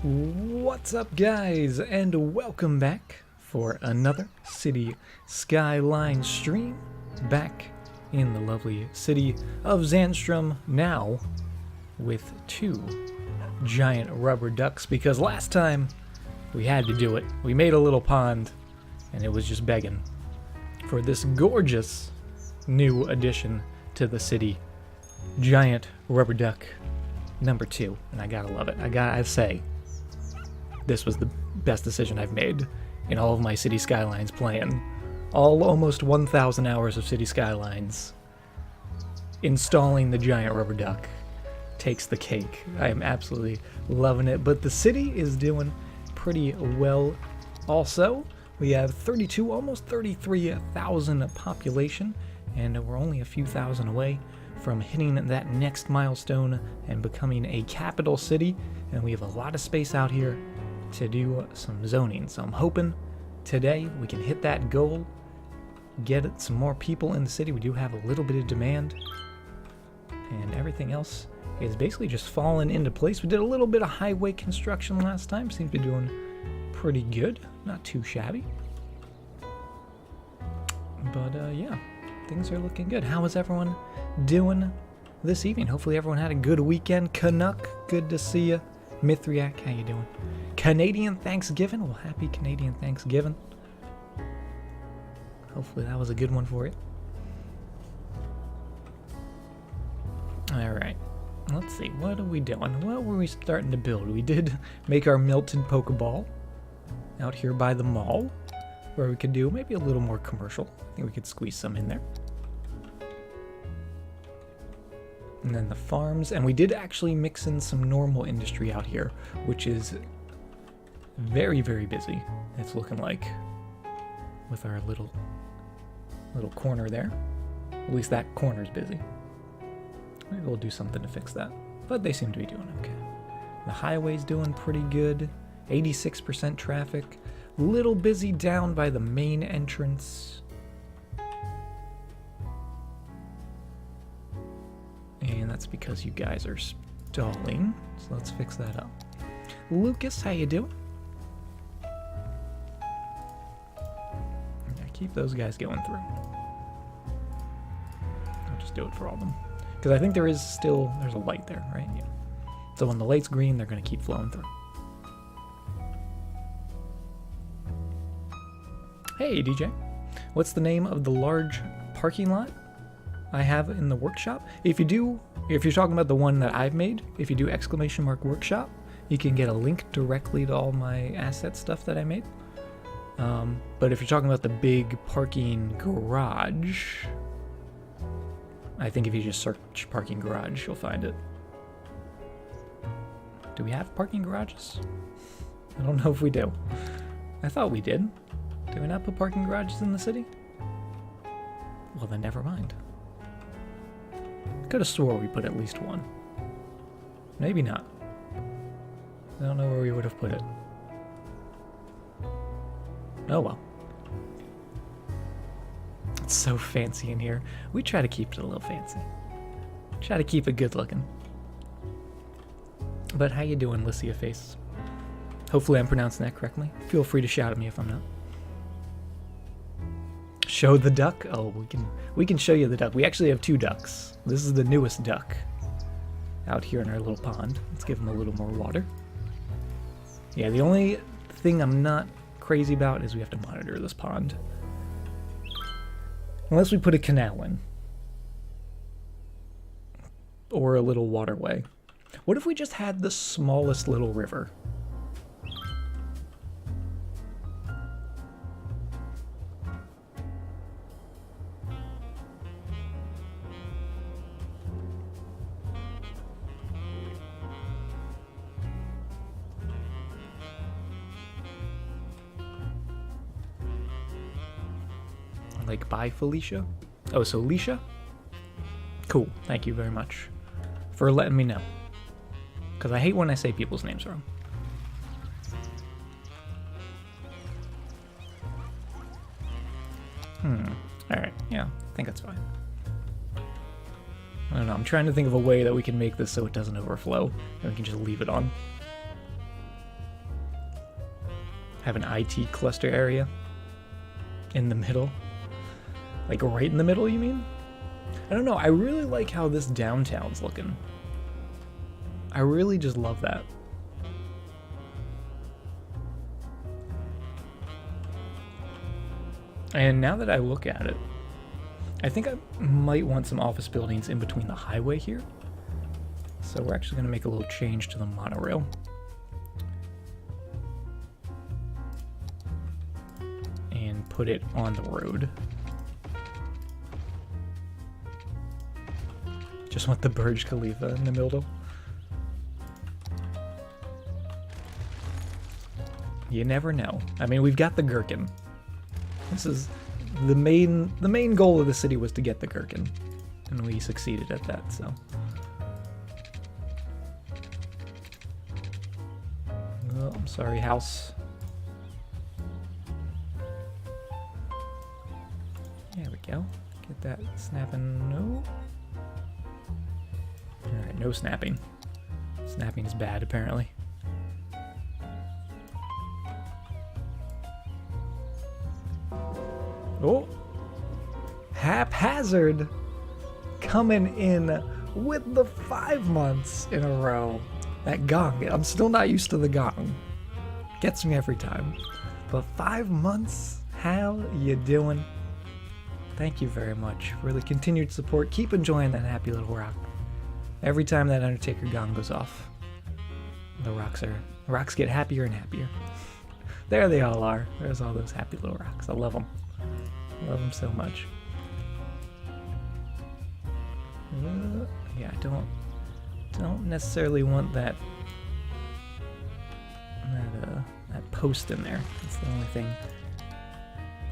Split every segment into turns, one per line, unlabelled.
What's up, guys, and welcome back for another City Skylines stream back in the lovely city of Zandstrum, now with two giant rubber ducks, because last time we had to do it. We made a little pond and it was just begging for this gorgeous new addition to the city, giant rubber duck number 2, and I gotta love it. I gotta say, this was the best decision I've made in all of my City Skylines playing. Almost 1,000 hours of City Skylines. Installing the giant rubber duck takes the cake. I am absolutely loving it, but the city is doing pretty well also. We have 32, almost 33,000 population, and we're only a few thousand away from hitting that next milestone and becoming a capital city, and we have a lot of space out here to do some zoning. So I'm hoping today we can hit that goal, get some more people in the city. We do have a little bit of demand, and everything else is basically just falling into place. We did a little bit of highway construction last time. Seems to be doing pretty good, not too shabby. But yeah, things are looking good. How is everyone doing this evening? Hopefully everyone had a good weekend. Canuck, good to see you. Mithriac, how you doing? Canadian Thanksgiving. Well, happy Canadian Thanksgiving. Hopefully that was a good one for you. Alright, let's see, what are we doing? What were we starting to build? We did make our melted Pokeball out here by the mall, where we could do maybe a little more commercial. I think we could squeeze some in there. And then the farms, and we did actually mix in some normal industry out here, which is very, very busy, it's looking like, with our little corner there. At least that corner's busy. Maybe we'll do something to fix that, but they seem to be doing okay. The highway's doing pretty good, 86% traffic, little busy down by the main entrance. And that's because you guys are stalling, so let's fix that up. Lucas, how you doing? Yeah, keep those guys going through. I'll just do it for all of them. Because I think there's a light there, right? Yeah. So when the light's green, they're going to keep flowing through. Hey, DJ. What's the name of the large parking lot I have in the workshop? If you're talking about the one that I've made, if you do !workshop, you can get a link directly to all my asset stuff that I made. But if you're talking about the big parking garage, I think if you just search parking garage, you'll find it. Do we have parking garages? I don't know if we do. I thought we did. Do we not put parking garages in the city? Well, then never mind. Could have swore we put at least one. Maybe not. I don't know where we would have put it. Oh well. It's so fancy in here. We try to keep it a little fancy. Try to keep it good looking. But how you doing, Lycia Face? Hopefully I'm pronouncing that correctly. Feel free to shout at me if I'm not. Show the duck? Oh, we can show you the duck. We actually have 2 ducks. This is the newest duck out here in our little pond. Let's give him a little more water. Yeah, the only thing I'm not crazy about is we have to monitor this pond. Unless we put a canal in. Or a little waterway. What if we just had the smallest little river? Like, bye, Felicia? Oh, so Alicia? Cool, thank you very much for letting me know. Because I hate when I say people's names wrong. Alright, yeah, I think that's fine. I don't know, I'm trying to think of a way that we can make this so it doesn't overflow, and we can just leave it on. have an IT cluster area in the middle. Like right in the middle, you mean? I don't know. I really like how this downtown's looking. I really just love that. And now that I look at it, I think I might want some office buildings in between the highway here. So we're actually going to make a little change to the monorail. And put it on the road. Just want the Burj Khalifa in the middle. You never know. I mean, we've got the gherkin. This is the main goal of the city was to get the gherkin, and we succeeded at that. So, oh, I'm sorry, house. There we go. Get that snapping. No. All right, no snapping. Snapping is bad, apparently. Oh, haphazard coming in with the 5 months in a row. That gong, I'm still not used to the gong. Gets me every time. But 5 months, how you doing? Thank you very much for the continued support. Keep enjoying that happy little rock. Every time that Undertaker gong goes off, the rocks get happier and happier. There they all are. There's all those happy little rocks. I love them. Love them so much. Yeah, I don't necessarily want that post in there. That's the only thing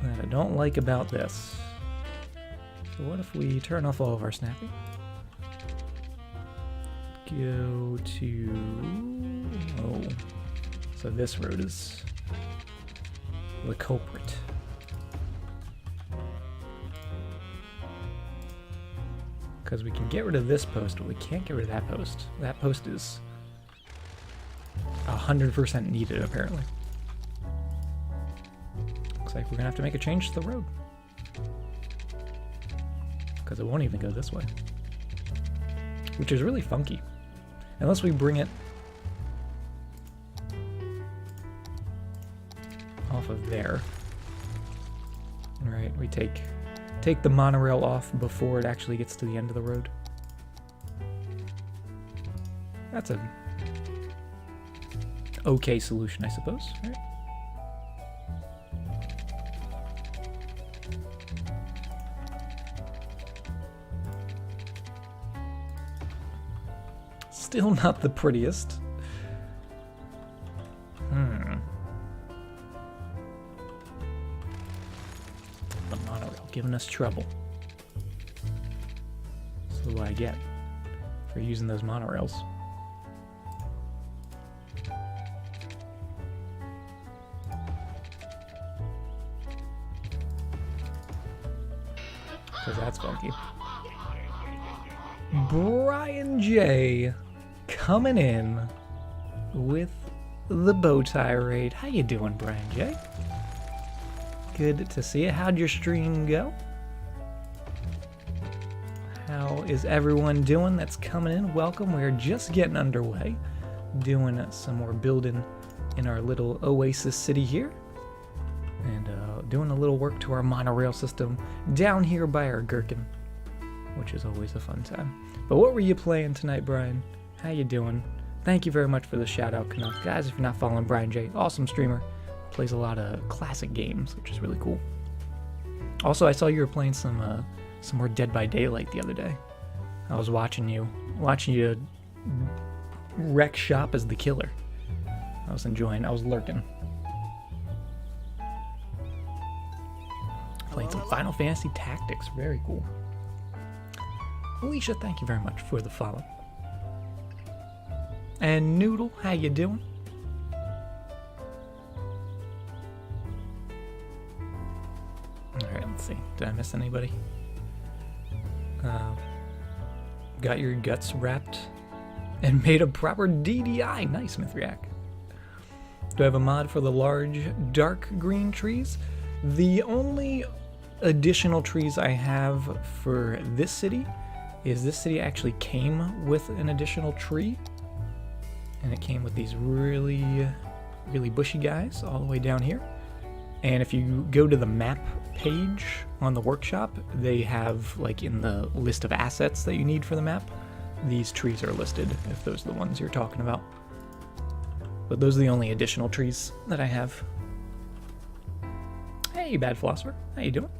that I don't like about this. So what if we turn off all of our snapping? Go to... oh. So this road is the culprit. Because we can get rid of this post, but we can't get rid of that post. That post is 100% needed, apparently. Looks like we're gonna have to make a change to the road. Because it won't even go this way. Which is really funky. Unless we bring it off of there. Alright, we take the monorail off before it actually gets to the end of the road. That's a okay solution, I suppose, right? Still not the prettiest. The monorail giving us trouble. That's what I get for using those monorails. Because that's funky. Brian J. coming in with the bow tie raid. How you doing, Brian J? Good to see you. How'd your stream go? How is everyone doing that's coming in? Welcome. We're just getting underway, doing some more building in our little oasis city here, and doing a little work to our monorail system down here by our gherkin, which is always a fun time. But what were you playing tonight, Brian? How you doing? Thank you very much for the shout out, Canuck. Guys, if you're not following Brian J, awesome streamer. Plays a lot of classic games, which is really cool. Also, I saw you were playing some more Dead by Daylight the other day. I was watching you wreck shop as the killer. I was lurking. Playing some Final Fantasy Tactics, very cool. Alicia, thank you very much for the follow. And Noodle, how you doing? Alright, let's see. Did I miss anybody? Got your guts wrapped and made a proper DDI. Nice, Mithriac. Do I have a mod for the large dark green trees? The only additional trees I have for this city is this city actually came with an additional tree, and it came with these really bushy guys all the way down here. And if you go to the map page on the workshop, they have, like, in the list of assets that you need for the map, these trees are listed, if those are the ones you're talking about. But those are the only additional trees that I have. Hey, Bad Philosopher, how you doing?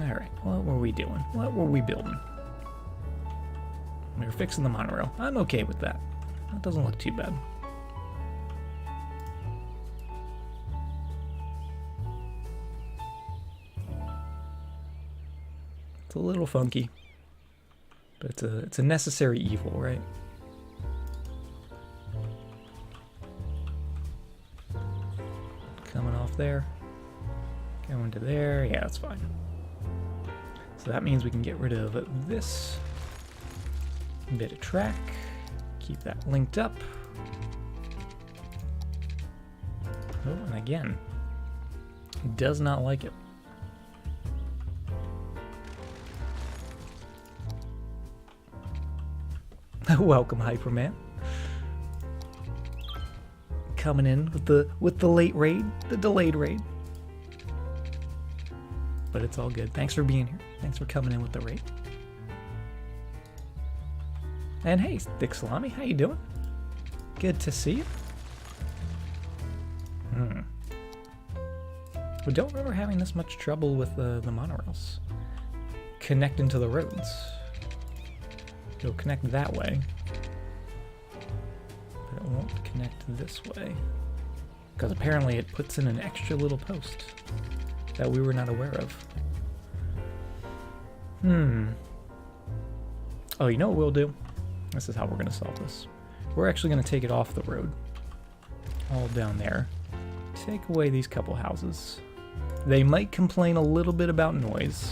Alright, what were we doing? What were we building? We were fixing the monorail. I'm okay with that. That doesn't look too bad. It's a little funky, but it's a necessary evil, right? Coming off there, going to there. Yeah, that's fine. So that means we can get rid of this bit of track, keep that linked up. Oh, and again, it does not like it. Welcome, Hyperman. Coming in with the late raid, the delayed raid. But it's all good. Thanks for being here. Thanks for coming in with the raid. And hey, Thick Salami, how you doing? Good to see you. We don't remember having this much trouble with the monorails connecting to the roads. It'll connect that way, but it won't connect this way, because apparently it puts in an extra little post that we were not aware of. Oh, you know what we'll do? This is how we're going to solve this. We're actually going to take it off the road, all down there. Take away these couple houses. They might complain a little bit about noise.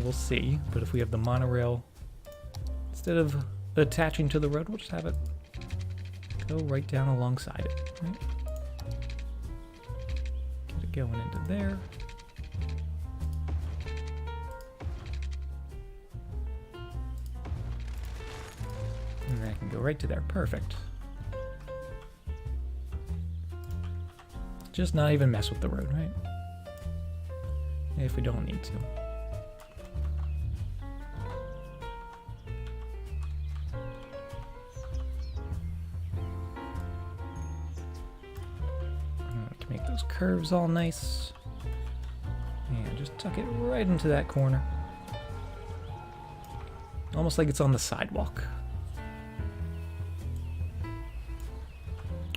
We'll see, but if we have the monorail, instead of attaching to the road, we'll just have it go right down alongside it. Right? Get it going into there. And that can go right to there. Perfect. Just not even mess with the road, right? If we don't need to. Make those curves all nice. And just tuck it right into that corner. Almost like it's on the sidewalk.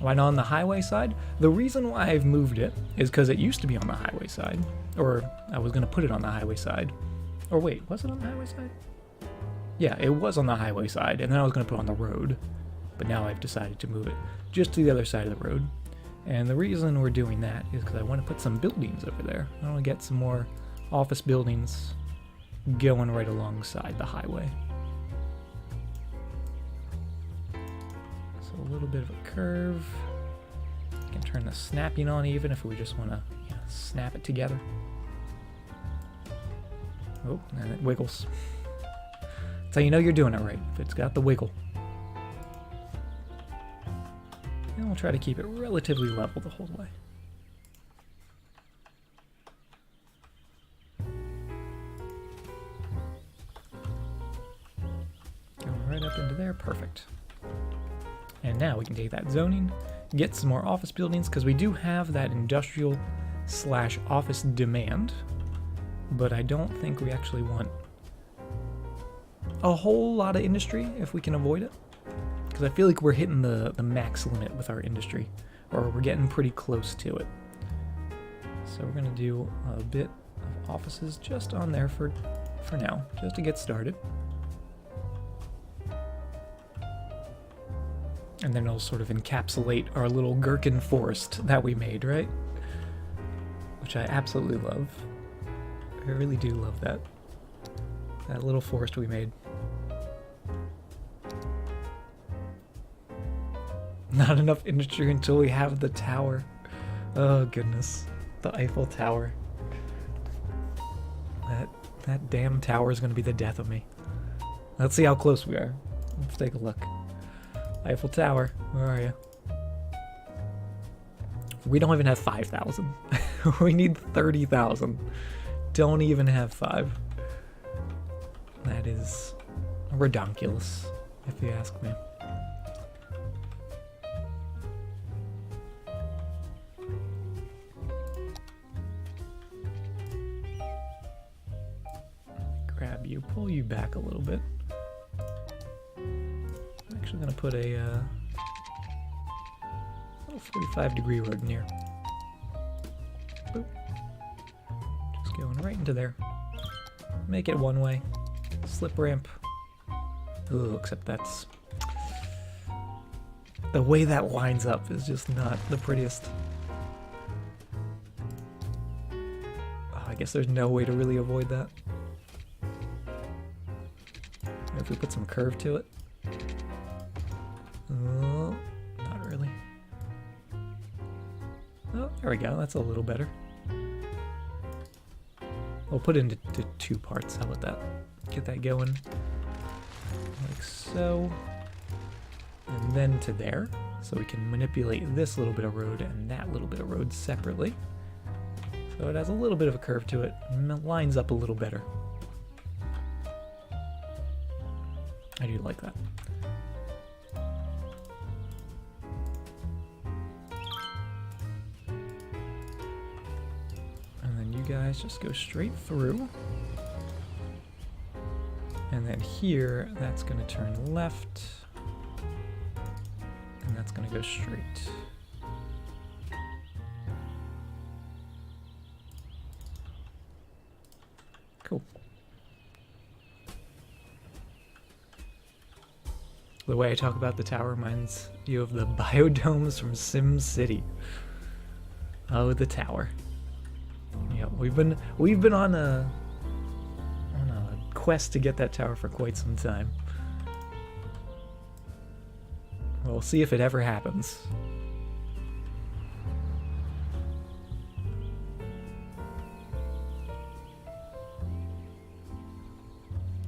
Why not on the highway side? The reason why I've moved it is because it used to be on the highway side. Or I was going to put it on the highway side. Or wait, was it on the highway side? Yeah, it was on the highway side, and then I was going to put it on the road. But now I've decided to move it just to the other side of the road. And the reason we're doing that is because I want to put some buildings over there. I want to get some more office buildings going right alongside the highway. So a little bit of a curve. I can turn the snapping on even if we just want to snap it together. Oh, and it wiggles. That's how you know you're doing it right, if it's got the wiggle. And we'll try to keep it relatively level the whole way. Going right up into there, perfect. And now we can take that zoning, get some more office buildings, because we do have that industrial / office demand, but I don't think we actually want a whole lot of industry if we can avoid it. Because I feel like we're hitting the max limit with our industry, or we're getting pretty close to it. So we're going to do a bit of offices just on there for now, just to get started. And then it'll sort of encapsulate our little gherkin forest that we made, right? Which I absolutely love. I really do love that. That little forest we made. Not enough industry until we have the tower. Oh goodness. The Eiffel Tower. That damn tower is going to be the death of me. Let's see how close we are. Let's take a look. Eiffel Tower, where are you? We don't even have 5,000. We need 30,000. Don't even have 5. That is redonkulous, if you ask me. Grab you, pull you back a little bit. I'm actually going to put a little 45-degree road in here. Boop. Just going right into there. Make it one way. Slip ramp. Ooh, except that's... the way that lines up is just not the prettiest. Oh, I guess there's no way to really avoid that. If we put some curve to it. Oh, not really. Oh, there we go. That's a little better. We'll put it into 2 parts. How about that? Get that going. Like so. And then to there. So we can manipulate this little bit of road and that little bit of road separately. So it has a little bit of a curve to it. And it lines up a little better. I do like that. And then you guys just go straight through. And then here, that's going to turn left. And that's going to go straight. Cool. The way I talk about the tower reminds you of the biodomes from Sim City. Oh, the tower. Yeah, we've been on a quest to get that tower for quite some time. We'll see if it ever happens.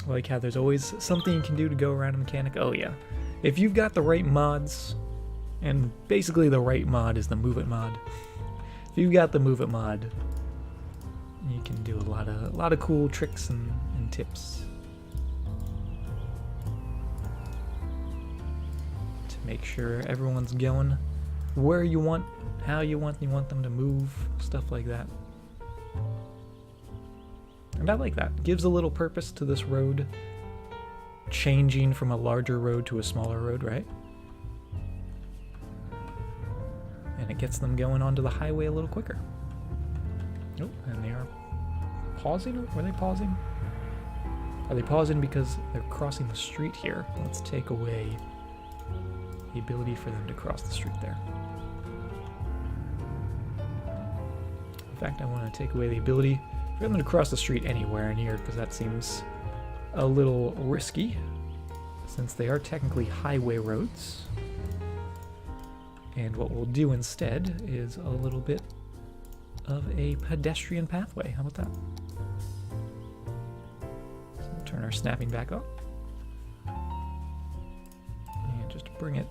Like how there's always something you can do to go around a mechanic. Oh yeah. If you've got the right mods, and basically the right mod is the Move It mod. If you've got the Move It mod, you can do a lot of cool tricks and tips to make sure everyone's going where you want, how you want them to move, stuff like that. And I like that. Gives a little purpose to this road changing from a larger road to a smaller road, right? And it gets them going onto the highway a little quicker. Oh, and they are pausing? Were they pausing? Are they pausing because they're crossing the street here? Let's take away the ability for them to cross the street there. In fact, I want to take away the ability for them to cross the street anywhere in here, because that seems a little risky, since they are technically highway roads. And what we'll do instead is a little bit of a pedestrian pathway. How about that? So we'll turn our snapping back up. And just bring it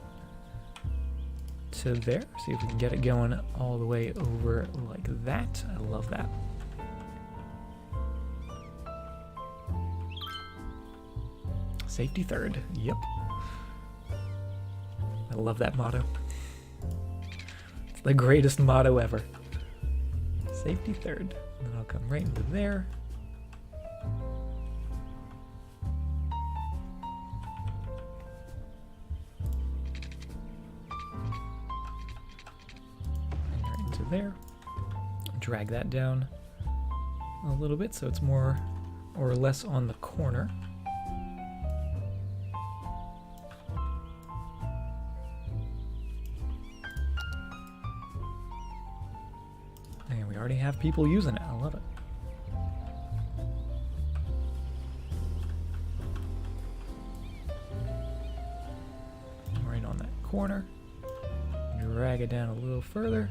to there. See if we can get it going all the way over like that. I love that. Safety third. Yep. I love that motto. It's the greatest motto ever. Safety third. And then I'll come right into there. And right into there. Drag that down a little bit so it's more or less on the corner. And we already have people using it. I love it. corner. Drag it down a little further.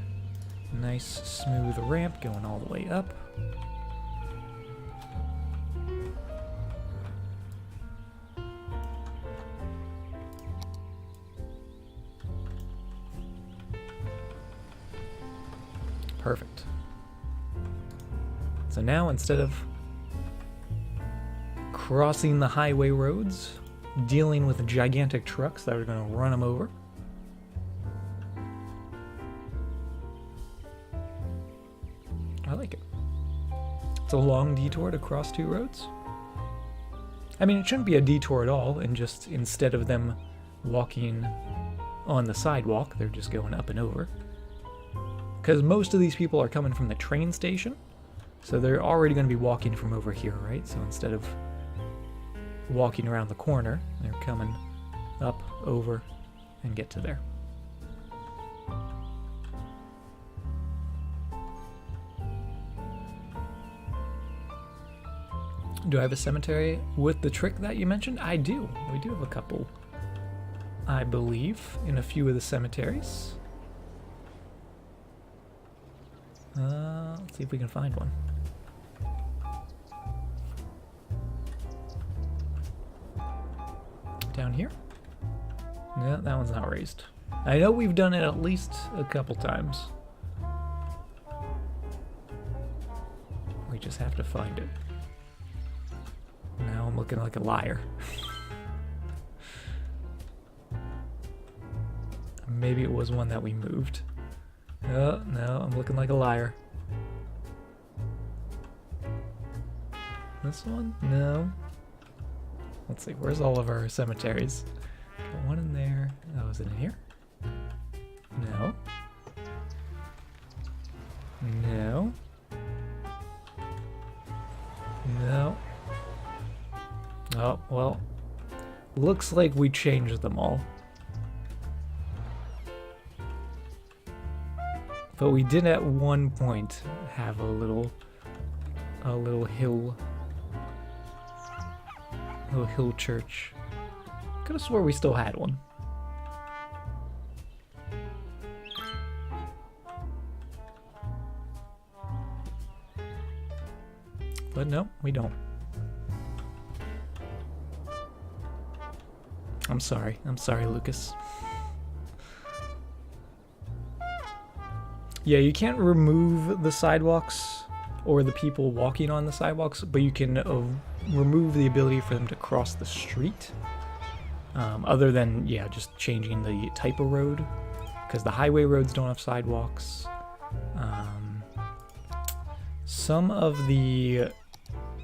Nice smooth ramp going all the way up. Perfect. So now instead of crossing the highway roads, dealing with gigantic trucks that are going to run them over, I like it. It's a long detour to cross two roads. I mean, it shouldn't be a detour at all, and just instead of them walking on the sidewalk, they're just going up and over. Because most of these people are coming from the train station, so they're already going to be walking from over here, right? So instead of walking around the corner, they're coming up, over, and get to there. Do I have a cemetery with the trick that you mentioned? I do. We do have a couple, I believe, in a few of the cemeteries. Let's see if we can find one. Down here? No, that one's not raised. I know we've done it at least a couple times. We just have to find it. Now I'm looking like a liar. Maybe it was one that we moved. Oh, no, I'm looking like a liar. This one? No. Let's see, where's all of our cemeteries? Got one in there. Oh, is it in here? No. No. No. Oh, well. Looks like we changed them all. But we did at one point have a little hill church. Could have swore we still had one. But no, we don't. I'm sorry, Lucas. Yeah, you can't remove the sidewalks or the people walking on the sidewalks, but you can remove the ability for them to cross the street. Other than, yeah, just changing the type of road, because the highway roads don't have sidewalks. Some of the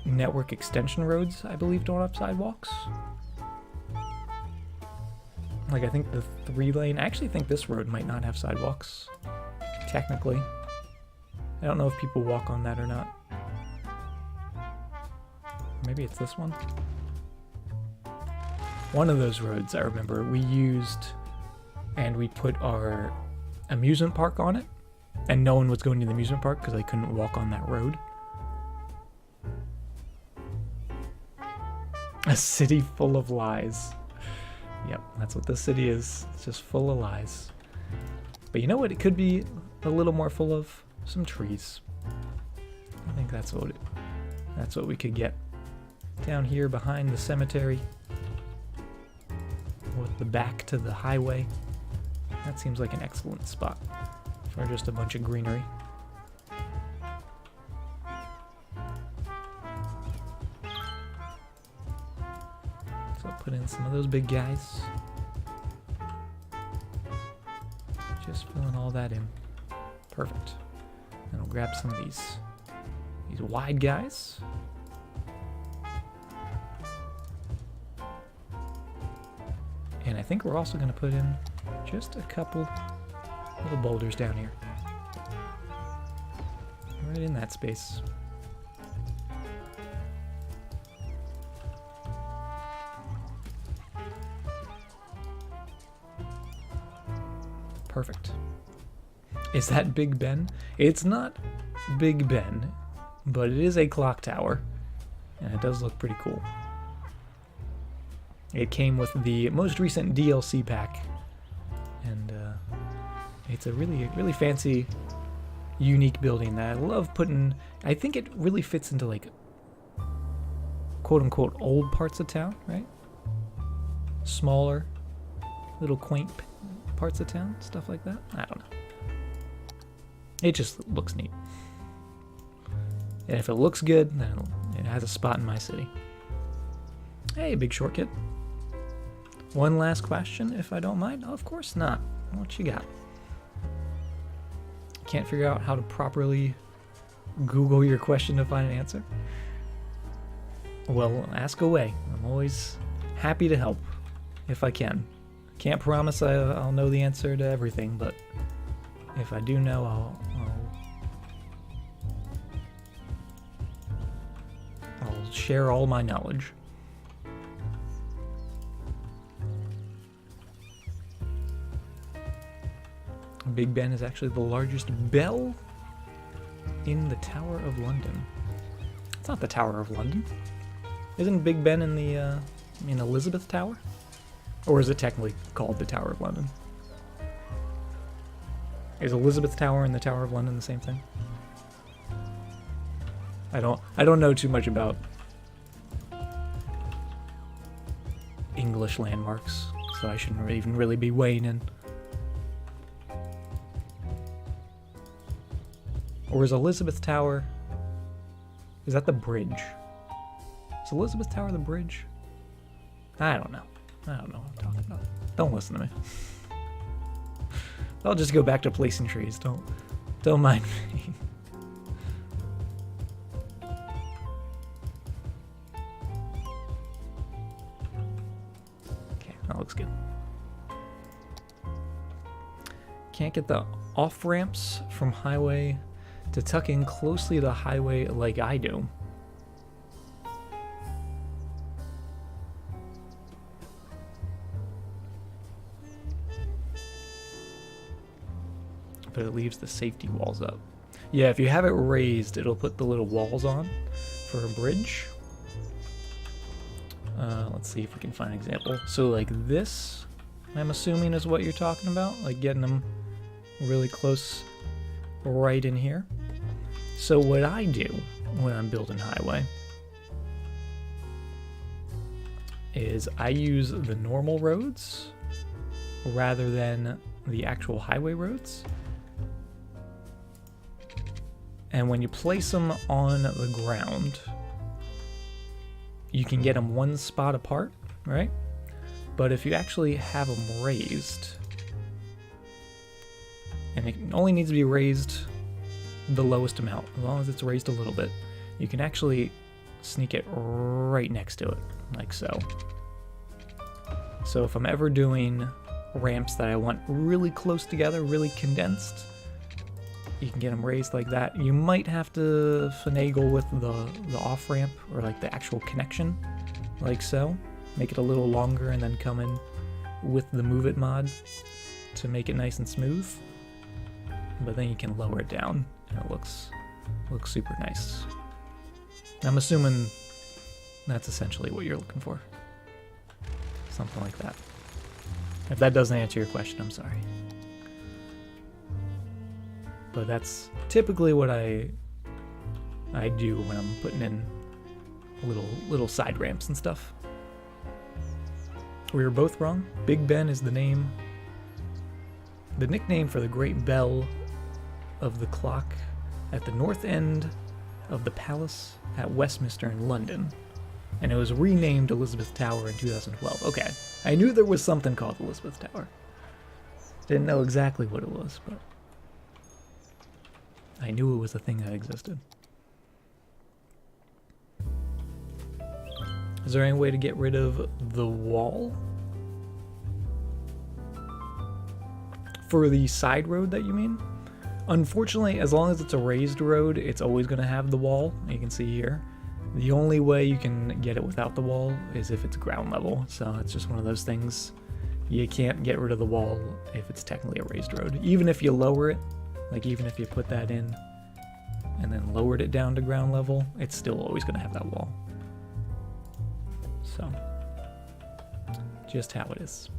network extension roads, I believe, don't have sidewalks. Like, I think the 3-lane, I actually think this road might not have sidewalks, technically. I don't know if people walk on that or not. Maybe it's this one? One of those roads, I remember, we used and we put our amusement park on it, and no one was going to the amusement park because they couldn't walk on that road. A city full of lies. Yep, that's what this city is. It's just full of lies. But you know what? It could be a little more full of some trees. I think that's what we could get down here behind the cemetery with the back to the highway. That seems like an excellent spot for just a bunch of greenery. So put in some of those big guys. Just filling all that in. Perfect. Then I'll grab some of these wide guys. And I think we're also going to put in just a couple little boulders down here. Right in that space. Perfect. Is that Big Ben? It's not Big Ben, but it is a clock tower, and it does look pretty cool. It came with the most recent DLC pack It's a really, really fancy, unique building that I love putting. I think it really fits into like quote unquote old parts of town, right? Smaller, little quaint parts of town, stuff like that. I don't know. It just looks neat. And if it looks good, then it has a spot in my city. Hey, Big Short Kid. One last question, if I don't mind. Oh, of course not. What you got? Can't figure out how to properly Google your question to find an answer? Well, ask away. I'm always happy to help if I can. Can't promise I'll know the answer to everything, but if I do know, I'll share all my knowledge. Big Ben is actually the largest bell in the Tower of London. It's not the Tower of London. Isn't Big Ben in the in Elizabeth Tower? Or is it technically called the Tower of London? Is Elizabeth Tower and the Tower of London the same thing? I don't know too much about English landmarks, so I shouldn't even really be weighing in. Or is Elizabeth Tower... Is that the bridge? Is Elizabeth Tower the bridge? I don't know. I don't know what I'm talking about. Don't listen to me. I'll just go back to placing trees. Don't mind me. Okay, that looks good. Can't get the off-ramps from highway to tuck in closely to the highway like I do. But it leaves the safety walls up. Yeah, if you have it raised, it'll put the little walls on for a bridge. Let's see if we can find an example. So like this, I'm assuming is what you're talking about, like getting them really close right in here. So what I do when I'm building highway is I use the normal roads rather than the actual highway roads. And when you place them on the ground, you can get them one spot apart, right? But if you actually have them raised, and it only needs to be raised the lowest amount, as long as it's raised a little bit, you can actually sneak it right next to it, like so. So if I'm ever doing ramps that I want really close together, really condensed, you can get them raised like that. You might have to finagle with the off-ramp or like the actual connection, like so. Make it a little longer and then come in with the Move It mod to make it nice and smooth. But then you can lower it down and it looks super nice. I'm assuming that's essentially what you're looking for. Something like that. If that doesn't answer your question, I'm sorry. But that's typically what I do when I'm putting in little side ramps and stuff. We were both wrong. Big Ben is the nickname for the great bell of the clock at the north end of the palace at Westminster in London. And it was renamed Elizabeth Tower in 2012. Okay, I knew there was something called Elizabeth Tower. Didn't know exactly what it was, but I knew it was a thing that existed. Is there any way to get rid of the wall? For the side road that you mean? Unfortunately, as long as it's a raised road, it's always going to have the wall. You can see here. The only way you can get it without the wall is if it's ground level. So it's just one of those things. You can't get rid of the wall if it's technically a raised road. Even if you lower it, like even if you put that in and then lowered it down to ground level, it's still always going to have that wall. So, just how it is.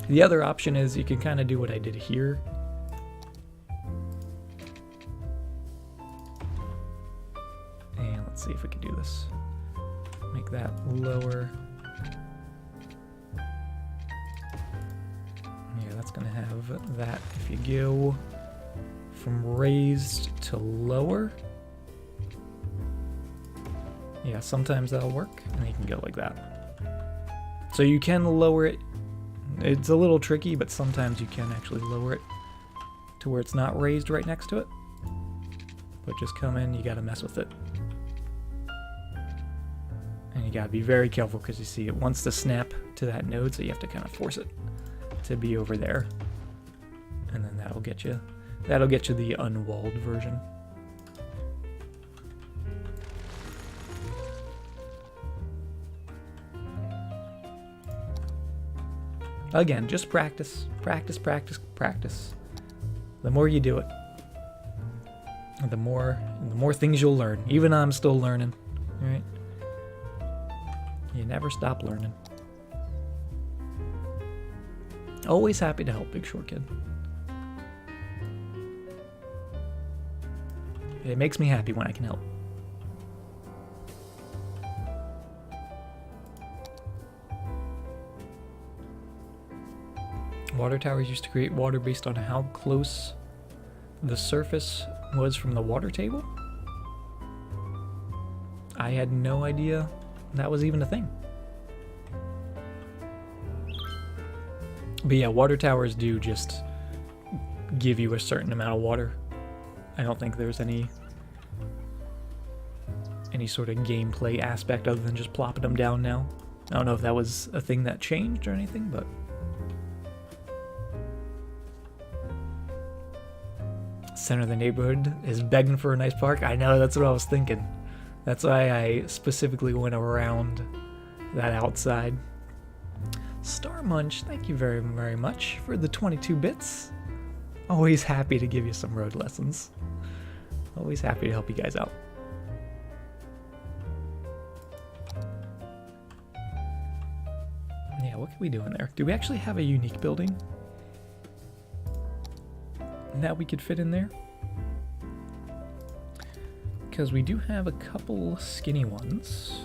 The other option is you can kind of do what I did here. And let's see if we can do this. Make that lower. Yeah, that's gonna have that. If you go from raised to lower, yeah, sometimes that'll work, and you can go like that. So you can lower it. It's a little tricky, but sometimes you can actually lower it to where it's not raised right next to it. But just come in, you gotta mess with it. And you gotta be very careful because you see it wants to snap to that node, so you have to kind of force it to be over there. And then that'll get you the unwalled version. Again, just practice, practice, practice, practice. The more you do it, the more things you'll learn. Even I'm still learning, right? You never stop learning. Always happy to help, Big Short Kid. It makes me happy when I can help. Water towers used to create water based on how close the surface was from the water table? I had no idea that was even a thing. But yeah, water towers do just give you a certain amount of water. I don't think there's any sort of gameplay aspect other than just plopping them down now. I don't know if that was a thing that changed or anything, but center of the neighborhood is begging for a nice park. I know, that's what I was thinking. That's why I specifically went around that outside. Star Munch, thank you very, very much for the 22 bits. Always happy to give you some road lessons. Always happy to help you guys out. Yeah, what can we do in there? Do we actually have a unique building that we could fit in there? Because we do have a couple skinny ones.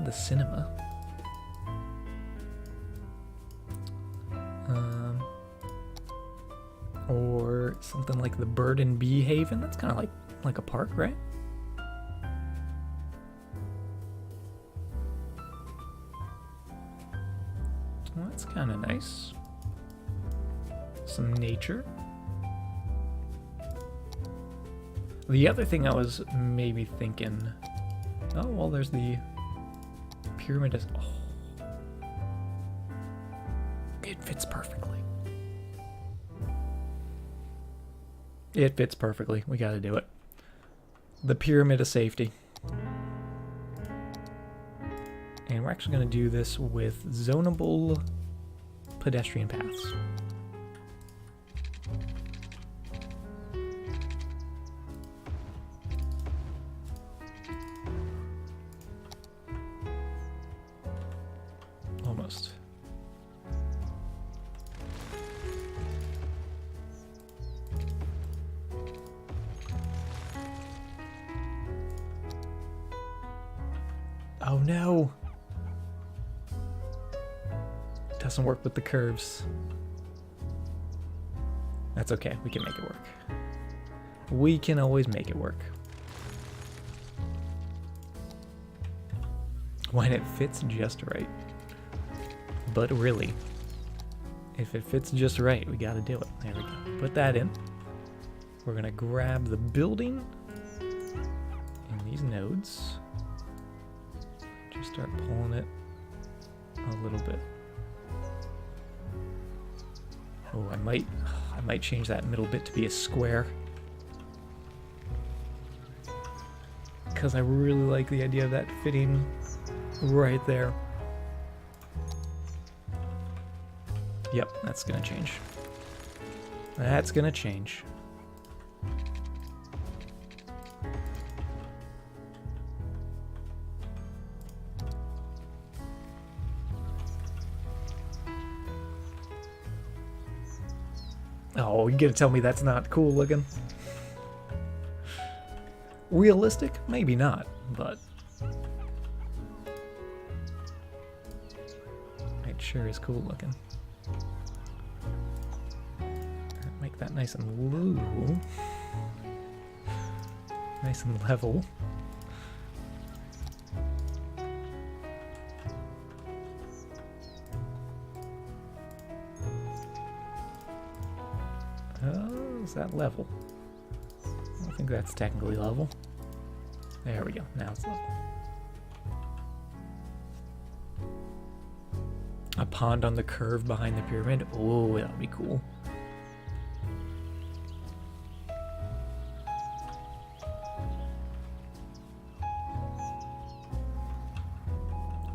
The cinema. Or something like the Bird and Bee Haven. That's kind of like a park, right? Well, that's kind of nice. Some nature. The other thing I was maybe thinking... Oh, well, there's the pyramid. Oh. It fits perfectly. It fits perfectly. We gotta do it. The pyramid of safety. And we're actually gonna do this with zonable pedestrian paths. Almost. Oh no! Doesn't work with the curves. That's okay, we can make it work. We can always make it work. When it fits just right. But really, if it fits just right, we gotta do it. There we go. Put that in. We're gonna grab the building and these nodes. Just start pulling it a little bit. Oh, I might change that middle bit to be a square. Because I really like the idea of that fitting right there. Yep, that's gonna change. That's gonna change. Oh, you gonna tell me that's not cool looking? Realistic? Maybe not, but it sure is cool looking. Make that nice and low. Nice and level. Oh, is that level? I don't think that's technically level. There we go. Now it's level. A pond on the curve behind the pyramid. Oh, that would be cool.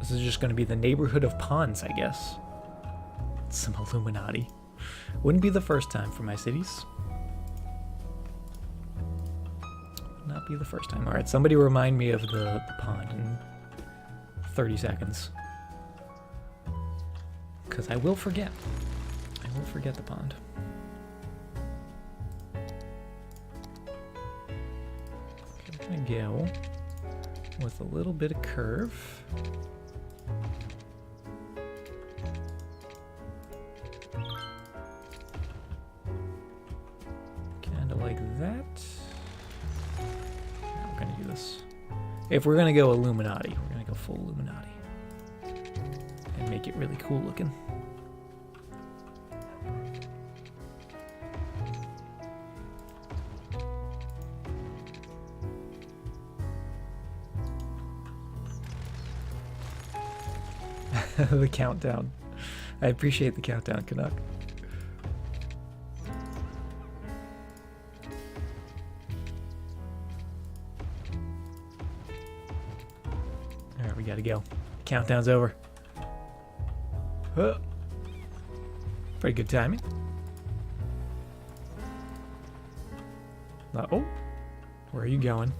This is just going to be the neighborhood of ponds, I guess. Some Illuminati. Wouldn't be the first time for my cities. Not be the first time. Alright, somebody remind me of the pond in 30 seconds. Because I will forget. I will forget the pond. Okay, I'm going to go with a little bit of curve. If we're gonna go Illuminati, we're gonna go full Illuminati. And make it really cool looking. The countdown. I appreciate the countdown, Canuck. Alright, we gotta go. Countdown's over. Pretty good timing. Oh, where are you going?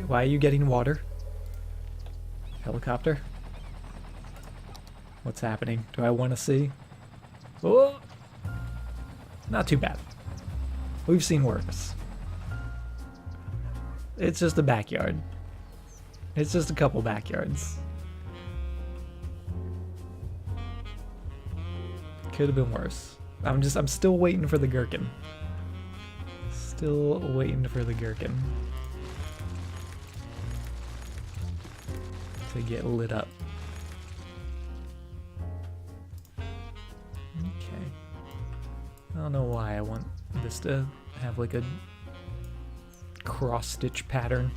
Why are you getting water? Helicopter? What's happening? Do I want to see? Oh! Not too bad. We've seen worse. It's just a backyard. It's just a couple backyards. Could have been worse. I'm still waiting for the gherkin. Still waiting for the gherkin to get lit up. Okay. I don't know why I want this to have like a cross-stitch pattern.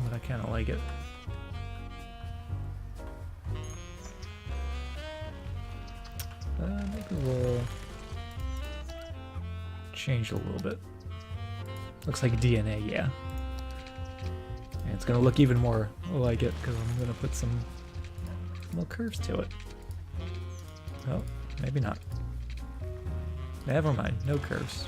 But I kind of like it. Maybe we'll change a little bit. Looks like DNA, yeah. And it's gonna look even more like it because I'm gonna put some little curves to it. Oh, maybe not. Never mind, no curves.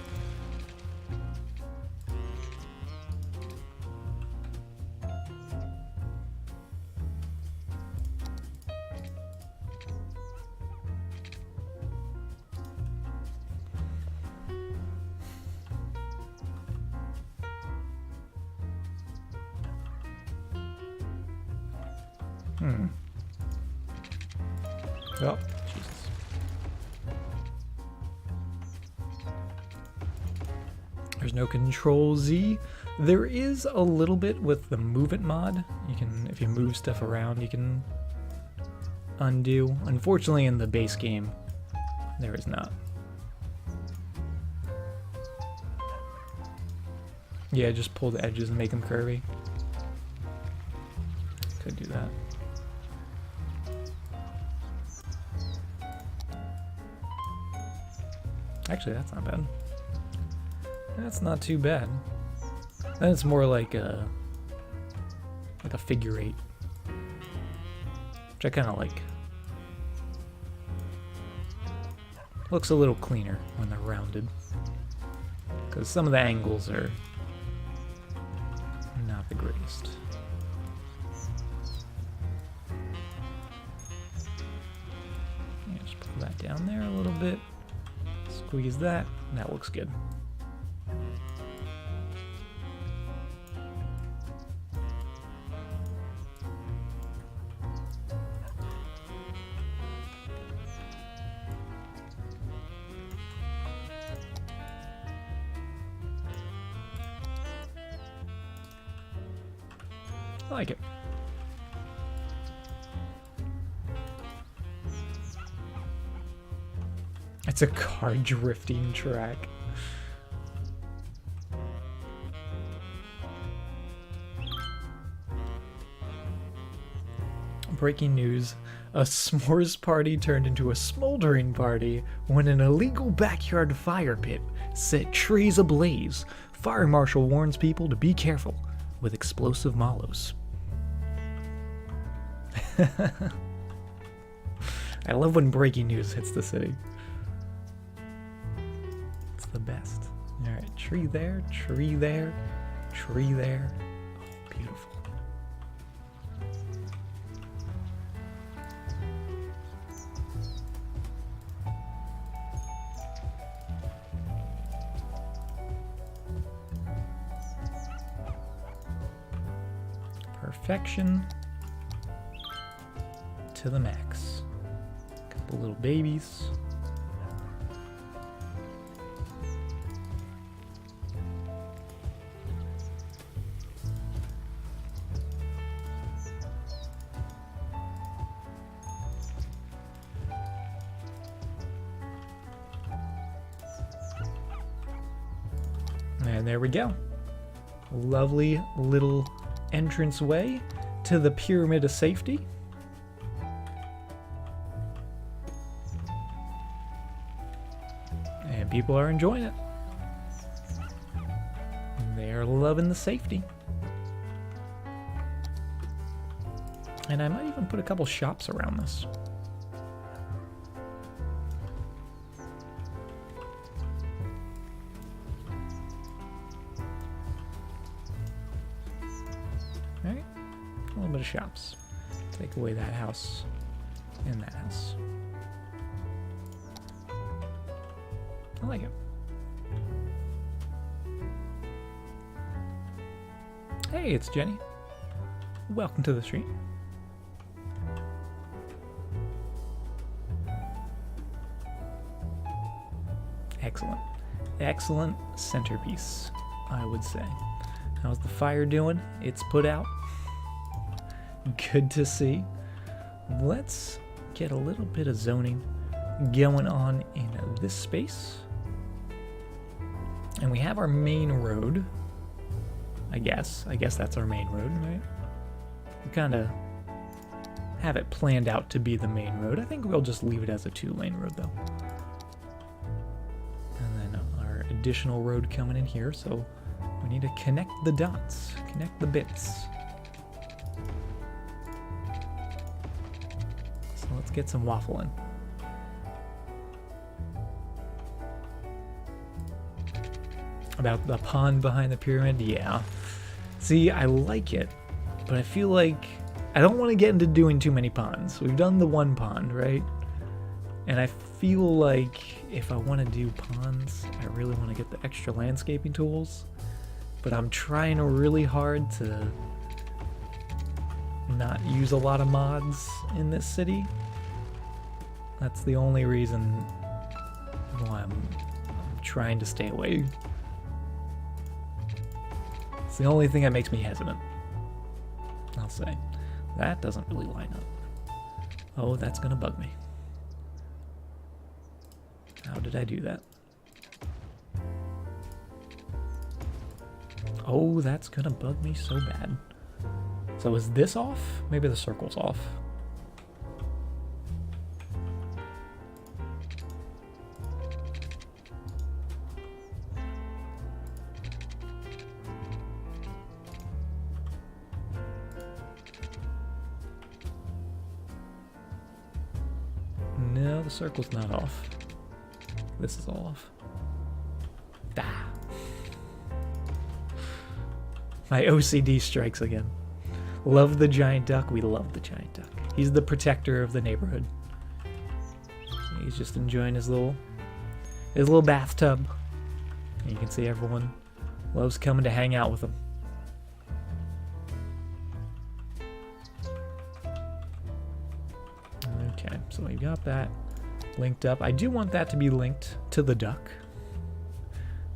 Oh, Jesus. There's no Control Z. There is a little bit with the Move It mod. You can, if you move stuff around, you can undo. Unfortunately, in the base game, there is not. Yeah, just pull the edges and make them curvy. Could do that. Actually, that's not bad. That's not too bad. Then it's more like a figure eight, which I kind of like. Looks a little cleaner when they're rounded, because some of the angles are not the greatest. Yeah, just put down there a little bit. Squeeze that. That looks good. I like it. It's a car drifting track. Breaking news. A s'mores party turned into a smoldering party when an illegal backyard fire pit set trees ablaze. Fire marshal warns people to be careful with explosive mallows. I love when breaking news hits the city. It's the best. Alright, tree there, tree there, tree there. Oh, beautiful. Perfection to the max. Couple little babies. And there we go. Lovely little entranceway to the Pyramid of Safety. And people are enjoying it. They're loving the safety. And I might even put a couple shops around this. Alright, a little bit of shops. Take away that house and that house. I like it. Hey, it's Jenny. Welcome to the stream. Excellent. Excellent centerpiece, I would say. How's the fire doing? It's put out. Good to see. Let's get a little bit of zoning going on in this space. And we have our main road. I guess that's our main road, right? We kind of have it planned out to be the main road. I think we'll just leave it as a 2-lane road though. And then our additional road coming in here, so we need to connect the dots, connect the bits. So let's get some waffling. About the pond behind the pyramid, yeah. See, I like it, but I feel like I don't want to get into doing too many ponds. We've done the one pond, right? And I feel like if I want to do ponds, I really want to get the extra landscaping tools. But I'm trying really hard to not use a lot of mods in this city. That's the only reason why I'm trying to stay away. It's the only thing that makes me hesitant, I'll say. That doesn't really line up. Oh, that's gonna bug me. How did I do that? Oh, that's gonna bug me so bad. So is this off? Maybe the circle's off. No, the circle's not off. This is all off. Ah. My OCD strikes again. Love the giant duck. We love the giant duck. He's the protector of the neighborhood. He's just enjoying his little bathtub. And you can see everyone loves coming to hang out with him. Okay, so we got that linked up. I do want that to be linked to the duck.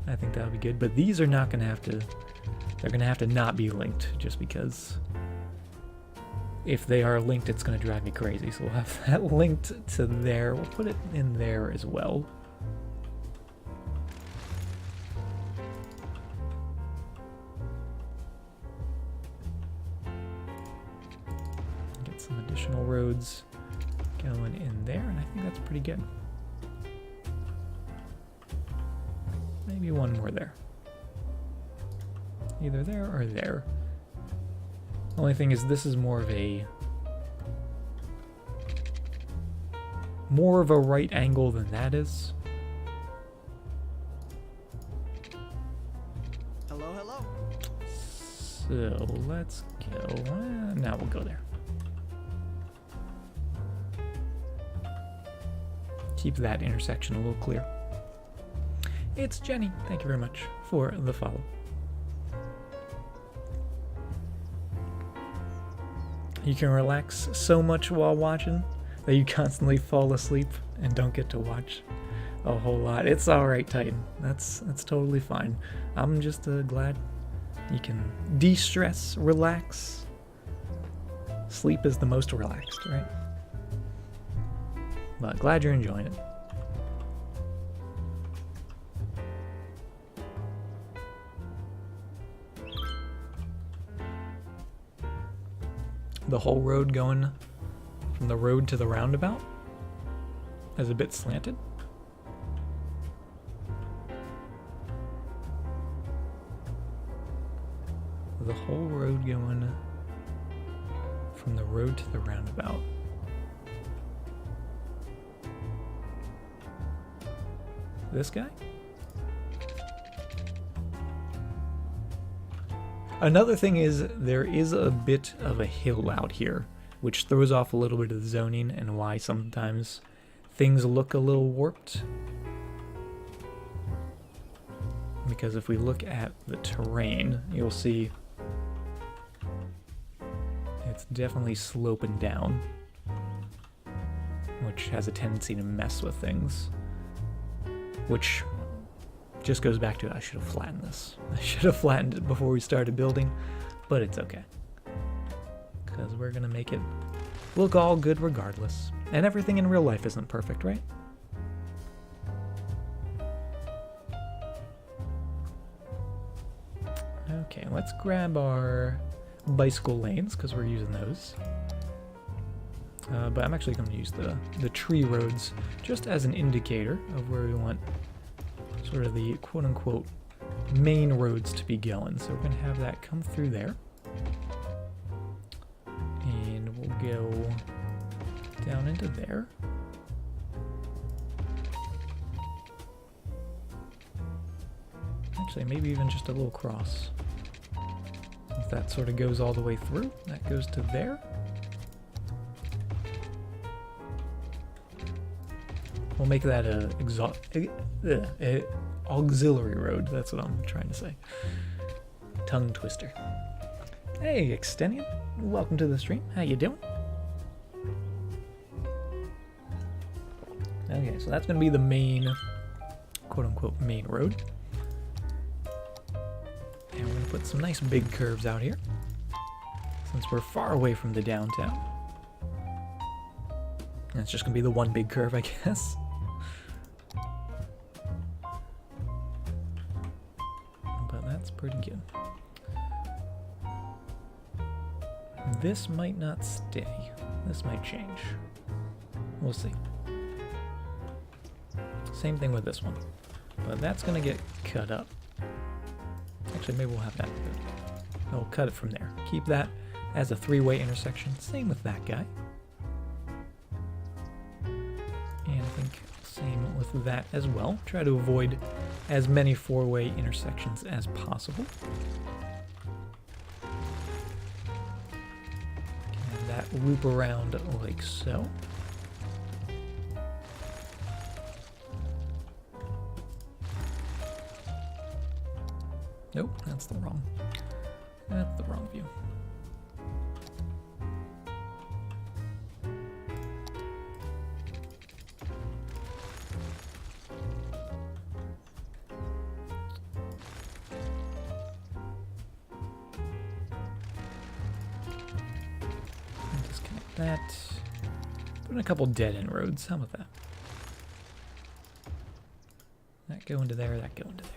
I think that would be good, but these are not going to have to, they're going to have to not be linked just because if they are linked, it's going to drive me crazy. So we'll have that linked to there. We'll put it in there as well. Get some additional roads going in there, and I think that's pretty good. Maybe one more there. Either there or there. The only thing is this is more of a right angle than that is.
Hello, hello.
So let's go. Now we'll go there. Keep that intersection a little clear. It's Jenny. Thank you very much for the follow. You can relax so much while watching that you constantly fall asleep and don't get to watch a whole lot. It's alright, Titan. That's totally fine. I'm just glad you can de-stress, relax. Sleep is the most relaxed, right? But glad you're enjoying it. The whole road going from the road to the roundabout is a bit slanted. The whole road going from the road to the roundabout. This guy? Another thing is there is a bit of a hill out here, which throws off a little bit of the zoning and why sometimes things look a little warped. Because if we look at the terrain, you'll see it's definitely sloping down, which has a tendency to mess with things. Which just goes back to I should have flattened this. I should have flattened it before we started building, but it's okay. Because we're going to make it look all good regardless. And everything in real life isn't perfect, right? Okay, let's grab our bicycle lanes because we're using those. But I'm actually going to use the tree roads just as an indicator of where we want sort of the quote-unquote main roads to be going. So we're going to have that come through there. And we'll go down into there. Actually, maybe even just a little cross. If that sort of goes all the way through, that goes to there. We'll make that a auxiliary road. That's what I'm trying to say. Tongue twister. Hey, Extennion. Welcome to the stream. How you doing? Okay, so that's going to be the main, quote-unquote, main road. And we're going to put some nice big curves out here, since we're far away from the downtown. And it's just going to be the one big curve, I guess. But that's pretty good. This might not stay. This might change. We'll see. Same thing with this one. But that's going to get cut up. Actually, maybe we'll have that. We'll cut it from there. Keep that as a three-way intersection. Same with that guy. And I think same with that as well. Try to avoid as many four-way intersections as possible. And that loop around like so. Nope, that's the wrong view. Disconnect that. Put in a couple dead-end roads. How about that? That go into there, that go into there.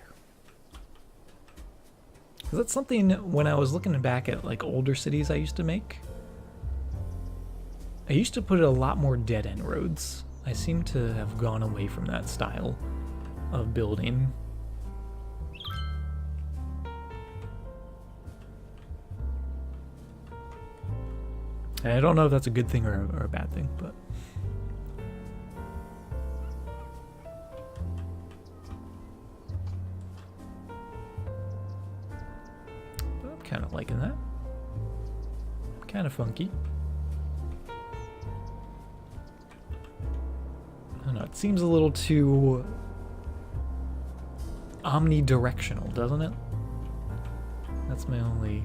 Because that's something, when I was looking back at like older cities I used to make, I used to put a lot more dead-end roads. I seem to have gone away from that style of building. And I don't know if that's a good thing or a bad thing, but... I'm kind of liking that. Kind of funky. I don't know, it seems a little too omnidirectional, doesn't it? That's my only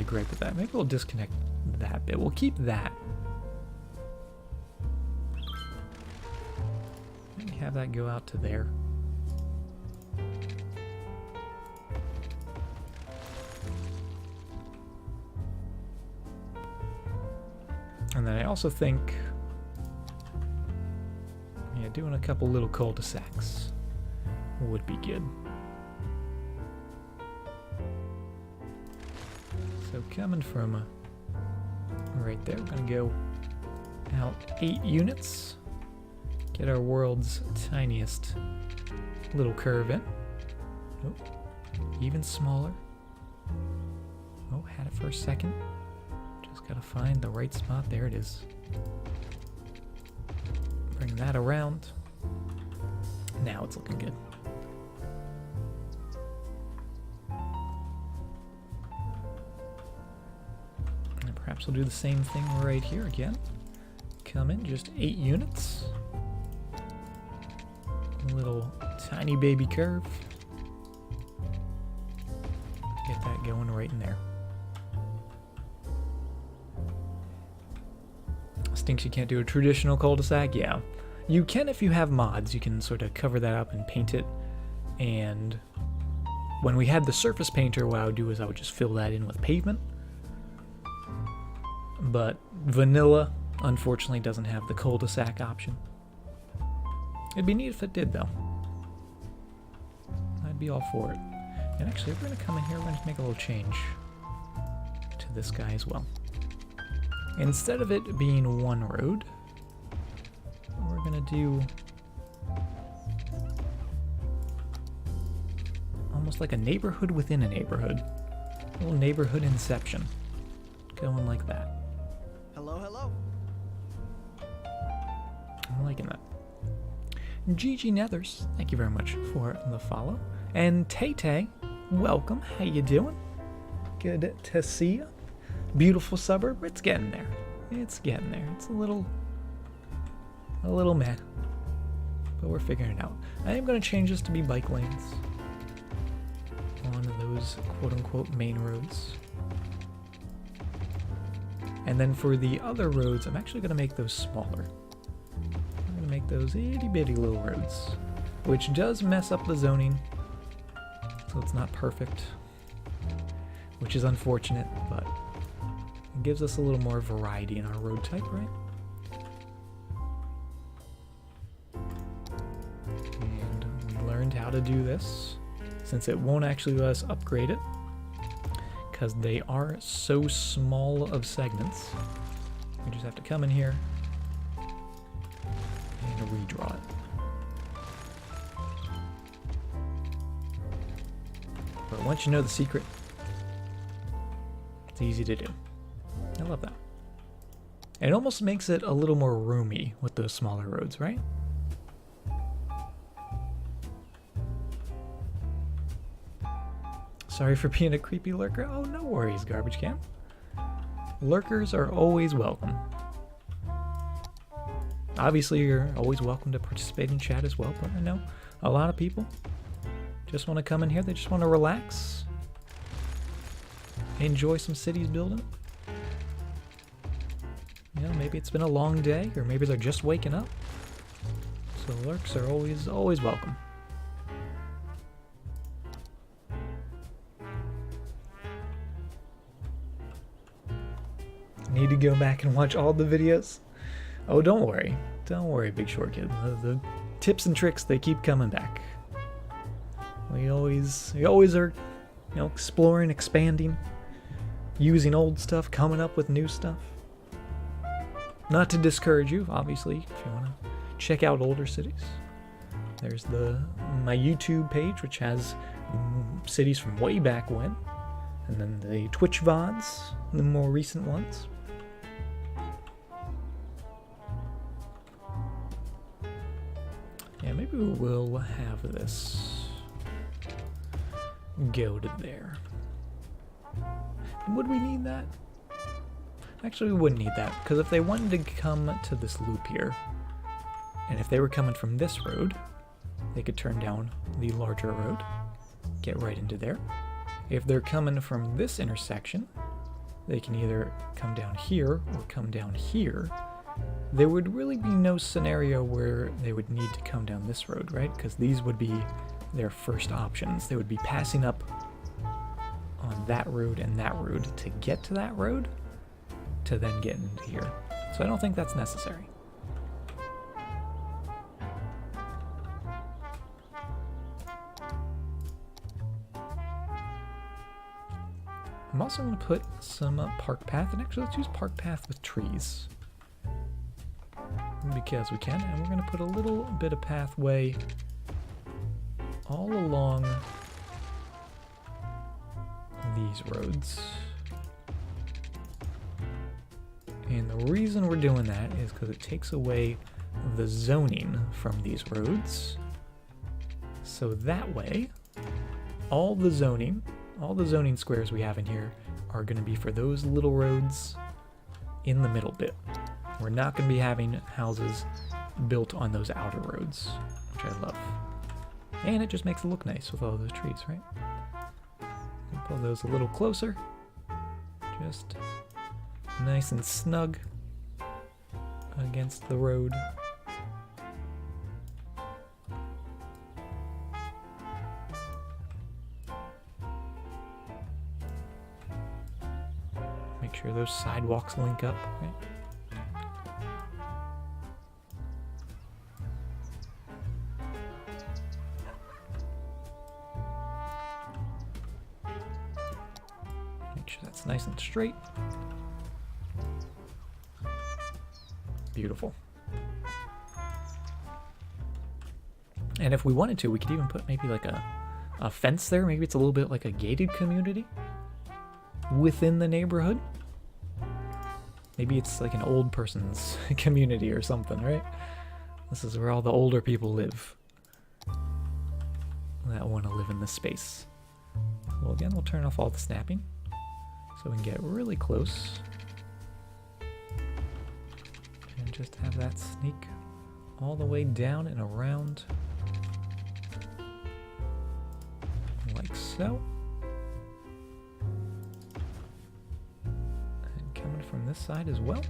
gripe with that. Maybe we'll disconnect that bit. We'll keep that. Maybe have that go out to there. And then I also think, yeah, doing a couple little cul-de-sacs would be good. So coming from right there, we're gonna go out 8 units. Get our world's tiniest little curve in. Oh, even smaller. Oh, had it for a second. Just gotta find the right spot. There it is. Bring that around. Now it's looking good. And perhaps we'll do the same thing right here again. Come in, just 8 units. A little tiny baby curve. Get that going right in there. Stinks you can't do a traditional cul-de-sac? Yeah. You can if you have mods. You can sort of cover that up and paint it. And when we had the surface painter, what I would do is I would just fill that in with pavement. But vanilla, unfortunately, doesn't have the cul-de-sac option. It'd be neat if it did, though. I'd be all for it. And actually, we're going to come in here, we're going to make a little change to this guy as well. Instead of it being one road, we're going to do almost like a neighborhood within a neighborhood. A little neighborhood inception. Going like that.
Hello, hello.
I'm liking that. GG Nethers, thank you very much for the follow. And Tay Tay, welcome. How you doing? Good to see you. Beautiful suburb. It's getting there. It's getting there. It's a little meh, but we're figuring it out. I am going to change this to be bike lanes on those quote-unquote main roads. And then for the other roads, I'm actually going to make those smaller. I'm going to make those itty-bitty little roads, which does mess up the zoning, so it's not perfect, which is unfortunate, but it gives us a little more variety in our road type, right? And we learned how to do this, since it won't actually let us upgrade it, because they are so small of segments. We just have to come in here and redraw it. But once you know the secret, it's easy to do. I love that. It almost makes it a little more roomy with those smaller roads, right? Sorry for being a creepy lurker. Oh, no worries, Garbage Can. Lurkers are always welcome. Obviously, you're always welcome to participate in chat as well, but I know a lot of people just want to come in here. They just want to relax enjoy some cities building. You know, maybe it's been a long day, or maybe they're just waking up. So lurks are always welcome. Need to go back and watch all the videos? Oh, don't worry. Don't worry, Big Short Kid. The tips and tricks, they keep coming back. We always are, you know, exploring, expanding, using old stuff, coming up with new stuff. Not to discourage you, obviously, if you want to check out older cities. There's my YouTube page, which has cities from way back when, and then the Twitch VODs, the more recent ones. Yeah, maybe we'll have this go to there. Would we need that? Actually, we wouldn't need that, because if they wanted to come to this loop here, and if they were coming from this road, they could turn down the larger road, get right into there. If they're coming from this intersection, they can either come down here or come down here. There would really be no scenario where they would need to come down this road, right? Because these would be their first options. They would be passing up on that road and that road to get to that road, to then get into here. So I don't think that's necessary. I'm also going to put some park path, and actually let's use park path with trees. Because we can, and we're going to put a little bit of pathway all along these roads. And the reason we're doing that is because it takes away the zoning from these roads. So that way, all the zoning squares we have in here are going to be for those little roads in the middle bit. We're not going to be having houses built on those outer roads, which I love. And it just makes it look nice with all those trees, right? Pull those a little closer. Just nice and snug against the road. Make sure those sidewalks link up, right? Make sure that's nice and straight. Beautiful. And if we wanted to, we could even put maybe like a fence there. Maybe it's a little bit like a gated community within the neighborhood. Maybe it's like an old person's community or something, right? This is where all the older people live that want to live in this space. Well, again, we'll turn off all the snapping so we can get really close and just have that sneak all the way down and around like so. From this side as well,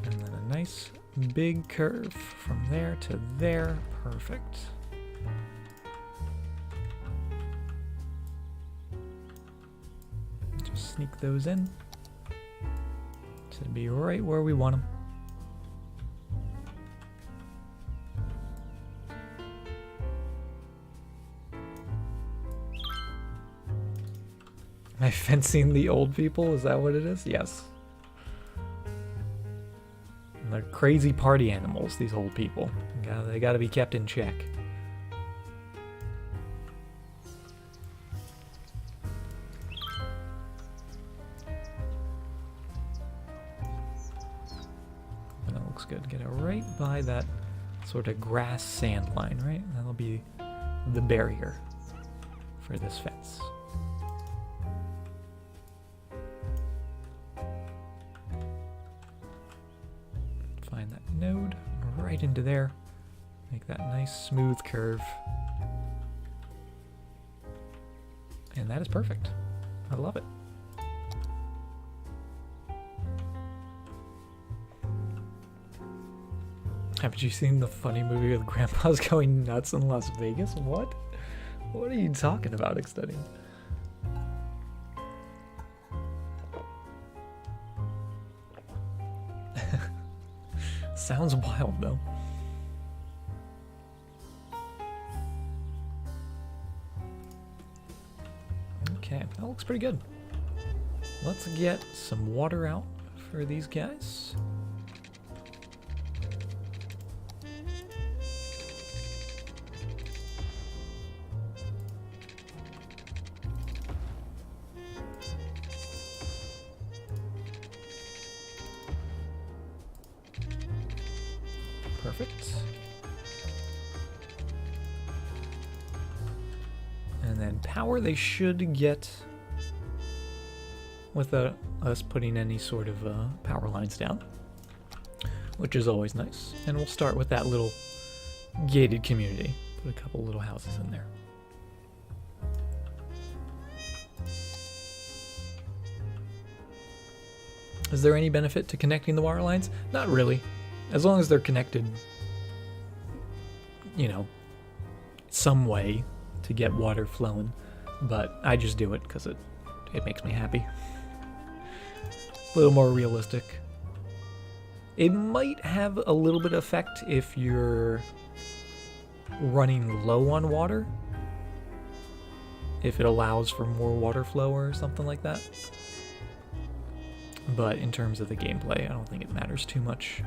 and then a nice big curve from there to there. Perfect. Just sneak those in to be right where we want them. Am I fencing the old people? Is that what it is? Yes. And they're crazy party animals, these old people. They gotta be kept in check. That looks good. Get it right by that sort of grass sand line, right? That'll be the barrier for this fence. Find that node right into there. Make that nice smooth curve. And that is perfect. I love it. Haven't you seen the funny movie with grandpas going nuts in Las Vegas? What? What are you talking about, Extending? Sounds wild, though. Okay, that looks pretty good. Let's get some water out for these guys. Perfect. And then power they should get without us putting any sort of power lines down, which is always nice. And we'll start with that little gated community. Put a couple little houses in there. Is there any benefit to connecting the water lines? Not really. As long as they're connected, you know, some way to get water flowing. But I just do it because it makes me happy. A little more realistic. It might have a little bit of effect if you're running low on water. If it allows for more water flow or something like that. But in terms of the gameplay, I don't think it matters too much.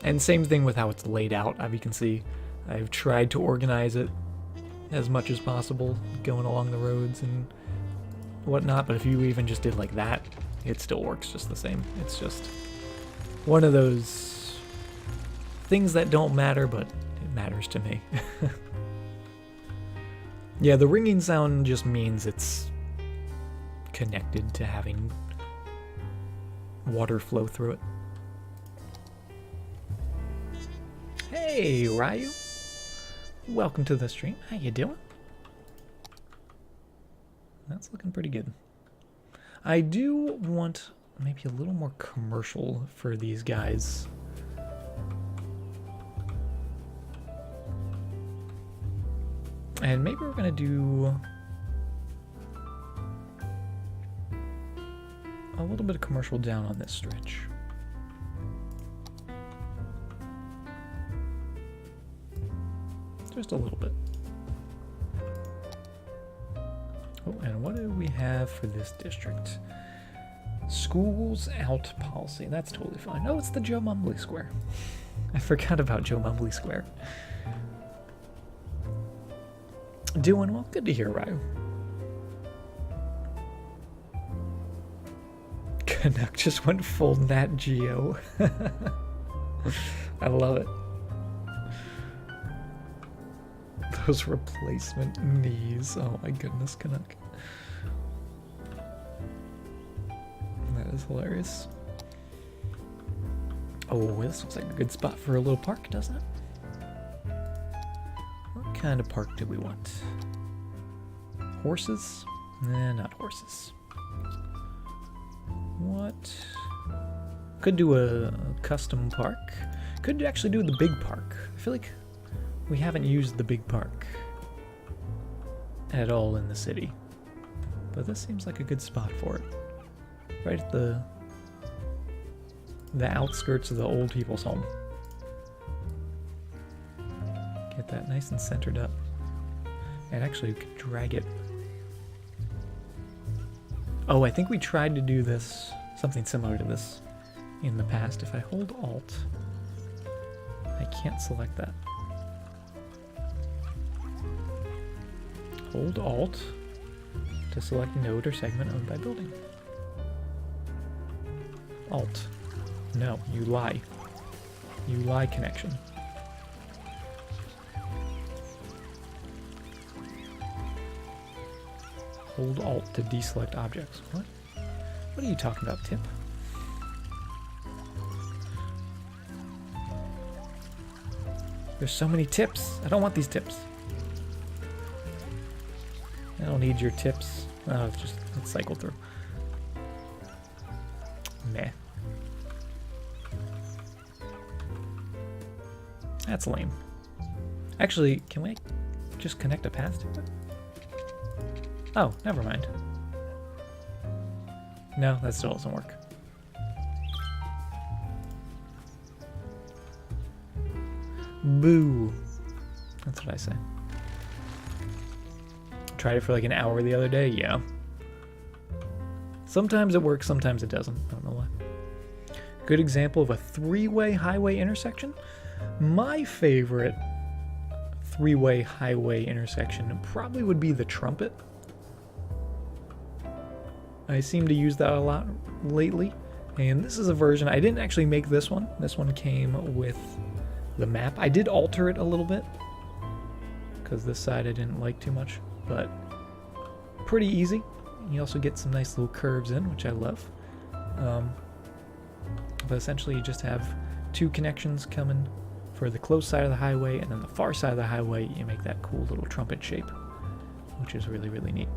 And same thing with how it's laid out. As you can see, I've tried to organize it as much as possible, going along the roads and whatnot, but if you even just did like that, it still works just the same. It's just one of those things that don't matter, but it matters to me. Yeah, the ringing sound just means it's connected to having water flow through it. Hey, Ryu. Welcome to the stream. How you doing? That's looking pretty good. I do want maybe a little more commercial for these guys. And maybe we're gonna do a little bit of commercial down on this stretch. Just a little bit. Oh, and what do we have for this district? Schools out policy. That's totally fine. Oh, it's the Joe Mumbly Square. I forgot about Joe Mumbly Square. Doing well. Good to hear, Ryu. Canuck just went full Nat Geo. I love it. Those replacement knees. Oh my goodness, Canuck. That is hilarious. Oh, this looks like a good spot for a little park, doesn't it? What kind of park do we want? Horses? Nah, not horses. What? Could do a custom park. Could actually do the big park. I feel like we haven't used the big park at all in the city, but this seems like a good spot for it. Right at the outskirts of the old people's home. Get that nice and centered up. And actually, we could drag it. Oh, I think we tried to do this, something similar to this in the past. If I hold Alt, I can't select that. Hold Alt to select node or segment owned by building. Alt. No, you lie. You lie, connection. Hold Alt to deselect objects. What? What are you talking about, Tip? There's so many tips. I don't want these tips. I don't need your tips. Oh, let's cycle through. Meh. That's lame. Actually, can we just connect a path to it? Oh, never mind. No, that still doesn't work. Boo. That's what I say. Tried it for like an hour the other day. Yeah. Sometimes it works, sometimes it doesn't. I don't know why. Good example of a three-way highway intersection. My favorite three-way highway intersection probably would be the Trumpet. I seem to use that a lot lately. And this is a version, I didn't actually make this one. This one came with the map. I did alter it a little bit, because this side I didn't like too much, but pretty easy. You also get some nice little curves in, which I love. But essentially you just have two connections coming for the close side of the highway, and then the far side of the highway you make that cool little trumpet shape, which is really, really neat.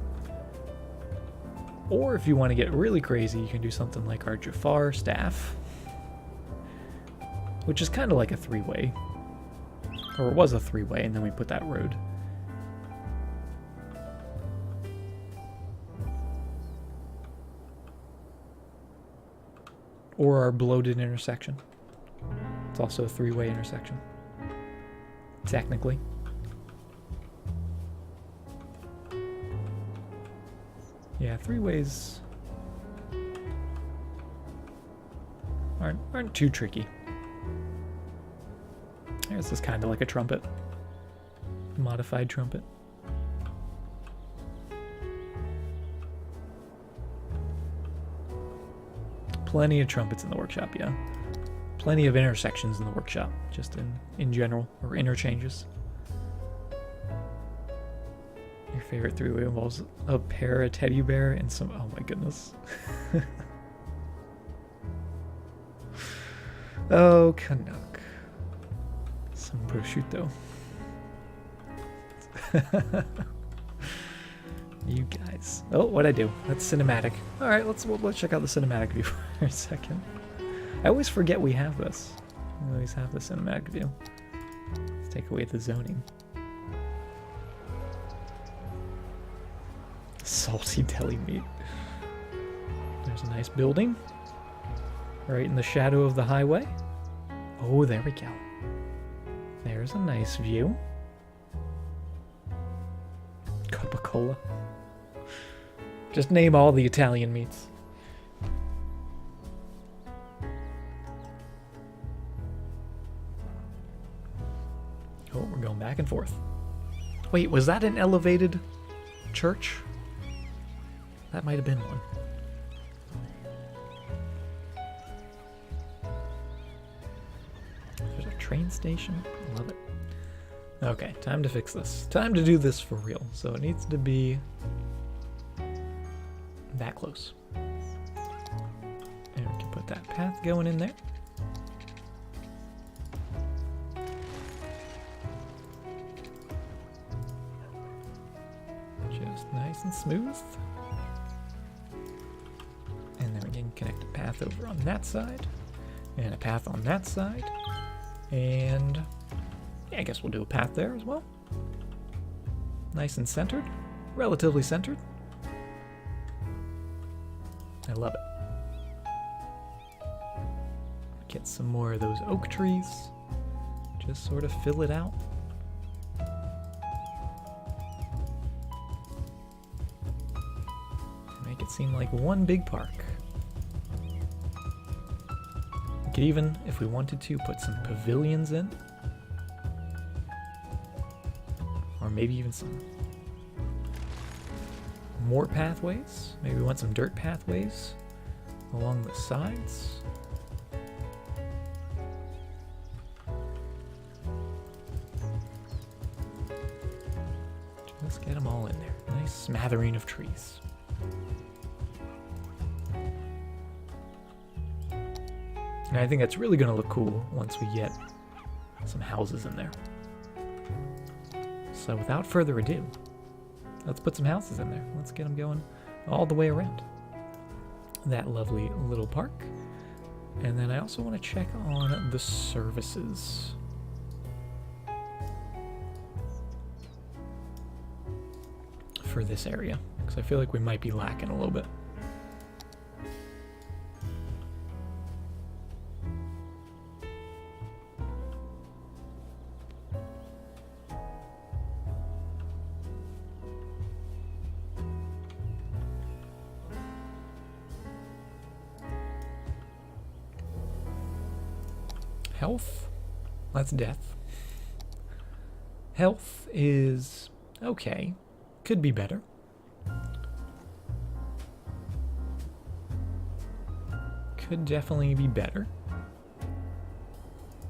Or if you want to get really crazy, you can do something like our Jafar staff, which is kind of like a three-way. Or it was a three-way, and then we put that road. Or our bloated intersection. It's also a three-way intersection. Technically. Yeah, three-ways aren't too tricky. I guess it's kind of like a trumpet. Modified trumpet. Plenty of trumpets in the workshop, yeah. Plenty of intersections in the workshop, just in general, or interchanges. Your favorite three-way involves a pear, a teddy bear, and some... Oh my goodness. Oh, Canuck. Some prosciutto. You guys. Oh, what'd I do? That's cinematic. Alright, let's check out the cinematic view for a second. I always forget we have this. We always have the cinematic view. Let's take away the zoning. Salty deli meat. There's a nice building. Right in the shadow of the highway. Oh, there we go. There's a nice view. Coca-Cola. Just name all the Italian meats. Oh, we're going back and forth. Wait, was that an elevated church? That might have been one. There's a train station. I love it. Okay, time to fix this. Time to do this for real. So it needs to be that close. And we can put that path going in there. Just nice and smooth. And then we can connect a path over on that side. And a path on that side. And yeah, I guess we'll do a path there as well. Nice and centered. Relatively centered. I love it. Get some more of those oak trees. Just sort of fill it out. Make it seem like one big park. We could even, if we wanted to, put some pavilions in. Or maybe even some more pathways. Maybe we want some dirt pathways along the sides. Just get them all in there. Nice smattering of trees. And I think that's really going to look cool once we get some houses in there. So without further ado, Let's put some houses in there. Let's get them going all the way around that lovely little park. And then I also want to check on the services. For this area, because I feel like we might be lacking a little bit. Health, that's death. Health is okay. Could be better. Could definitely be better.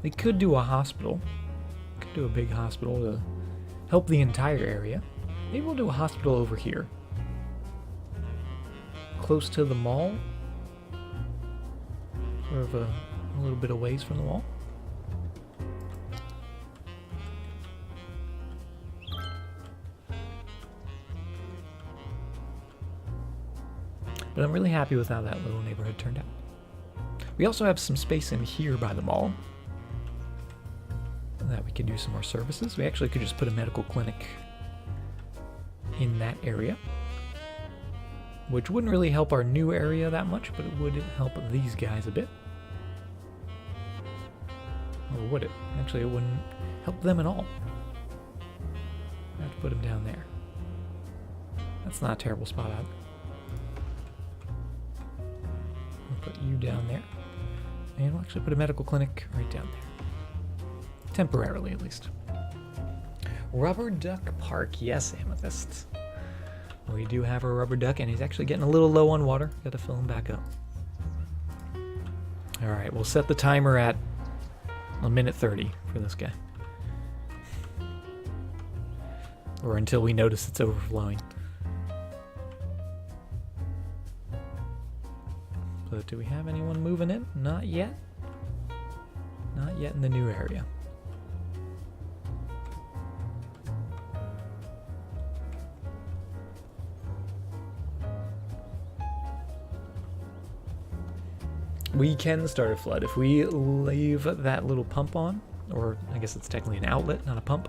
They could do a hospital. Could do a big hospital to help the entire area. Maybe we'll do a hospital over here. Close to the mall. Sort of a little bit of ways from the mall. But I'm really happy with how that little neighborhood turned out. We also have some space in here by the mall that we could do some more services. We actually could just put a medical clinic in that area, which wouldn't really help our new area that much, but it would help these guys a bit. Or would it? Actually, it wouldn't help them at all. I have to put them down there. That's not a terrible spot out. Put you down there, and we'll actually put a medical clinic right down there, temporarily at least. Rubber Duck Park, yes, Amethyst. We do have a rubber duck, and he's actually getting a little low on water. Got to fill him back up. All right, we'll set the timer at 1:30 for this guy, or until we notice it's overflowing. But do we have anyone moving in? Not yet. Not yet in the new area. We can start a flood. If we leave that little pump on, or I guess it's technically an outlet, not a pump,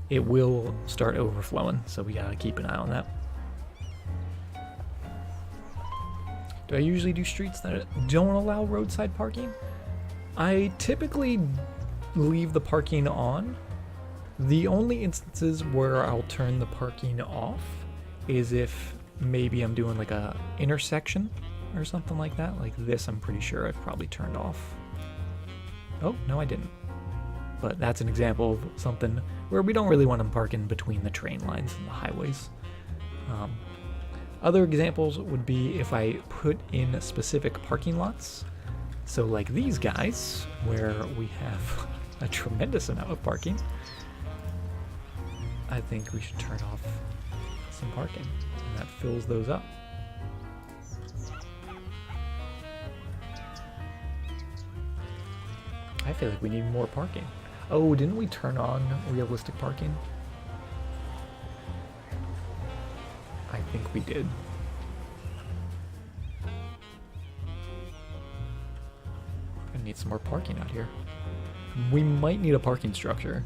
it will start overflowing. So we gotta keep an eye on that. Do I usually do streets that don't allow roadside parking? I typically leave the parking on. The only instances where I'll turn the parking off is if maybe I'm doing like a intersection or something like that. Like this, I'm pretty sure I've probably turned off. Oh, no, I didn't. But that's an example of something where we don't really want them parking between the train lines and the highways. Other examples would be if I put in specific parking lots. So like these guys, where we have a tremendous amount of parking, I think we should turn off some parking, and that fills those up. I feel like we need more parking. Oh, didn't we turn on realistic parking? I think we did. We're gonna need some more parking out here. We might need a parking structure.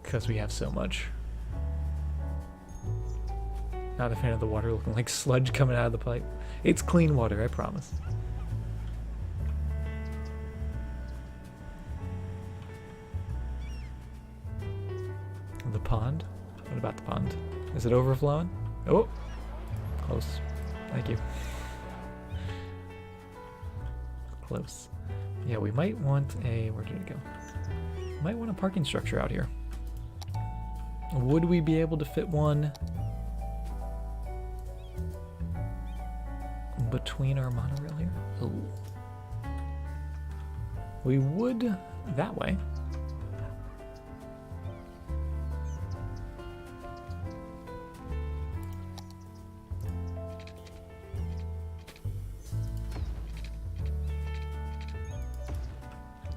Because we have so much. Not a fan of the water looking like sludge coming out of the pipe. It's clean water, I promise. The pond? What about the pond? Is it overflowing? Oh! Close. Thank you. Close. Yeah, we might want a... Where did it go? Might want a parking structure out here. Would we be able to fit one between our monorail here? Oh. We would that way.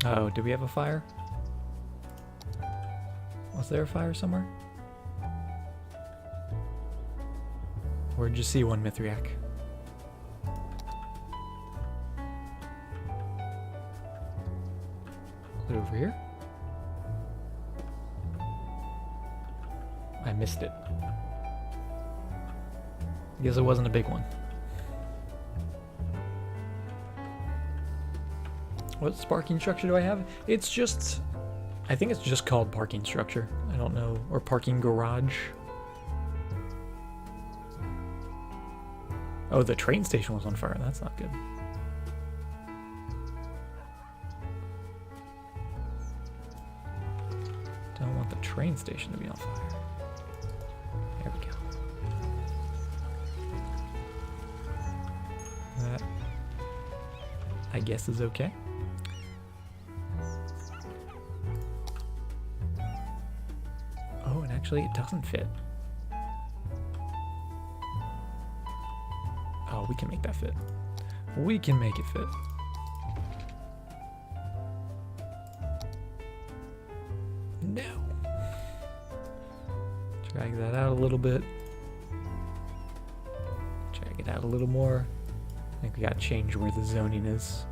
Oh, do we have a fire? Was there a fire somewhere? Where'd you see one, Mithriak? Is it over here? I missed it. Guess it wasn't a big one. What parking structure do I have? It's just... I think it's just called parking structure. I don't know. Or parking garage. Oh, the train station was on fire. That's not good. Don't want the train station to be on fire. There we go. That, I guess, is okay. Oh, and actually it doesn't fit. Oh, we can make that fit. We can make it fit. No. Drag that out a little bit. Drag it out a little more. I think we gotta change where the zoning is.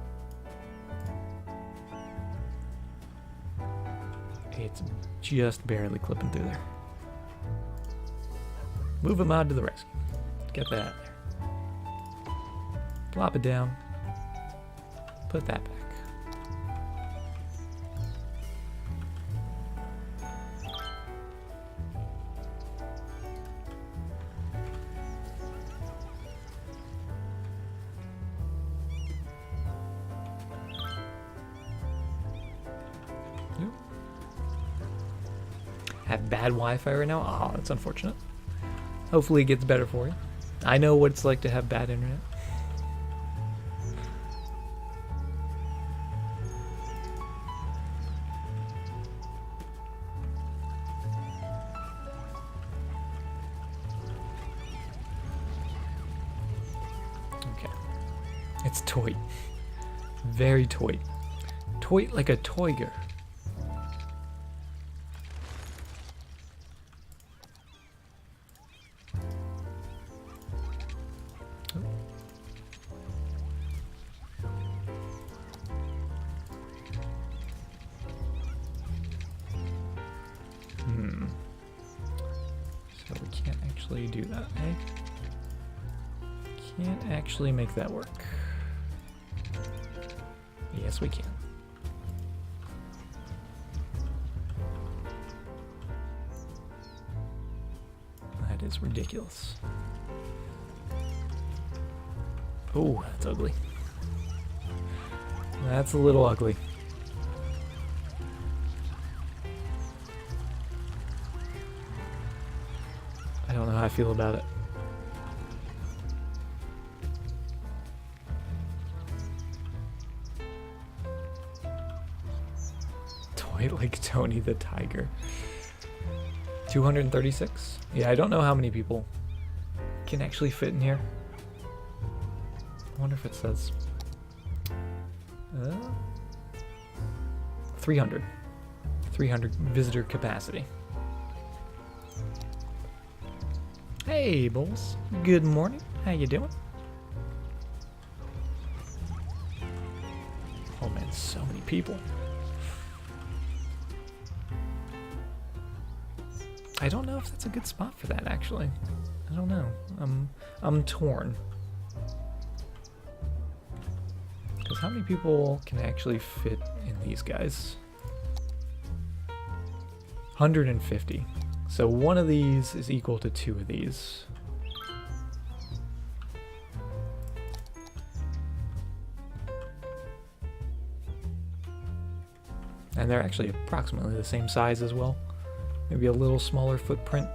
It's just barely clipping through there. Move a mod to the rescue. Get that out there. Plop it down. Put that back. Have bad Wi-Fi right now? Oh, that's unfortunate. Hopefully it gets better for you. I know what it's like to have bad internet. Okay. It's toy. Very toy. Toy like a toiger. So we can't actually do that, eh? Can't actually make that work. Yes, we can. That is ridiculous. Oh, that's ugly. That's a little ugly. I don't know how I feel about it. Toy like Tony the Tiger. 236? Yeah, I don't know how many people can actually fit in here. I wonder if it says 300 visitor capacity. Hey Bulls, good morning, how you doing? Oh man, so many people. I don't know if that's a good spot for that actually. I don't know, I'm torn. Because how many people can actually fit in these guys? 150. So one of these is equal to two of these. And they're actually approximately the same size as well. Maybe a little smaller footprint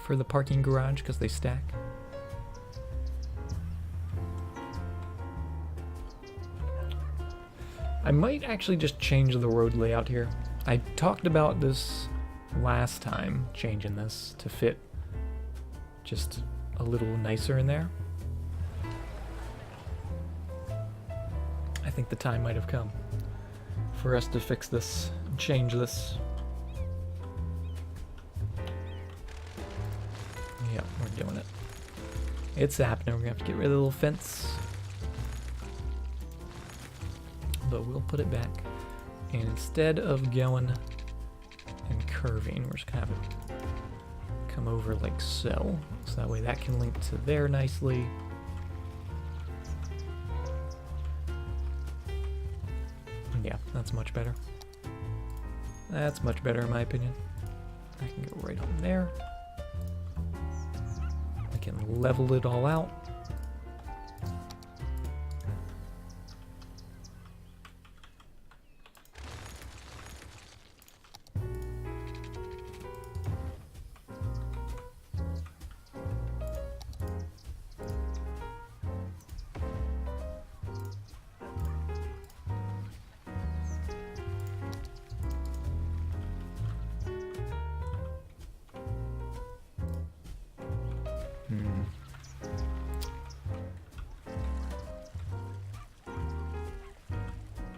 for the parking garage because they stack. I might actually just change the road layout here. I talked about this last time, changing this to fit just a little nicer in there. I think the time might have come for us to fix this, change this. Yep, we're doing it. It's happening. We're gonna have to get rid of the little fence. But we'll put it back. And instead of going and curving, we're just gonna have it come over like so. So that way that can link to there nicely. Yeah, that's much better. That's much better in my opinion. I can go right on there. I can level it all out.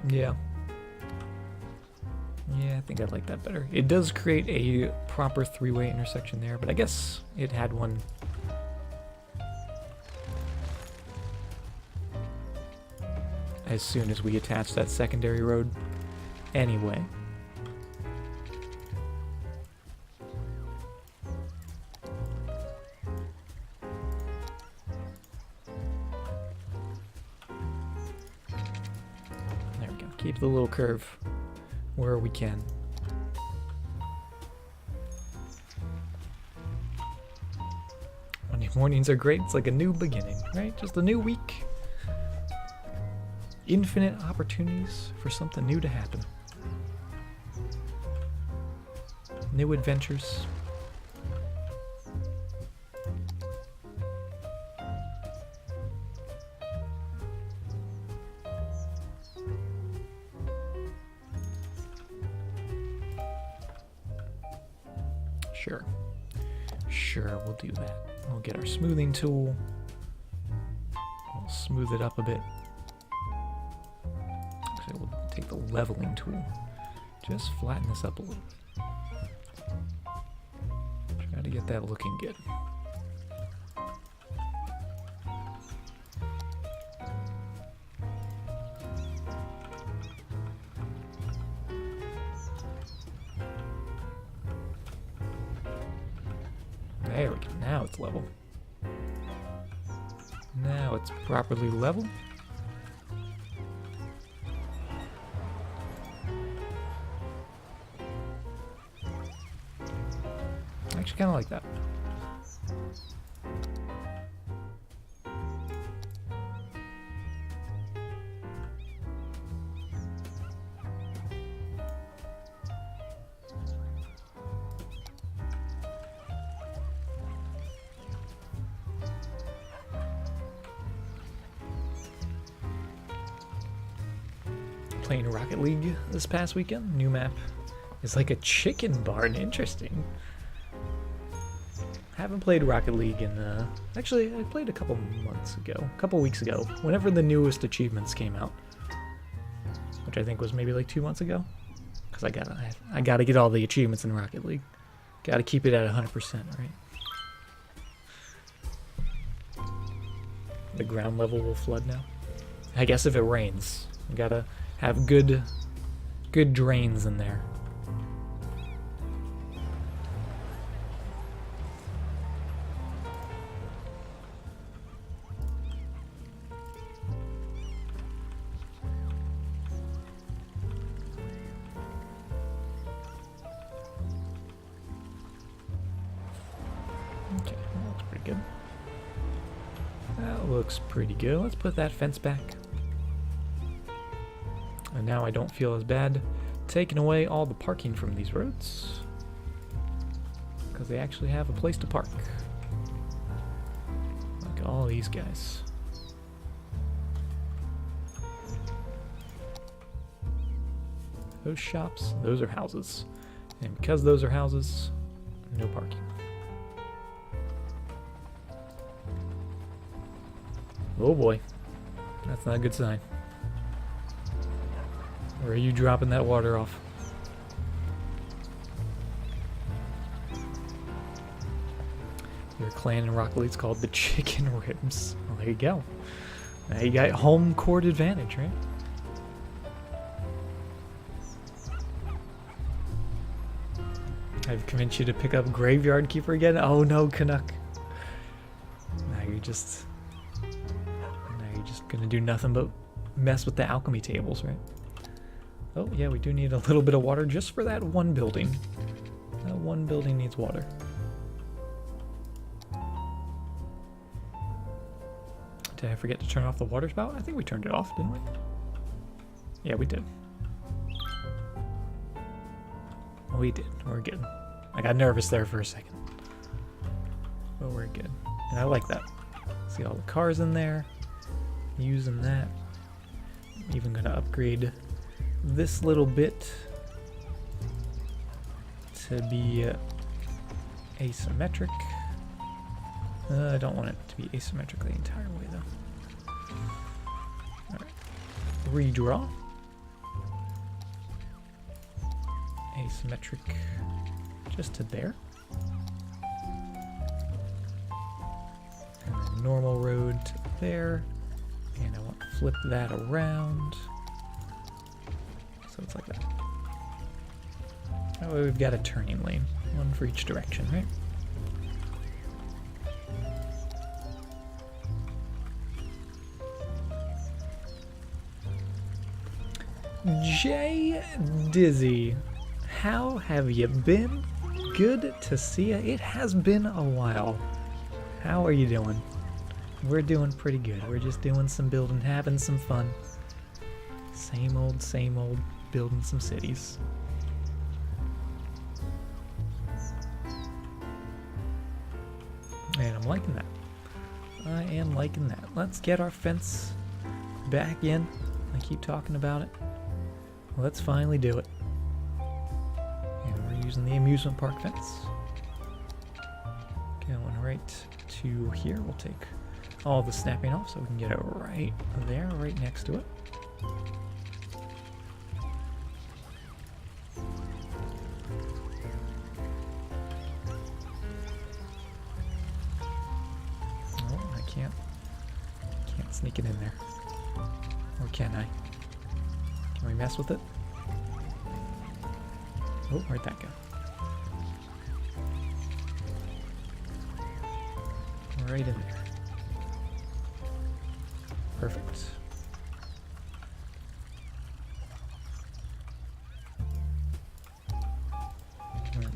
Yeah. Yeah, I think I like that better. It does create a proper three-way intersection there, but I guess it had one. As soon as we attach that secondary road anyway. Keep the little curve where we can. Monday mornings are great. It's like a new beginning, right? Just a new week. Infinite opportunities for something new to happen. New adventures. Sure, we'll do that. We'll get our smoothing tool. We'll smooth it up a bit. Actually, we'll take the leveling tool. Just flatten this up a little. Try to get that looking good. There we go. Now it's level. Now it's properly level. I actually kind of like that. Playing Rocket League this past weekend. New map is like a chicken barn. Interesting. Haven't played Rocket League in actually I played a couple weeks ago, whenever the newest achievements came out, which I think was maybe like 2 months ago, because I gotta get all the achievements in Rocket League. Gotta keep it at 100%, right? The ground level will flood now. I guess if it rains, you gotta have good drains in there. Okay, that looks pretty good. That looks pretty good. Let's put that fence back. And now I don't feel as bad taking away all the parking from these roads, because they actually have a place to park. Like all these guys. Those shops, those are houses. And because those are houses, no parking. Oh boy, that's not a good sign. Or are you dropping that water off? Your clan in Rocket League's called the Chicken Ribs. Well, there you go. Now you got home court advantage, right? I've convinced you to pick up Graveyard Keeper again? Oh no, Canuck. Now you're just gonna do nothing but mess with the alchemy tables, right? Oh yeah, we do need a little bit of water just for that one building. That one building needs water. Did I forget to turn off the water spout? I think we turned it off, didn't we? Yeah, we did. We did. We're good. I got nervous there for a second. But we're good. And I like that. See all the cars in there. Using that. I'm even gonna upgrade this little bit to be asymmetric. I don't want it to be asymmetric the entire way though. Alright. Redraw. Asymmetric just to there. And then normal road to there. And I want to flip that around. So it's like that. That way we've got a turning lane. One for each direction, right? Jay Dizzy, how have you been? Good to see ya. It has been a while. How are you doing? We're doing pretty good. We're just doing some building, having some fun. Same old, building some cities. And I'm liking that. I am liking that. Let's get our fence back in. I keep talking about it. Let's finally do it. And we're using the amusement park fence. Going right to here. We'll take all the snapping off so we can get it right there, right next to it. Oh, I can't sneak it in there. Or can I? Can we mess with it? Oh, where'd that go? Right in there. Perfect.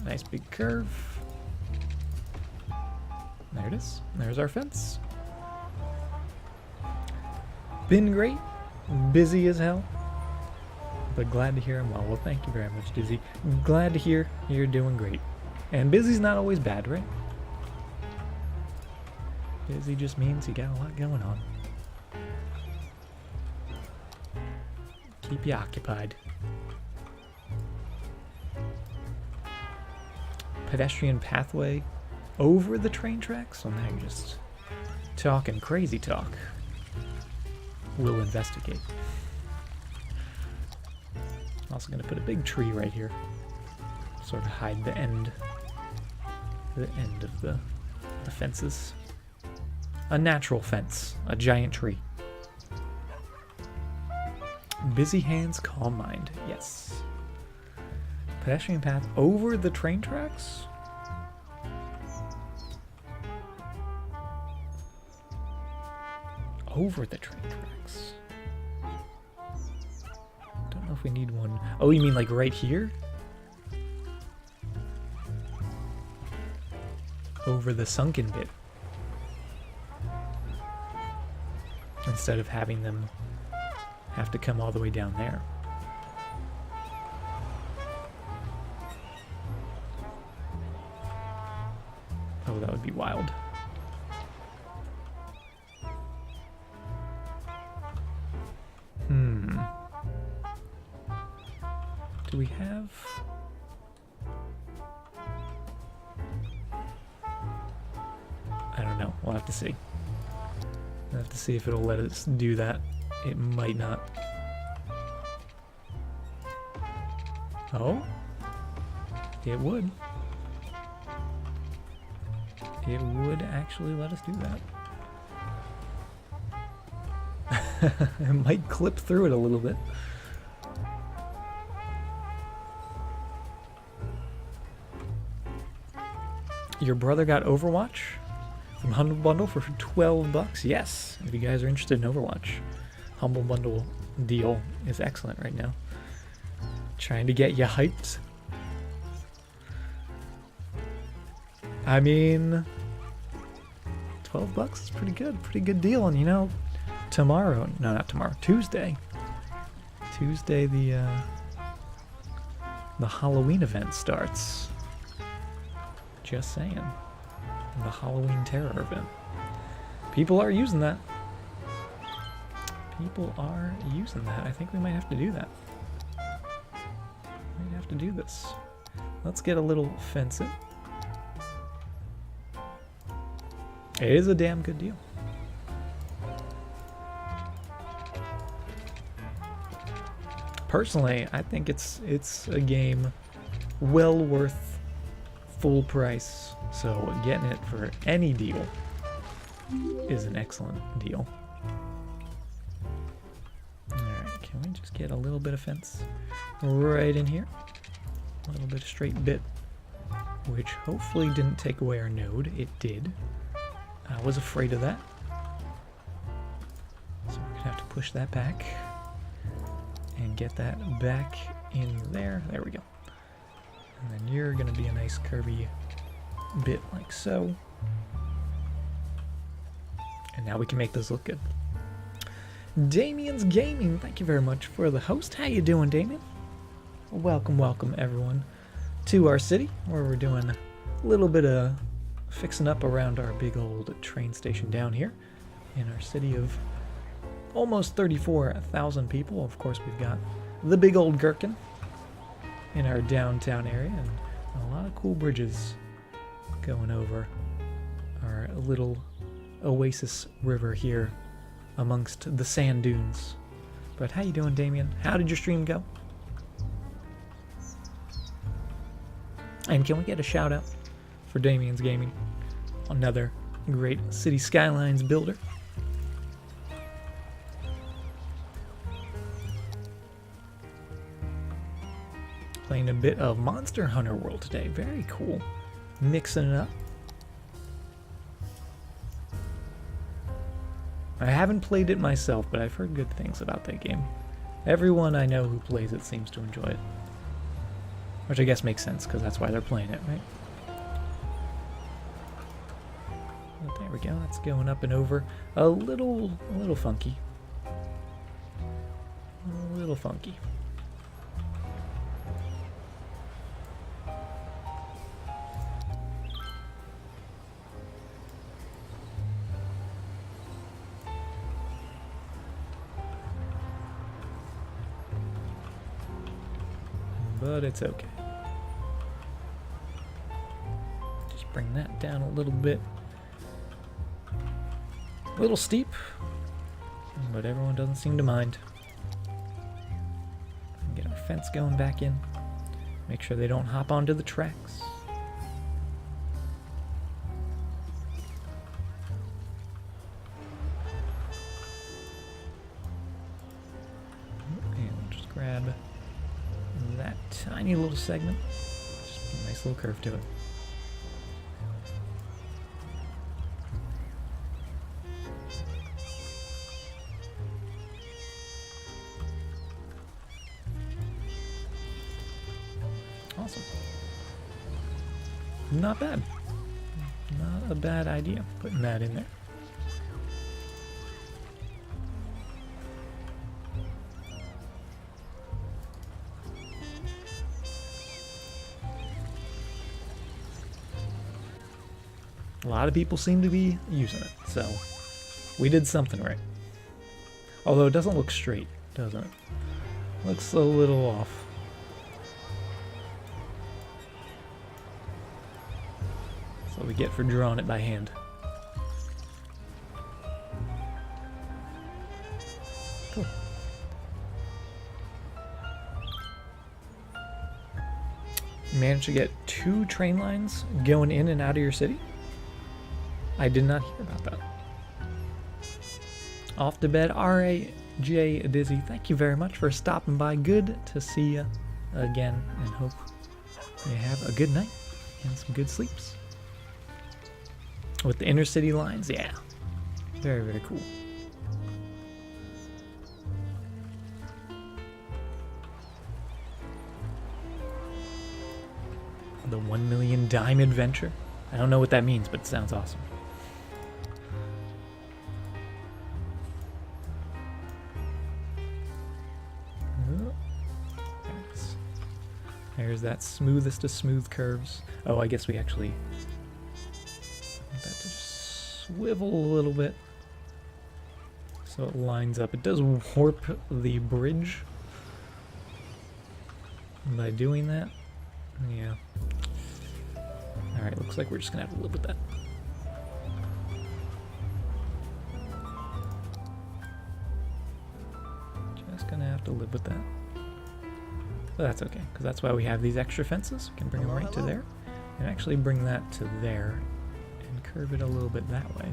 Nice big curve. There it is. There's our fence. Been great. Busy as hell. But glad to hear I'm well. Well, thank you very much, Dizzy. Glad to hear you're doing great. And busy's not always bad, right? Busy just means you got a lot going on. Keep you occupied. Pedestrian pathway over the train tracks? So now you're just talking crazy talk. We'll investigate. Also going to put a big tree right here, sort of hide the end of the fences. A natural fence, a giant tree. Busy hands, calm mind. Yes. Pedestrian path over the train tracks? Over the train tracks. Don't know if we need one. Oh, you mean like right here? Over the sunken bit. Instead of having them have to come all the way down there. Oh, that would be wild. Do we have... I don't know. We'll have to see. We'll have to see if it'll let us do that. It might not. Oh, it would. It would actually let us do that. It might clip through it a little bit. Your brother got Overwatch from Humble Bundle for 12 bucks. Yes, if you guys are interested in Overwatch, Humble Bundle deal is excellent right now. Trying to get you hyped. I mean, 12 bucks is pretty good deal. And you know, tomorrow, no, not tomorrow, Tuesday, the Halloween event starts. Just saying. The Halloween Terror event. People are using that. People are using that. I think we might have to do that. Might have to do this. Let's get a little fencing. It is a damn good deal. Personally, I think it's a game well worth full price, so getting it for any deal is an excellent deal. Alright, can we just get a little bit of fence right in here? A little bit of straight bit, which hopefully didn't take away our node. It did. I was afraid of that. So we're gonna have to push that back and get that back in there. There we go. And then you're going to be a nice curvy bit like so. And now we can make this look good. Damien's Gaming, thank you very much for the host. How you doing, Damien? Welcome, welcome everyone to our city, where we're doing a little bit of fixing up around our big old train station down here in our city of almost 34,000 people. Of course, we've got the big old Gherkin in our downtown area, and a lot of cool bridges going over our little oasis river here amongst the sand dunes. But how you doing, Damien? How did your stream go? And can we get a shout out for Damien's Gaming, another great City Skylines builder? Playing a bit of Monster Hunter World today. Very cool. Mixing it up. I haven't played it myself, but I've heard good things about that game. Everyone I know who plays it seems to enjoy it. Which I guess makes sense, because that's why they're playing it, right? But there we go. That's going up and over. A little funky. A little funky. But it's okay. Just bring that down a little bit. A little steep, but everyone doesn't seem to mind. Get our fence going back in. Make sure they don't hop onto the tracks. And we'll just grab that tiny little segment. Just a nice little curve to it. Awesome. Not bad. Not a bad idea, putting that in there. A lot of people seem to be using it, so we did something right. Although it doesn't look straight, doesn't it? Looks a little off. That's what we get for drawing it by hand. Cool. managed to get 2 train lines going in and out of your city? I did not hear about that. Off to bed, R.A.J. Dizzy, thank you very much for stopping by. Good to see you again, and hope you have a good night and some good sleeps. With the intercity lines, yeah. Very, very cool. The 1 million dime adventure. I don't know what that means, but it sounds awesome. There's that smoothest of smooth curves. Oh, I guess we actually want that to just swivel a little bit so it lines up. It does warp the bridge by doing that. Yeah. Alright, looks like we're just gonna have to live with that. Just gonna have to live with that. But that's okay, because that's why we have these extra fences. We can bring them right to there, and actually bring that to there, and curve it a little bit that way.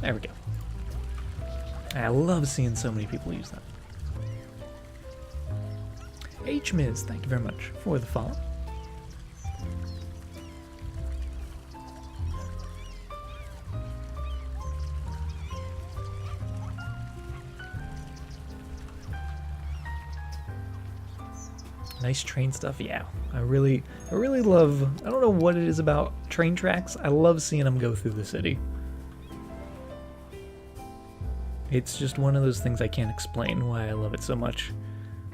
There we go. I love seeing so many people use that. HMiz, thank you very much for the follow. Nice train stuff, yeah. I really love, I don't know what it is about train tracks. I love seeing them go through the city. It's just one of those things I can't explain why I love it so much,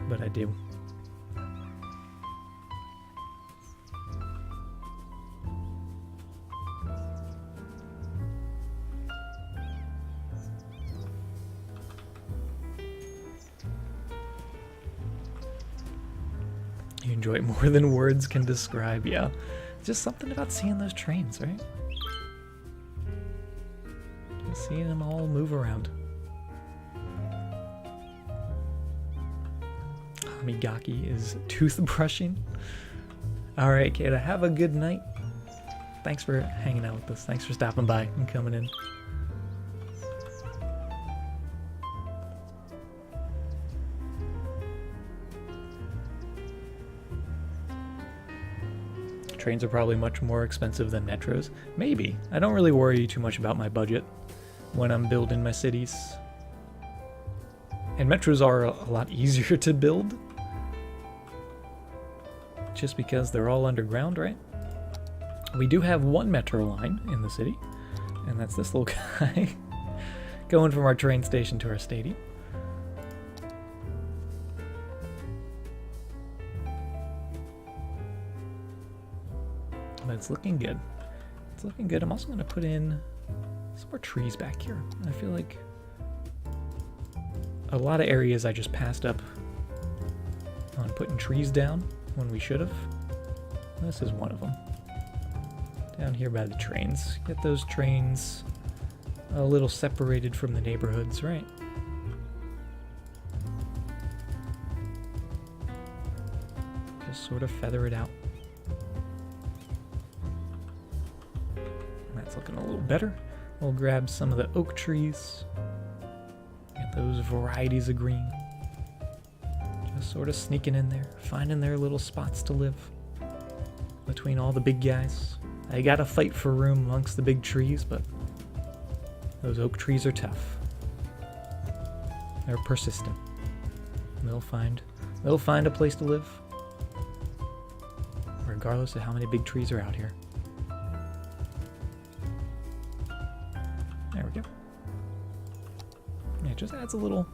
but I do. You enjoy it more than words can describe, yeah. Just something about seeing those trains, right? Just seeing them all move around. Migaki is toothbrushing. Alright, Kata, have a good night. Thanks for hanging out with us. Thanks for stopping by and coming in. Trains are probably much more expensive than metros. Maybe. I don't really worry too much about my budget when I'm building my cities. And metros are a lot easier to build. Just because they're all underground, right? We do have one metro line in the city, and that's this little guy going from our train station to our stadium. But it's looking good. It's looking good. I'm also going to put in some more trees back here. I feel like a lot of areas I just passed up on putting trees down when we should have. This is one of them. Down here by the trains. Get those trains a little separated from the neighborhoods, right? Just sort of feather it out. That's looking a little better. We'll grab some of the oak trees. Get those varieties of green. Just sort of sneaking in there, finding their little spots to live between all the big guys. I gotta fight for room amongst the big trees, but those oak trees are tough. They're persistent. They'll find a place to live, regardless of how many big trees are out here. There we go. Yeah, it just adds a little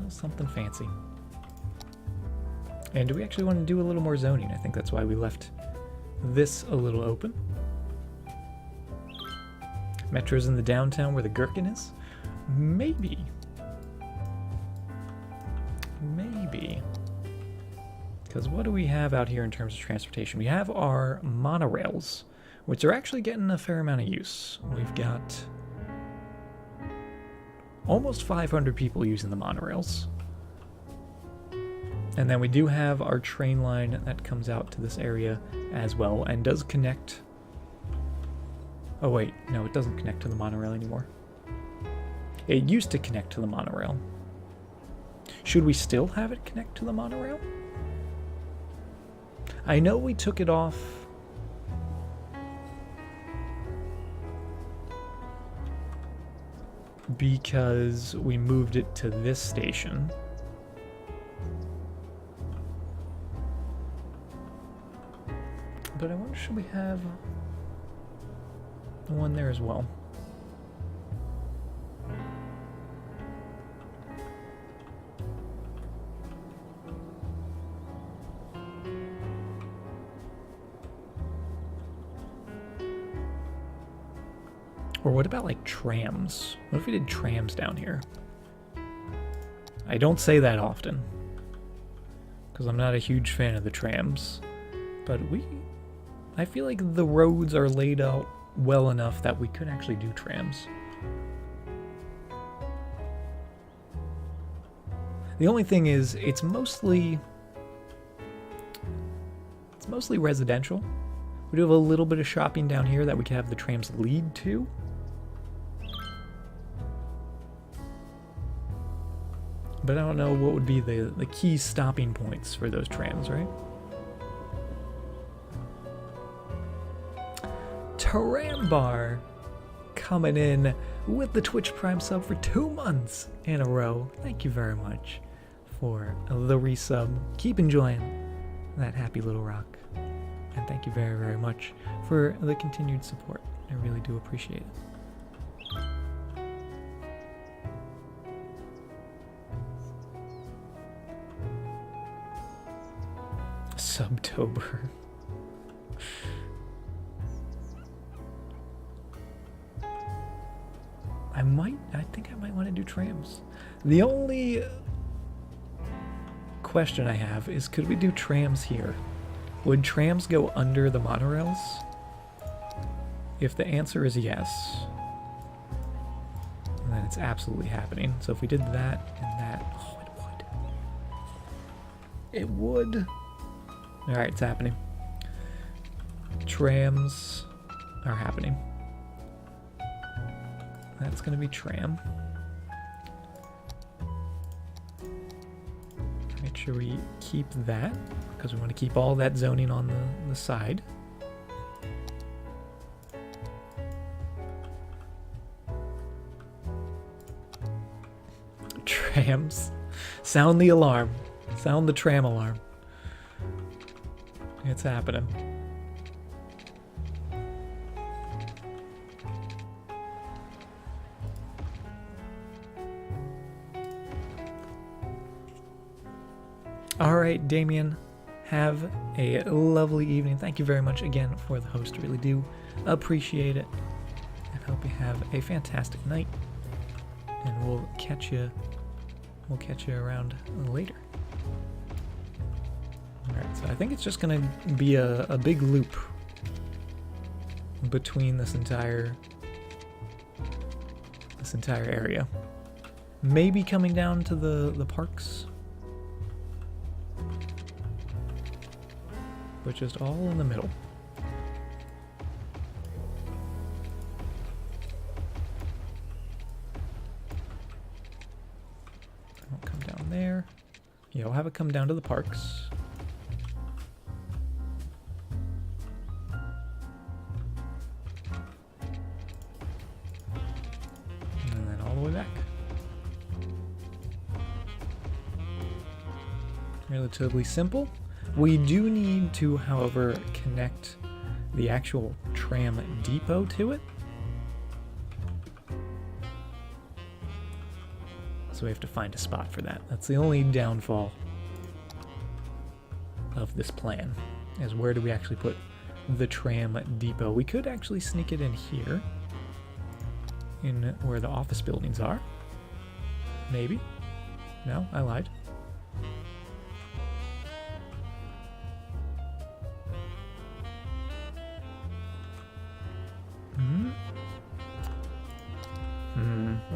something fancy. And do we actually want to do a little more zoning? I think that's why we left this a little open. Metro's in the downtown where the gherkin is? Maybe. Maybe. Because what do we have out here in terms of transportation? We have our monorails, which are actually getting a fair amount of use. We've got almost 500 people using the monorails. And then we do have our train line that comes out to this area as well and does connect. Oh wait, no, it doesn't connect to the monorail anymore. It used to connect to the monorail. Should we still have it connect to the monorail? I know we took it off because we moved it to this station. But I wonder, should we have the one there as well? Or what about like trams? What if we did trams down here? I don't say that often, because I'm not a huge fan of the trams, but I feel like the roads are laid out well enough that we could actually do trams. The only thing is, it's mostly residential. We do have a little bit of shopping down here that we could have the trams lead to. But I don't know what would be the key stopping points for those trams, right? Tarambar coming in with the Twitch Prime sub for 2 months in a row. Thank you very much for the resub. Keep enjoying that happy little rock. And thank you very, very much for the continued support. I really do appreciate it. Subtober. I think I might want to do trams. The only question I have is, could we do trams here? Would trams go under the monorails? If the answer is yes, then it's absolutely happening. So if we did that and that, oh, it would. It would. All right, it's happening. Trams are happening. That's going to be tram. Make sure we keep that, because we want to keep all that zoning on the side. Trams. Sound the alarm. Sound the tram alarm. It's happening. All right, Damien, have a lovely evening. Thank you very much again for the host. Really do appreciate it. And hope you have a fantastic night. And we'll catch you around later. All right, so I think it's just gonna be a big loop between this entire area. Maybe coming down to the parks. But just all in the middle. I'll come down there. Yeah, I'll have it come down to the parks. And then all the way back. Relatively simple. We do need to, however, connect the actual tram depot to it. So we have to find a spot for that. That's the only downfall of this plan, is where do we actually put the tram depot? We could actually sneak it in here, in where the office buildings are. Maybe. No, I lied.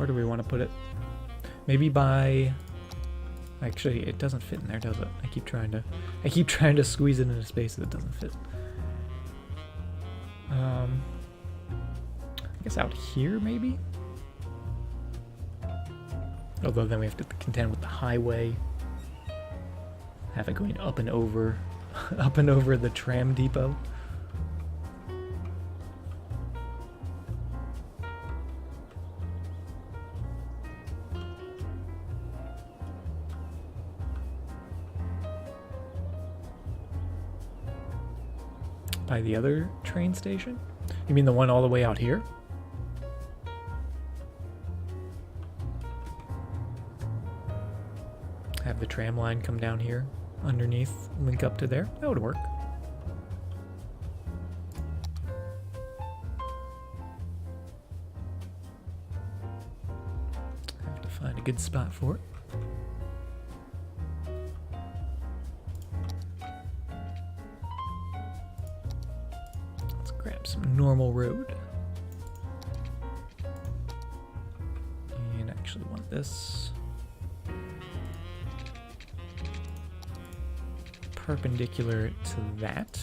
Where do we want to put it? Maybe by... Actually, it doesn't fit in there, does it? I keep trying to squeeze it into space that doesn't fit. I guess out here, maybe? Although then we have to contend with the highway. Have it going up and over, up and over the tram depot. By the other train station? You mean the one all the way out here? Have the tram line come down here, underneath, link up to there? That would work. Have to find a good spot for it. Some normal road. And I actually want this perpendicular to that.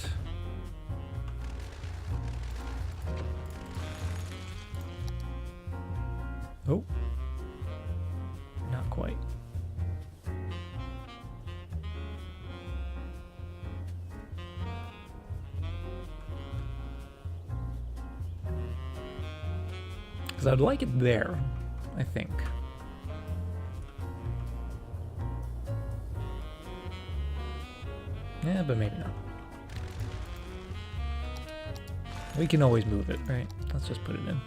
Oh, not quite. Because I'd like it there, I think. Yeah, but maybe not. We can always move it, right? Let's just put it in.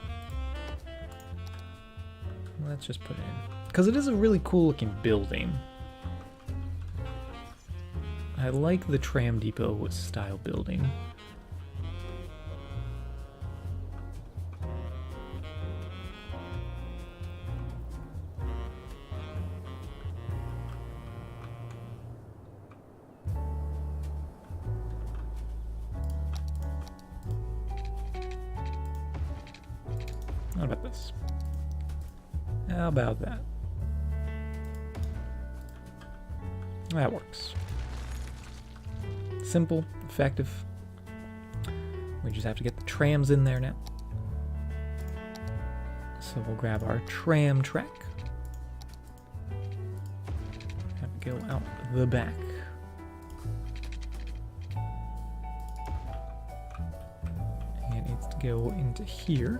Let's just put it in. Because it is a really cool looking building. I like the tram depot style building. How about this? How about that? That works. Simple, effective. We just have to get the trams in there now. So we'll grab our tram track. Have it go out the back. And it needs to go into here.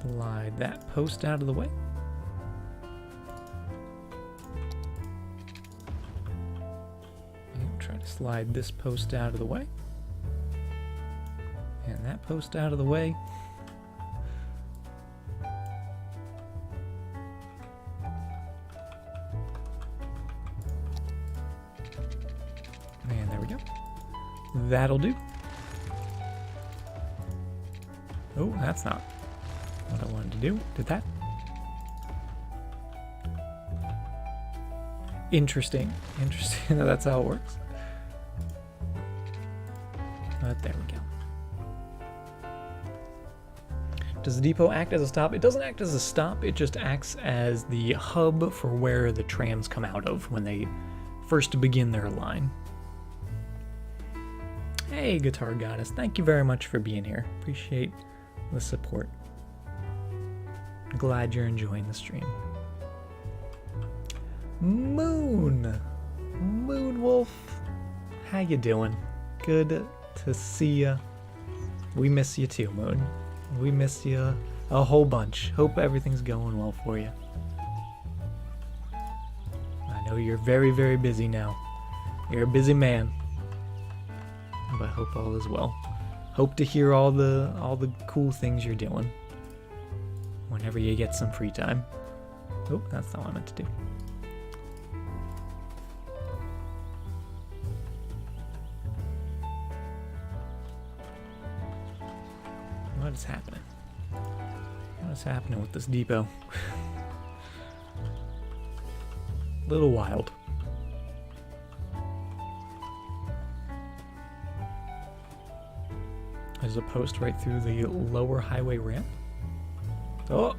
Slide that post out of the way. And try to slide this post out of the way. And that post out of the way. And there we go. That'll do. Oh, that's not what I wanted to do. Did that? Interesting. Interesting that that's how it works. But there we go. Does the depot act as a stop? It doesn't act as a stop, it just acts as the hub for where the trams come out of when they first begin their line. Hey, Guitar Goddess, thank you very much for being here. Appreciate the support. Glad you're enjoying the stream. Moon Wolf, how you doing? Good to see ya. We miss you too, Moon. We miss you a whole bunch. Hope everything's going well for you. I know you're very, very busy now. You're a busy man, but hope all is well. Hope to hear all the cool things you're doing whenever you get some free time. Oh, that's not what I meant to do. What is happening? What is happening with this depot? Little wild. There's a post right through the lower highway ramp. Oh!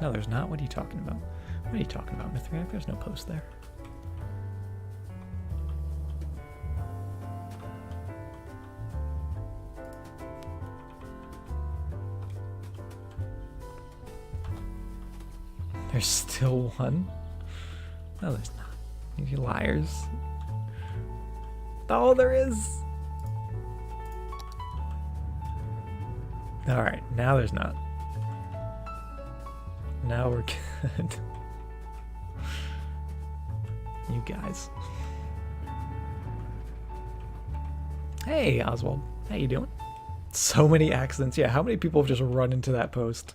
No, there's not. What are you talking about? What are you talking about, Mithriac? There's no post there. There's still one? No, there's not. You liars. Oh, there is! Alright, now there's not. Now we're good. You guys. Hey, Oswald. How you doing? So many accidents. Yeah, how many people have just run into that post?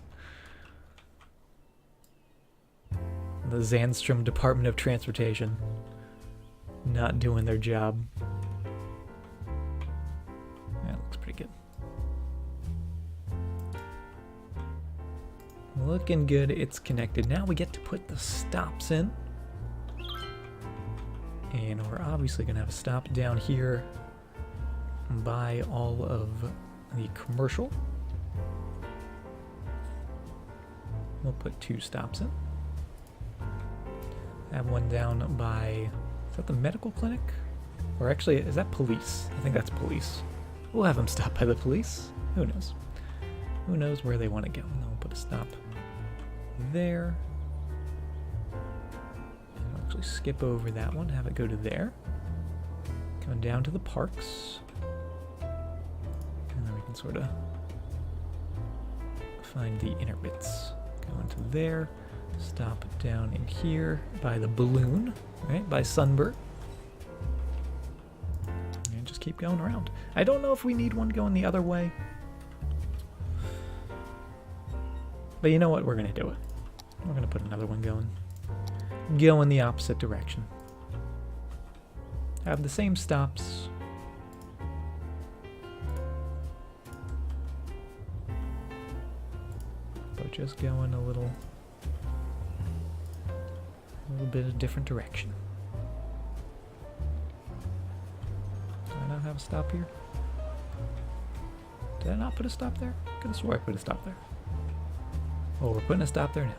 The Zandstrum Department of Transportation. Not doing their job. That looks pretty good. Looking good. It's connected. Now we get to put the stops in. And we're obviously going to have a stop down here by all of the commercial. We'll put 2 stops in. Have one down by, is that the medical clinic? Or actually, is that police? I think that's police. We'll have them stop by the police. Who knows? Who knows where they want to go? And then we'll put a stop there. And we'll actually skip over that one, have it go to there. Coming down to the parks. And then we can sort of find the inner bits. Go into there. Stop down in here by the balloon, right? By Sunbird. And just keep going around. I don't know if we need one going the other way. But you know what? We're going to do it. We're going to put another one going. Go in the opposite direction. Have the same stops. But just go in a little bit of different direction. Do I not have a stop here? Did I not put a stop there? I could have swore I put a stop there. Oh, we're putting a stop there now.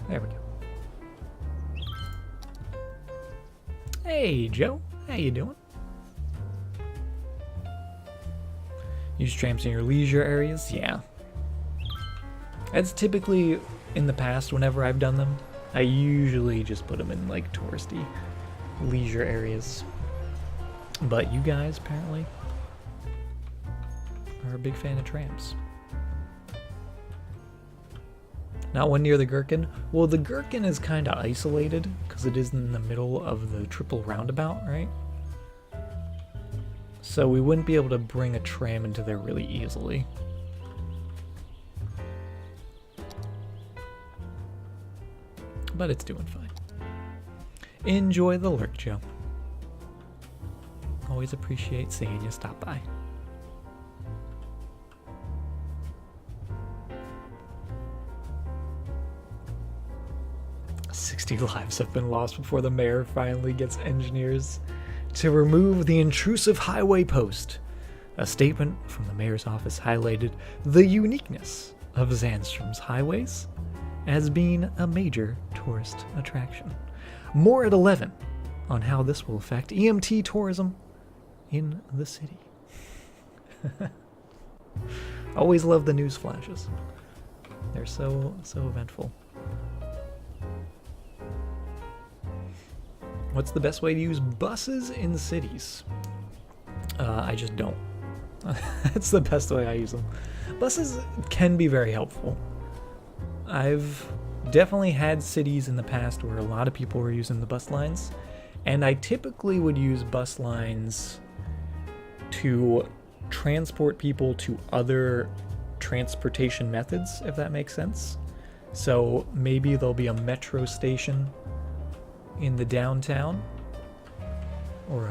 There we go. Hey, Joe. How you doing? Use trams in your leisure areas? Yeah. That's typically, in the past, whenever I've done them, I usually just put them in, like, touristy leisure areas. But you guys, apparently, are a big fan of trams. Not one near the Gherkin? Well, the Gherkin is kind of isolated, because it is in the middle of the triple roundabout, right? So we wouldn't be able to bring a tram into there really easily. But it's doing fine. Enjoy the lurk, Joe. Always appreciate seeing you stop by. Lives have been lost before the mayor finally gets engineers to remove the intrusive highway post. A statement from the mayor's office highlighted the uniqueness of Zandstrom's highways as being a major tourist attraction. More at 11 on how this will affect EMT tourism in the city. Always love the news flashes. They're so eventful. What's the best way to use buses in cities? I just don't. That's the best way I use them. Buses can be very helpful. I've definitely had cities in the past where a lot of people were using the bus lines, and I typically would use bus lines to transport people to other transportation methods, if that makes sense. So maybe there'll be a metro station in the downtown, or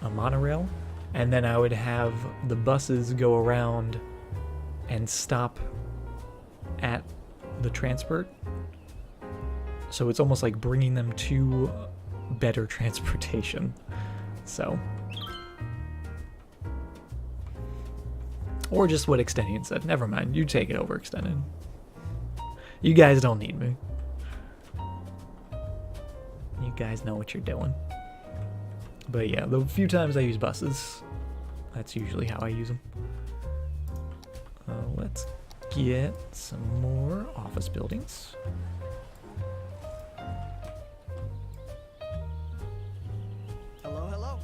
a monorail, and then I would have the buses go around and stop at the transport. So it's almost like bringing them to better transportation. So, or just what Extendian said. Never mind, you take it over, Extended. You guys don't need me. You guys know what you're doing. But yeah, the few times I use buses, that's usually how I use them. Let's get some more office buildings.
Hello.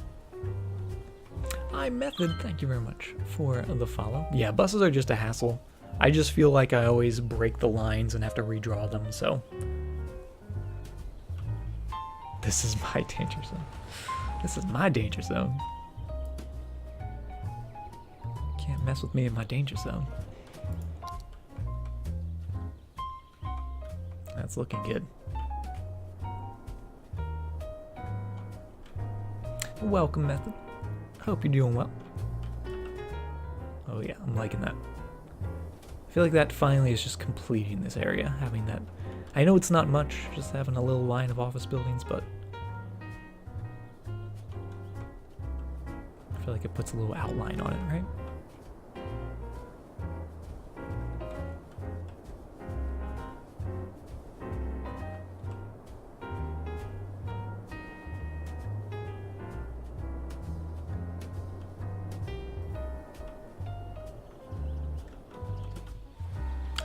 Hi, Method. Thank you very much for the follow. Yeah, buses are just a hassle. I just feel like I always break the lines and have to redraw them, so. This is my danger zone. This is my danger zone. Can't mess with me in my danger zone. That's looking good. Welcome, Method. Hope you're doing well. Oh yeah, I'm liking that. I feel like that finally is just completing this area, having that. I know it's not much, just having a little line of office buildings, but I feel like it puts a little outline on it, right?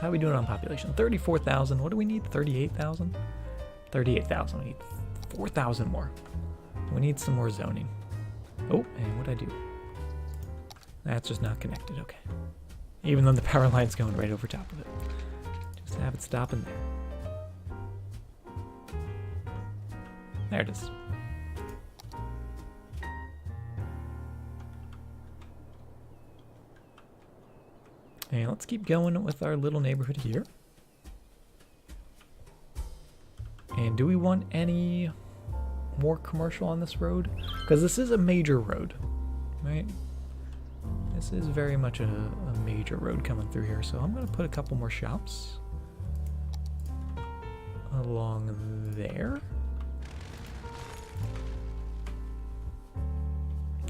How are we doing on population? 34,000. What do we need? 38,000? 38,000. We need 4,000 more. We need some more zoning. Oh, and what'd I do? That's just not connected. Okay. Even though the power line's going right over top of it. Just have it stop in there. There it is. And let's keep going with our little neighborhood here. And do we want any more commercial on this road? Because this is a major road, right? This is very much a major road coming through here. So I'm going to put a couple more shops along there.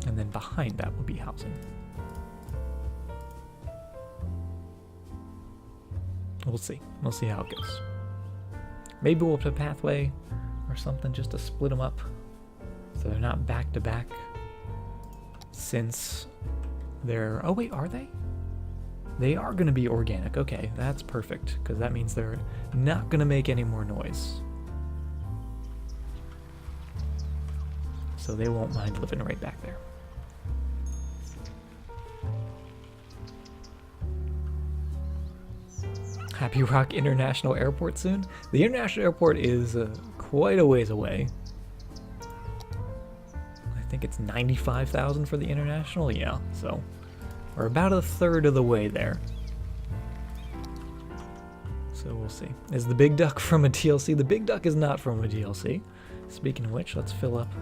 And then behind that will be housing. We'll see. We'll see how it goes. Maybe we'll put a pathway or something just to split them up so they're not back to back. Since they're... Oh wait, are they? They are going to be organic. Okay, that's perfect because that means they're not going to make any more noise. So they won't mind living right back there. Happy Rock International Airport soon. The International Airport is quite a ways away. I think it's 95,000 for the International. Yeah, so we're about a third of the way there. So we'll see. Is the Big Duck from a DLC? The Big Duck is not from a DLC. Speaking of which, let's fill up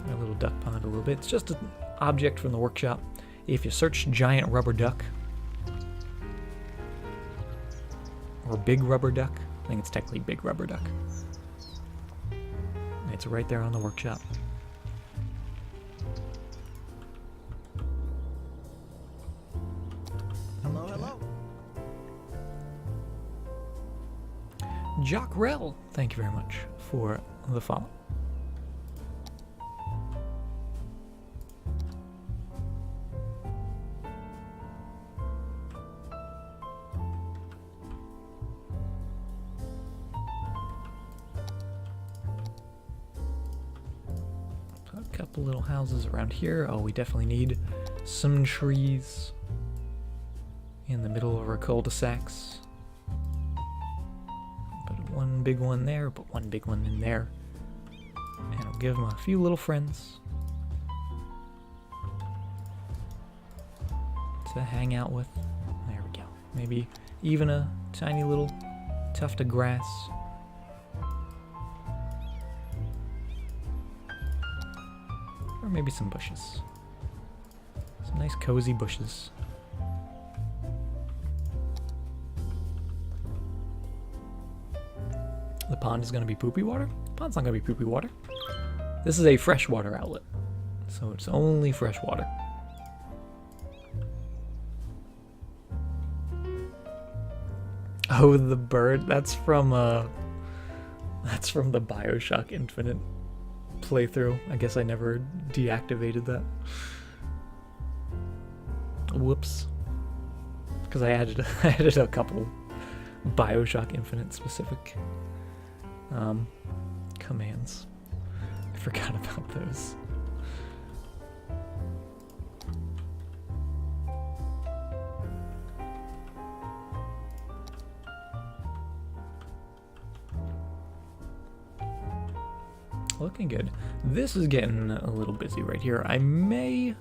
our little duck pond a little bit. It's just an object from the workshop. If you search giant rubber duck, or big rubber duck. I think it's technically big rubber duck. It's right there on the workshop.
Hello.
Jockrell, thank you very much for the follow. Couple little houses around here. Oh, we definitely need some trees in the middle of our cul-de-sacs. Put one big one there, put one big one in there. And I'll give them a few little friends to hang out with. There we go. Maybe even a tiny little tuft of grass. Or maybe some bushes. Some nice cozy bushes. The pond is going to be poopy water? The pond's not going to be poopy water. This is a freshwater outlet, so it's only freshwater. Oh, the bird. That's from the BioShock Infinite playthrough. I guess I never deactivated that. Whoops. Because I added a couple BioShock Infinite specific commands. I forgot about those. Looking good. This is getting a little busy right here. I may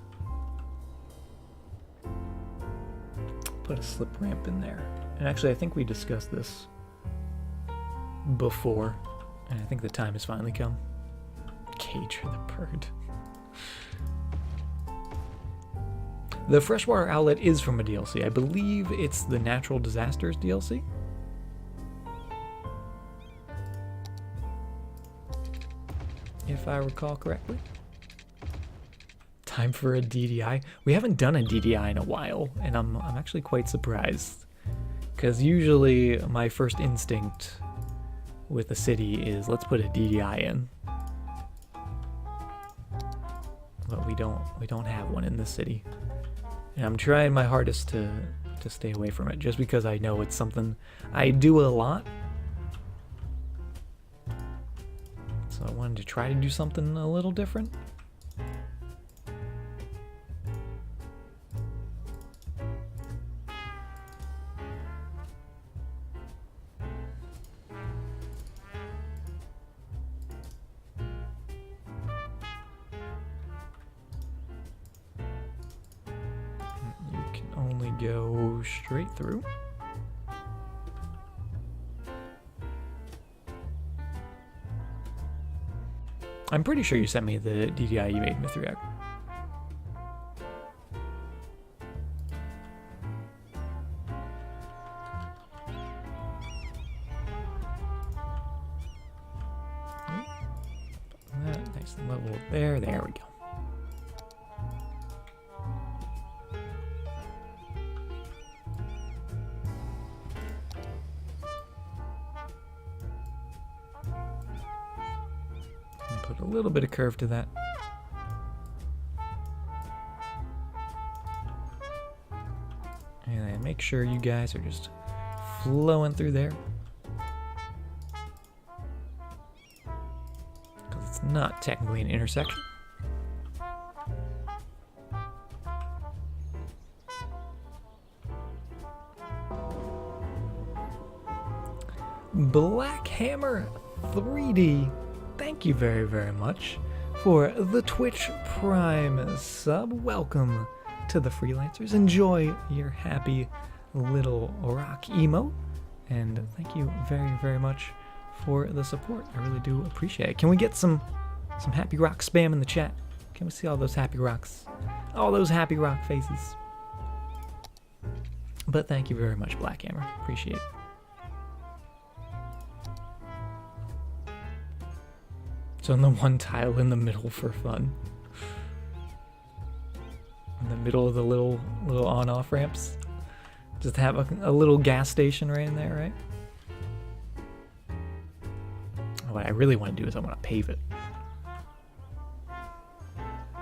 put a slip ramp in there. And actually, I think we discussed this before. And I think the time has finally come. Cage or the bird. The freshwater outlet is from a DLC. I believe it's the Natural Disasters DLC. If I recall correctly. Time for a DDI. We haven't done a DDI in a while, and I'm actually quite surprised. Because usually my first instinct with a city is let's put a DDI in. But we don't have one in this city. And I'm trying my hardest to stay away from it, just because I know it's something I do a lot. So I wanted to try to do something a little different. You can only go straight through. I'm pretty sure you sent me the DDI you made, Mithriak. Nice level there. There we go. Put a little bit of curve to that. And then make sure you guys are just flowing through there. Because it's not technically an intersection. Black Hammer 3D. Thank you very, very much for the Twitch Prime sub. Welcome to the freelancers. Enjoy your happy little rock emote. And thank you very, very much for the support. I really do appreciate it. Can we get some happy rock spam in the chat? Can we see all those happy rocks? All those happy rock faces. But thank you very much, Black Hammer. Appreciate it. So on the one tile in the middle for fun. In the middle of the little on-off ramps. Just have a little gas station right in there, right? What I really want to do is I want to pave it.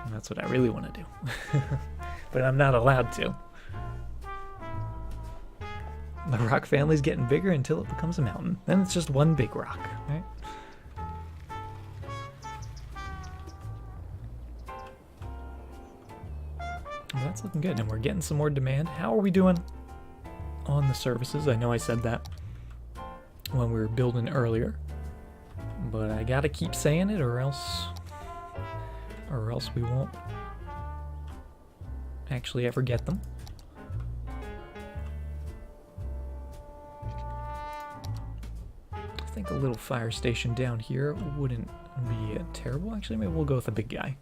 And that's what I really want to do. But I'm not allowed to. The rock family's getting bigger until it becomes a mountain. Then it's just one big rock, right? That's looking good, and we're getting some more demand. How are we doing on the services? I know I said that when we were building earlier, but I gotta keep saying it, or else we won't actually ever get them. I think a little fire station down here wouldn't be terrible. Actually, maybe we'll go with the big guy.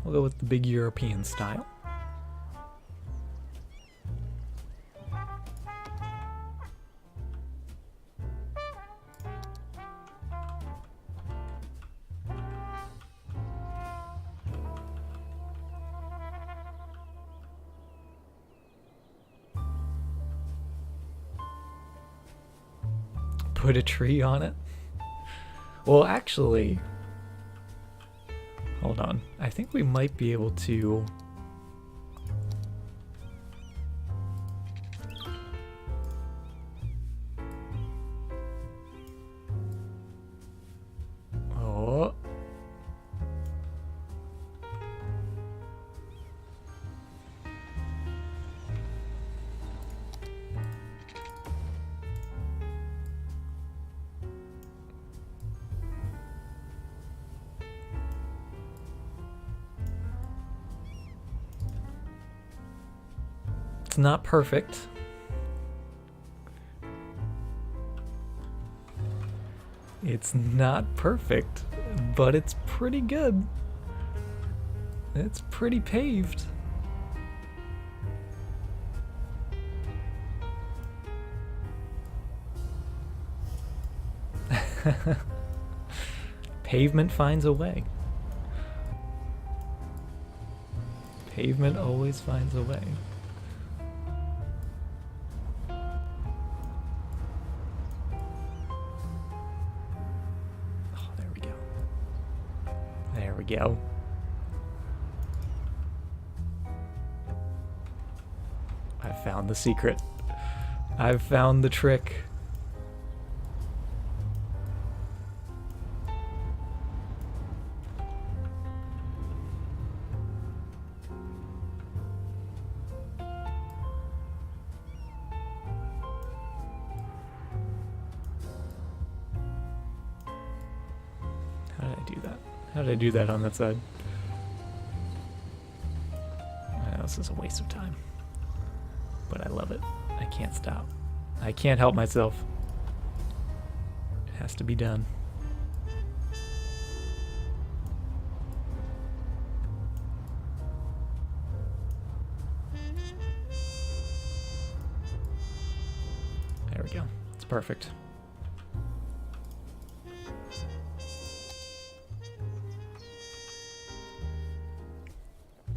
We'll go with the big European style. put a tree on it? Well, actually, hold on. I think we might be able to... Oh. It's not perfect. It's not perfect, but it's pretty good. It's pretty paved. Pavement finds a way. Pavement always finds a way. Oh, there we go. There we go. I found the secret. I've found the trick. How did I do that on that side? This is a waste of time. But I love it. I can't stop. I can't help myself. It has to be done. There we go. It's perfect.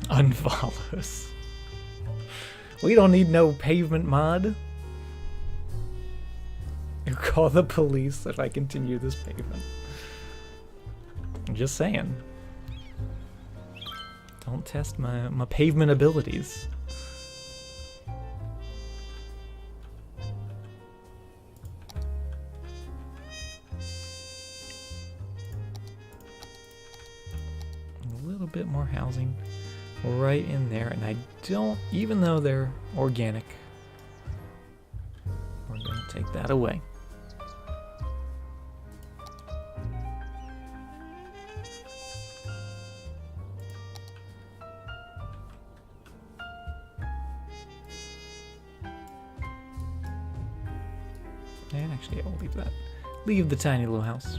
Unfollows. We don't need no pavement mod. You call the police if I continue this pavement. I'm just saying. Don't test my pavement abilities. A little bit more housing right in there, and I don't, even though they're organic, we're gonna take that away. And actually, I will leave that. Leave the tiny little house.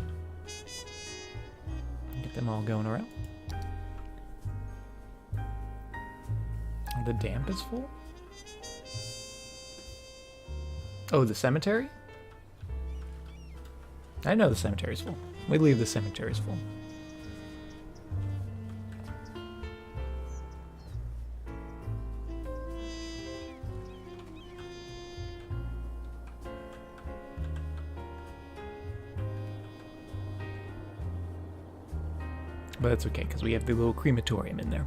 Get them all going around. The damp is full? Oh, the cemetery? I know the cemetery's full. We leave the cemetery's full. But that's okay, because we have the little crematorium in there.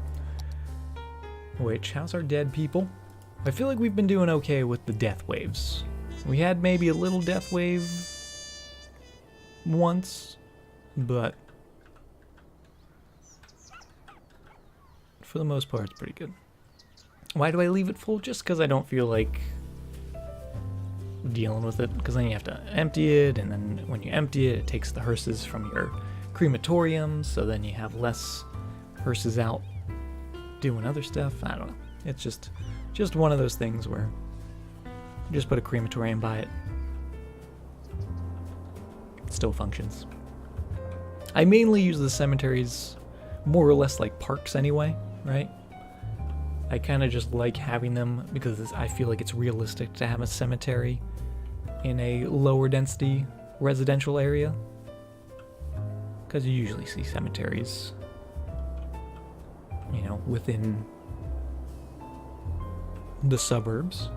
Which, how's our dead people? I feel like we've been doing okay with the death waves. We had maybe a little death wave once, but for the most part, it's pretty good. Why do I leave it full? Just because I don't feel like dealing with it, because then you have to empty it, and then when you empty it, it takes the hearses from your crematorium, so then you have less hearses out doing other stuff. I don't know. It's just one of those things where you just put a crematorium by it. It still functions. I mainly use the cemeteries more or less like parks anyway, right? I kind of just like having them because I feel like it's realistic to have a cemetery in a lower density residential area. Because you usually see cemeteries, you know, within the suburbs.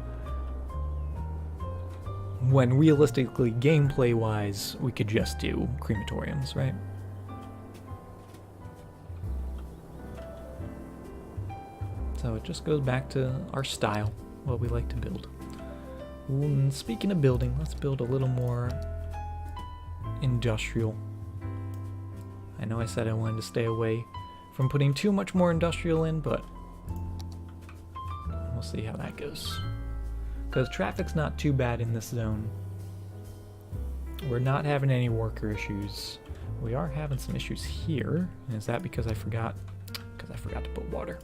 when realistically, gameplay-wise, we could just do crematoriums, right? So it just goes back to our style, what we like to build. And speaking of building, let's build a little more industrial. I know I said I wanted to stay away from putting too much more industrial in, but we'll see how that goes. Because traffic's not too bad in this zone. We're not having any worker issues. We are having some issues here. And is that because I forgot? Because I forgot to put water.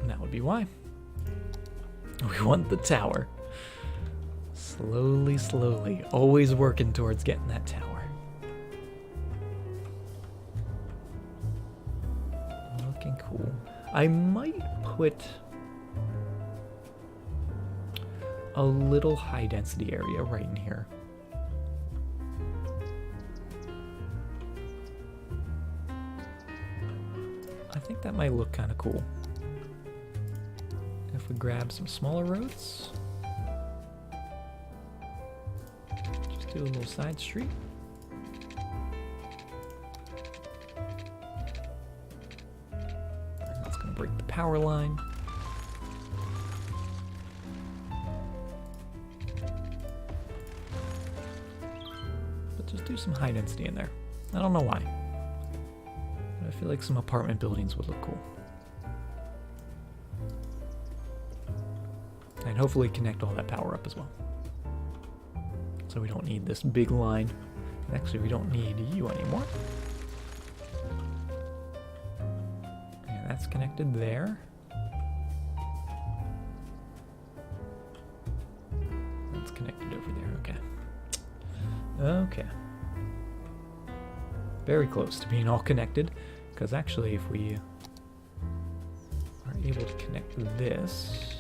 And that would be why. We want the tower. Slowly, slowly. Always working towards getting that tower. Looking cool. I might put a little high density area right in here. I think that might look kind of cool. If we grab some smaller roads, just do a little side street. And that's going to break the power line. But just do some high density in there. I don't know why. But I feel like some apartment buildings would look cool. And hopefully connect all that power up as well. So we don't need this big line. And actually, we don't need you anymore. And that's connected there. That's connected over there, okay. Okay. Very close to being all connected. Because actually, if we are able to connect this...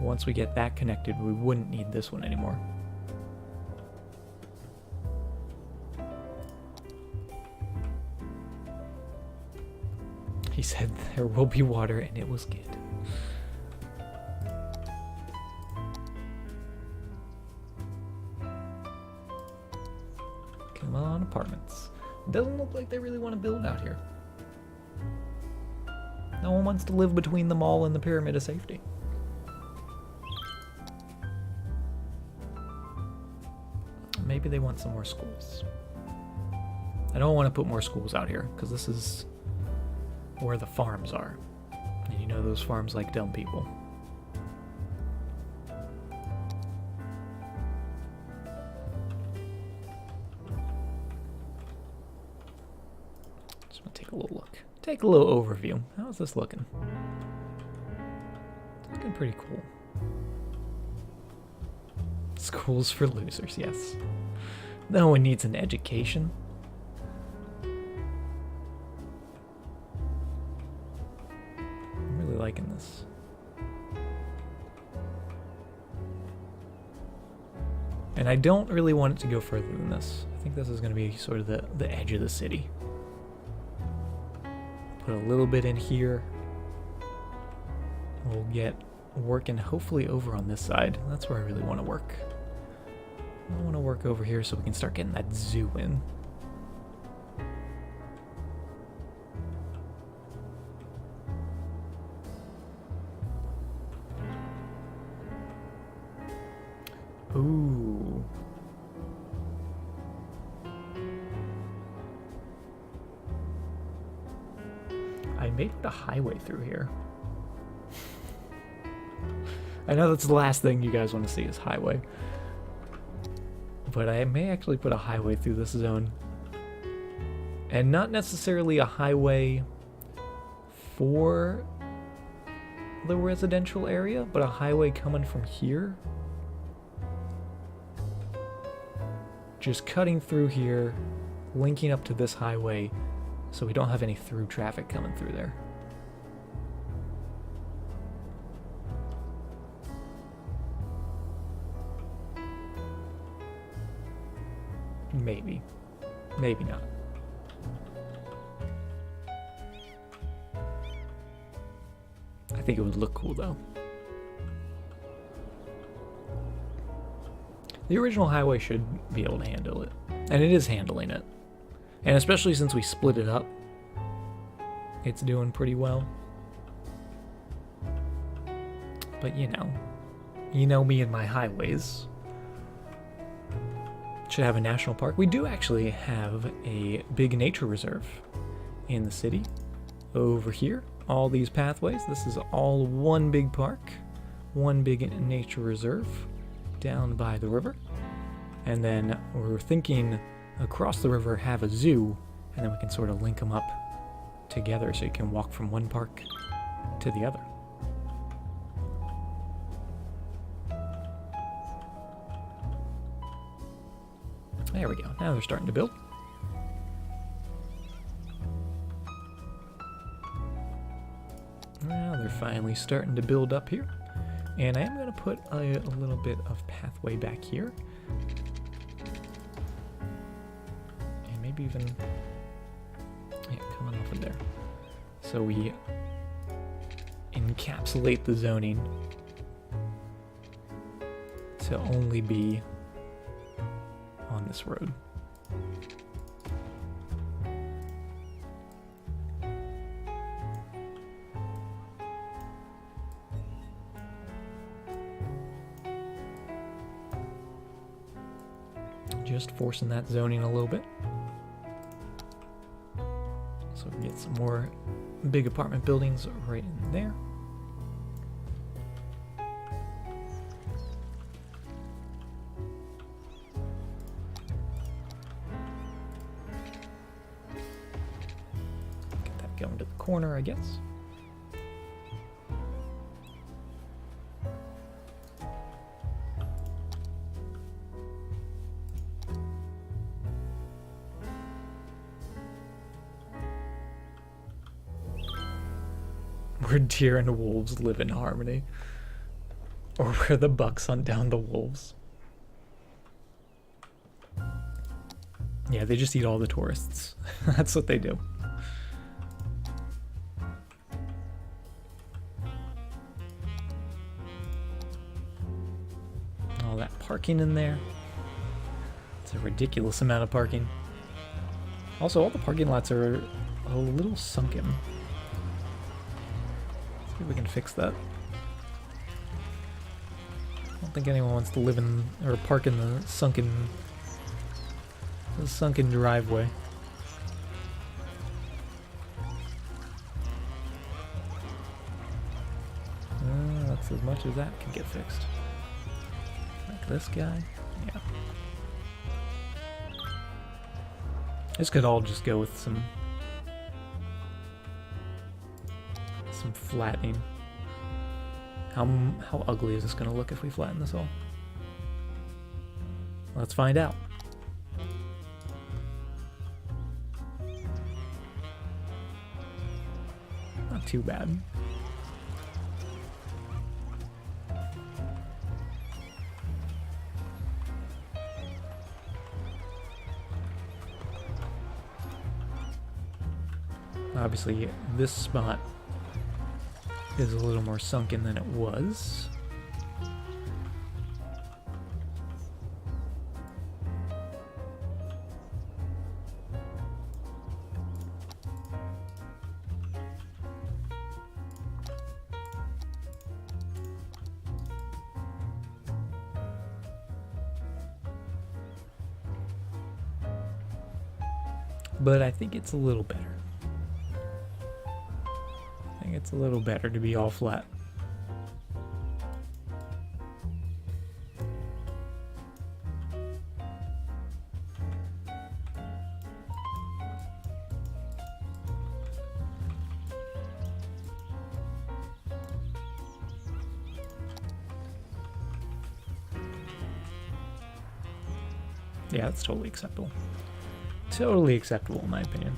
Once we get that connected, we wouldn't need this one anymore. He said there will be water, and it was good. Come on, apartments. Doesn't look like they really want to build out here. No one wants to live between the mall and the Pyramid of Safety. Maybe they want some more schools. I don't want to put more schools out here, because this is where the farms are. And you know those farms like dumb people. Just want to take a little look. Take a little overview. How's this looking? It's looking pretty cool. Schools for losers, yes. No one needs an education. I'm really liking this. And I don't really want it to go further than this. I think this is going to be sort of the edge of the city. Put a little bit in here. We'll get working hopefully over on this side. That's where I really want to work. I want to work over here so we can start getting that zoo in. Ooh. I may put a highway through here. I know that's the last thing you guys want to see is highway. But I may actually put a highway through this zone. And not necessarily a highway for the residential area, but a highway coming from here. Just cutting through here, linking up to this highway, so we don't have any through traffic coming through there. Maybe. Maybe not. think it would look cool though. The original highway should be able to handle it. And it is handling it. And especially since we split it up, it's doing pretty well. But you know me and my highways. Should have a national park. We do actually have a big nature reserve in the city. Over here, all these pathways. This is all one big park, one big nature reserve down by the river. And then we're thinking across the river have a zoo, and then we can sort of link them up together so you can walk from one park to the other. There we go. Now they're starting to build. Now they're finally starting to build up here. And I am going to put a little bit of pathway back here. And maybe even, yeah, coming off of there. So we encapsulate the zoning to only be on this road. Just forcing that zoning a little bit. So we can get some more big apartment buildings right in there. Get that going to the corner, I guess. Where deer and wolves live in harmony. Or where the bucks hunt down the wolves. Yeah, they just eat all the tourists. That's what they do. All that parking in there. It's a ridiculous amount of parking. Also, all the parking lots are a little sunken. See if we can fix that. I don't think anyone wants to live in or park in the sunken driveway. That's as much as that can get fixed. Like this guy, yeah. This could all just go with some flattening. How ugly is this going to look if we flatten this all? Let's find out. Not too bad. Obviously, this spot is a little more sunken than it was. But I think it's a little better. It's a little better to be all flat. Yeah, that's totally acceptable. Totally acceptable in my opinion.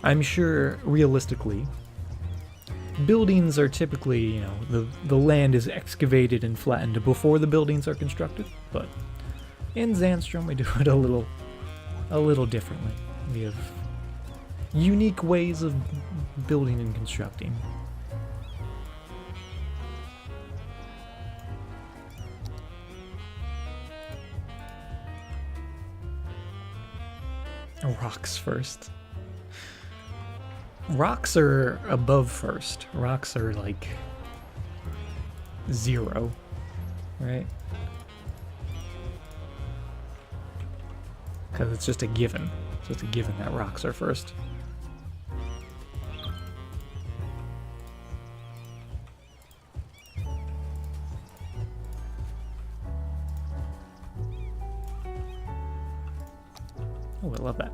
I'm sure, realistically, buildings are typically, you know, the land is excavated and flattened before the buildings are constructed, but in Zandstrum we do it a little differently. We have unique ways of building and constructing. Rocks first. Rocks are above first. Rocks are like 0, right? Because it's just a given. It's just a given that rocks are first. Oh, I love that.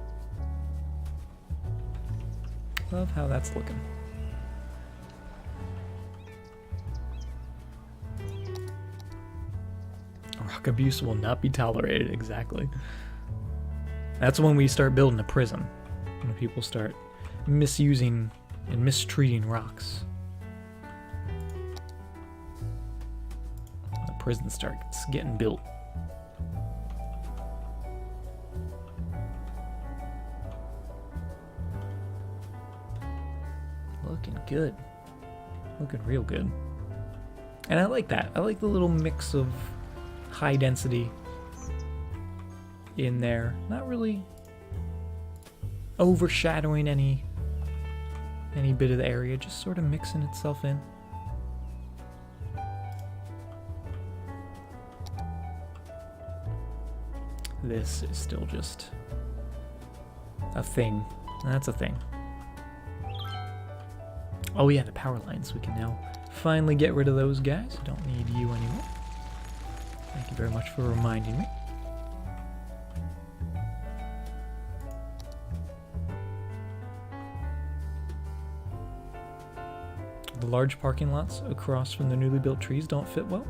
Love how that's looking. Rock abuse will not be tolerated, exactly. That's when we start building a prison. When people start misusing and mistreating rocks. The prison starts getting built. Looking good. Looking real good. And I like that. I like the little mix of high density in there. Not really overshadowing any bit of the area, just sort of mixing itself in. This is still just a thing. That's a thing. Oh yeah, the power lines. We can now finally get rid of those guys. Don't need you anymore. Thank you very much for reminding me. The large parking lots across from the newly built trees don't fit well.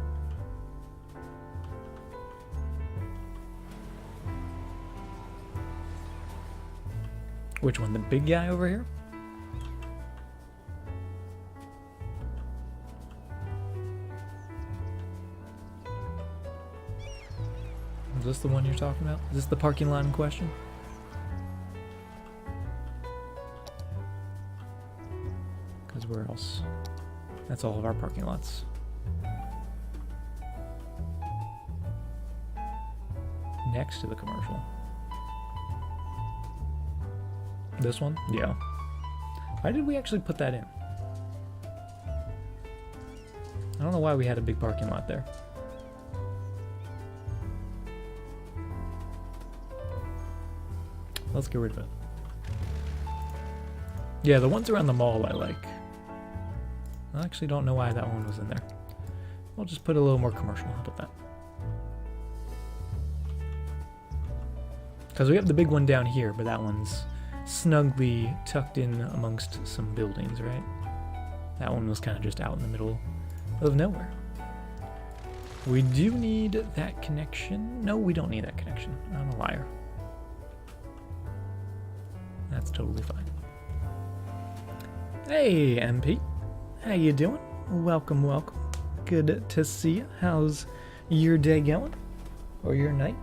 Which one? The big guy over here? Is this the one you're talking about? Is this the parking lot in question? Because where else? That's all of our parking lots. Next to the commercial. This one? Yeah. Why did we actually put that in? I don't know why we had a big parking lot there. Let's get rid of it. Yeah, the ones around the mall I like. I actually don't know why that one was in there. We'll just put a little more commercial. How about that? Because we have the big one down here, but that one's snugly tucked in amongst some buildings, right? That one was kind of just out in the middle of nowhere. We do need that connection. No, we don't need that connection. I'm a liar. That's totally fine. Hey, MP. How you doing? Welcome, welcome. Good to see you. How's your day going? Or your night?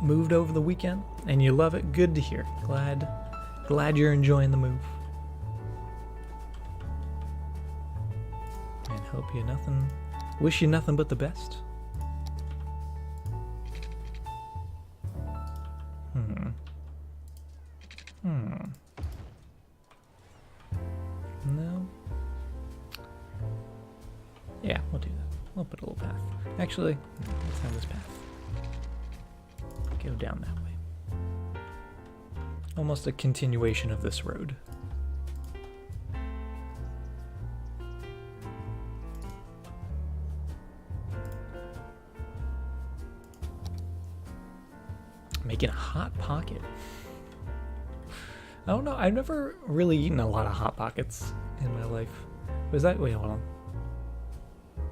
Moved over the weekend and you love it. Good to hear. Glad you're enjoying the move. And wish you nothing but the best. No. Yeah, we'll do that. We'll put a little path. Actually, let's have this path go down that way. Almost a continuation of this road. Making a hot pocket. I don't know. I've never really eaten a lot of Hot Pockets in my life. Was that? Wait, hold on.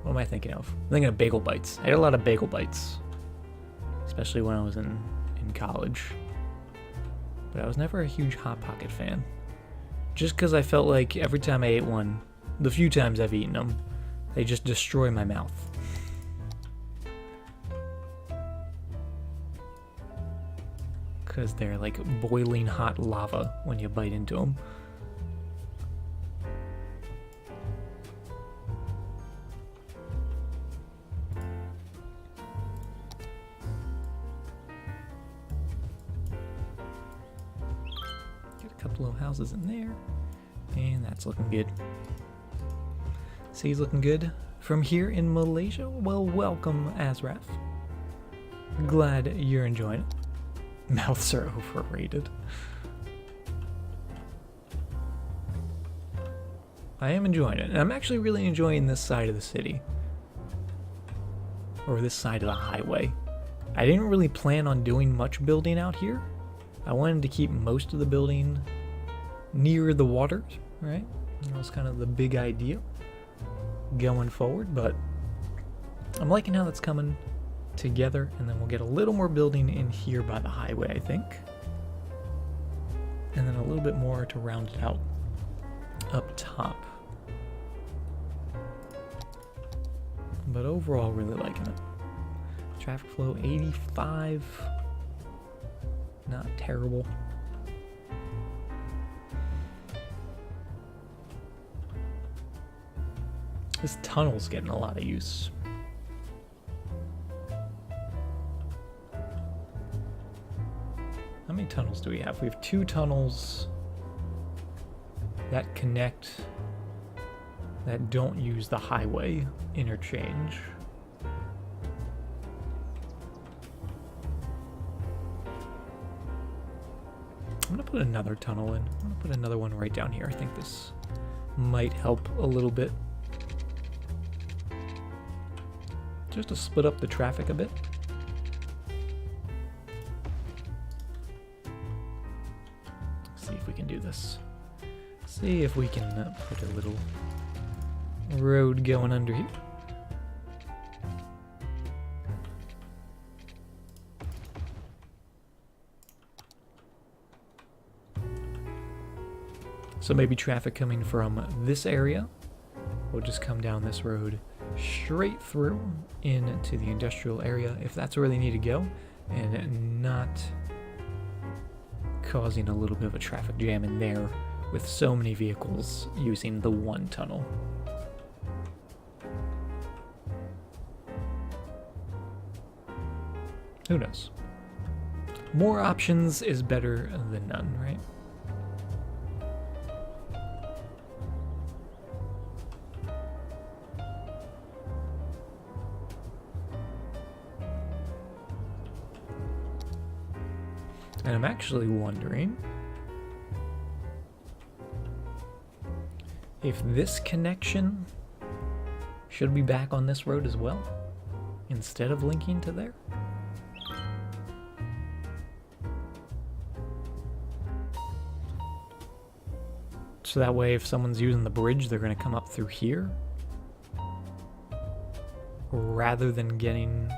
What am I thinking of? I'm thinking of Bagel Bites. I ate a lot of Bagel Bites, especially when I was in college. But I was never a huge Hot Pocket fan. Just because I felt like every time I ate one, the few times I've eaten them, They just destroy my mouth. Because they're like boiling hot lava when you bite into them. Get a couple of houses in there. And that's looking good. City's looking good. From here in Malaysia, well, welcome, Azraf. Glad you're enjoying it. Mouths are overrated. I am enjoying it, and I'm actually really enjoying this side of the city. Or this side of the highway. I didn't really plan on doing much building out here. I wanted to keep most of the building near the water, right? That was kind of the big idea going forward, but I'm liking how that's coming together, and then we'll get a little more building in here by the highway, I think, and then a little bit more to round it out up top. But overall, really liking it. Traffic flow 85, not terrible. This tunnel's getting a lot of use. How many tunnels do we have? We have 2 tunnels that connect, that don't use the highway interchange. I'm gonna put another tunnel in. I'm gonna put another one right down here. I think this might help a little bit. Just to split up the traffic a bit. See if we can do this. See if we can put a little road going under here. So maybe traffic coming from this area will just come down this road straight through into the industrial area if that's where they need to go, and not causing a little bit of a traffic jam in there with so many vehicles using the one tunnel. Who knows? More options is better than none, right? And I'm actually wondering if this connection should be back on this road as well, instead of linking to there. So that way if someone's using the bridge, they're going to come up through here, rather than getting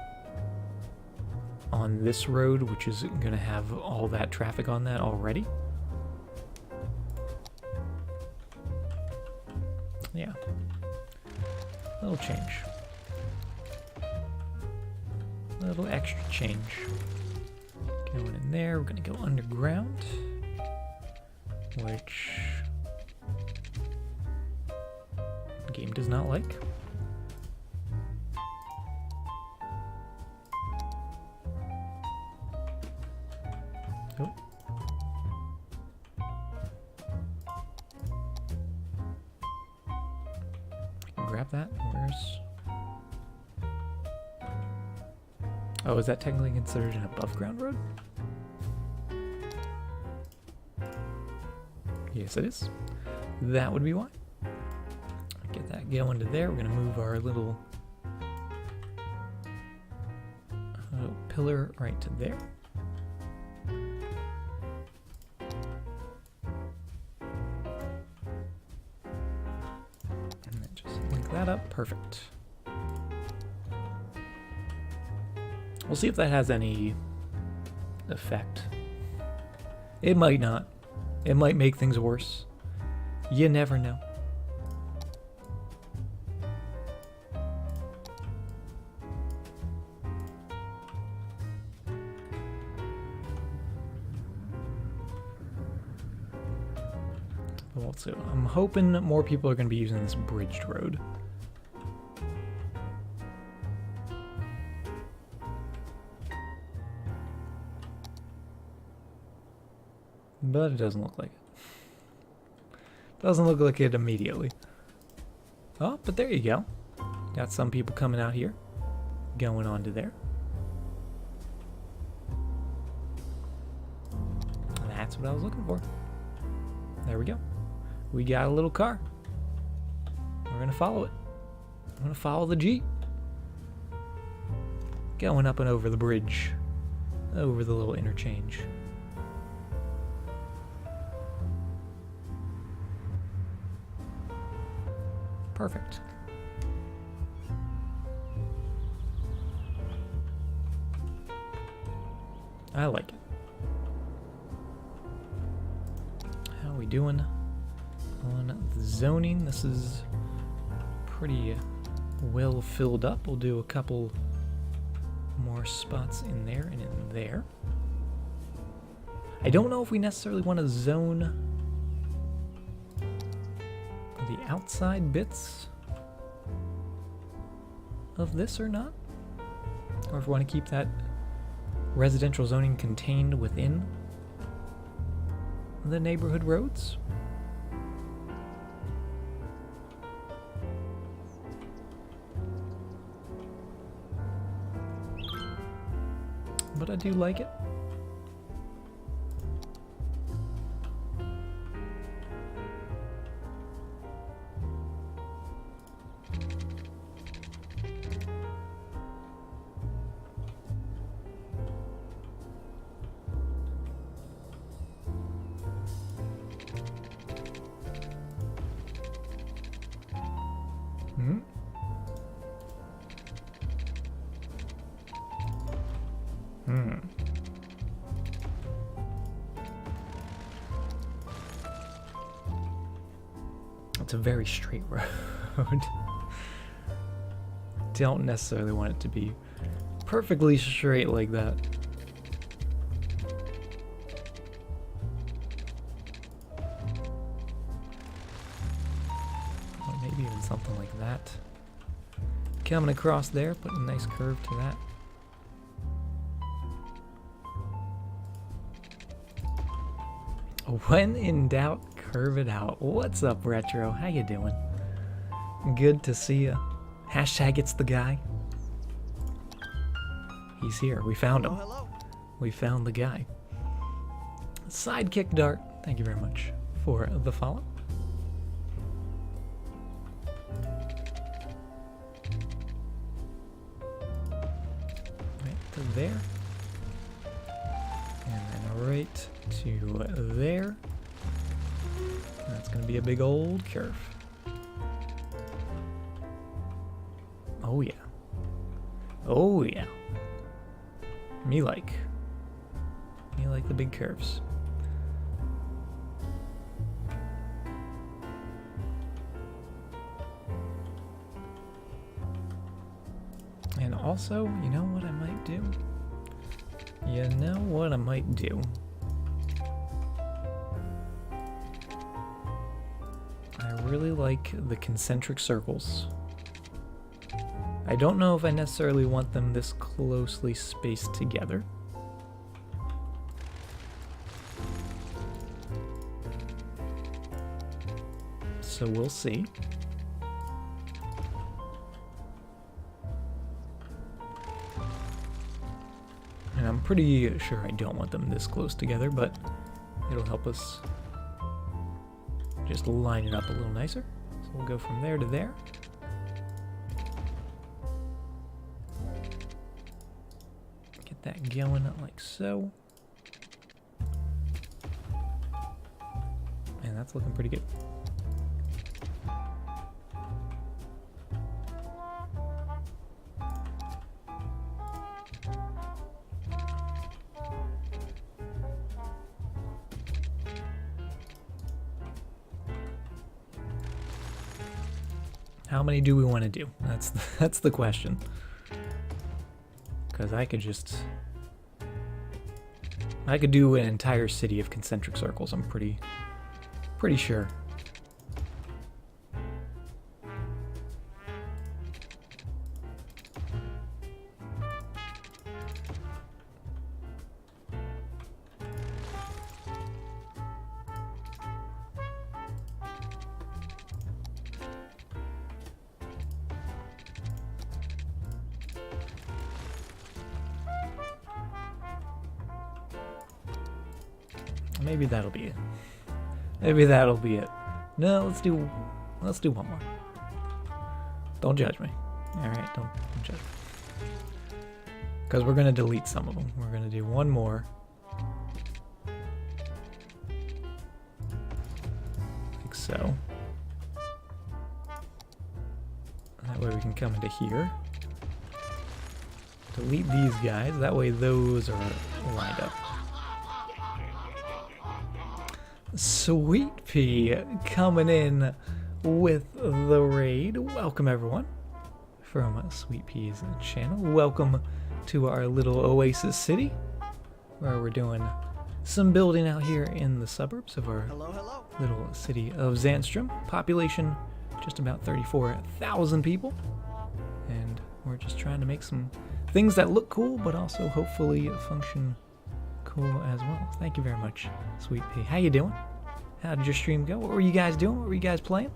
on this road, which is going to have all that traffic on that already. Yeah. A little change. A little extra change. Going in there, we're going to go underground, which the game does not like. Grab that. Where's... Oh, is that technically considered an above ground road? Yes, it is. That would be why. Get that going to there. We're going to move our little pillar right to there. That up. Perfect. We'll see if that has any effect. It might not. It might make things worse. You never know. So I'm hoping more people are going to be using this bridged road. But it doesn't look like it. Doesn't look like it immediately. Oh, but there you go. Got some people coming out here, going on to there. That's what I was looking for. There we go. We got a little car. We're gonna follow it. I'm gonna follow the Jeep. Going up and over the bridge. Over the little interchange. Perfect. I like it. How are we doing on the zoning? This is pretty well filled up. We'll do a couple more spots in there and in there. I don't know if we necessarily want to zone the outside bits of this or not, or if we want to keep that residential zoning contained within the neighborhood roads. But I do like it. It's a very straight road. Don't necessarily want it to be perfectly straight like that. Or maybe even something like that. Coming across there, putting a nice curve to that. When in doubt, curve it out. What's up, Retro? How you doing? Good to see you. Hashtag it's the guy. He's here. We found him.
Hello.
We found the guy. Sidekick Dart, thank you very much for the follow. Right to there. And then right to there. That's going to be a big old curve. Oh yeah. Oh yeah. Me like the big curves. And also, you know what I might do? You know what I might do? I really like the concentric circles. I don't know if I necessarily want them this closely spaced together. So we'll see. And I'm pretty sure I don't want them this close together, but it'll help us just line it up a little nicer. So we'll go from there to there. Get that going like so. And that's looking pretty good. How many do we want to do? That's the question. Because I could do an entire city of concentric circles. I'm pretty sure. Maybe that'll be it. Maybe that'll be it. No, let's do one more. Don't judge me. Alright, don't judge me. Because we're gonna delete some of them. We're gonna do one more. Like so. That way we can come into here. Delete these guys. That way those are lined up. Sweet Pea coming in with the raid. Welcome everyone from Sweet Pea's channel. Welcome to our little oasis city where we're doing some building out here in the suburbs of our little city of Zandstrum. Population just about 34,000 people, and we're just trying to make some things that look cool but also hopefully function cool as well. Thank you very much, Sweet Pea. How you doing? How did your stream go? What were you guys doing? What were you guys playing?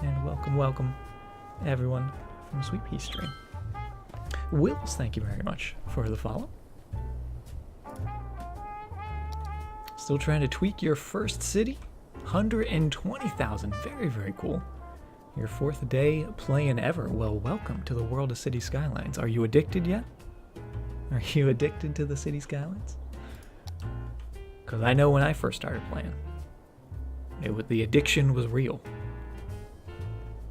And welcome everyone from Sweet Pea's stream. Wills, thank you very much for the follow. Still trying to tweak your first city? 120,000. Very, very cool. Your 4th day playing ever. Well, welcome to the world of City Skylines. Are you addicted yet? Are you addicted to the City Skylines? Because I know when I first started playing, the addiction was real.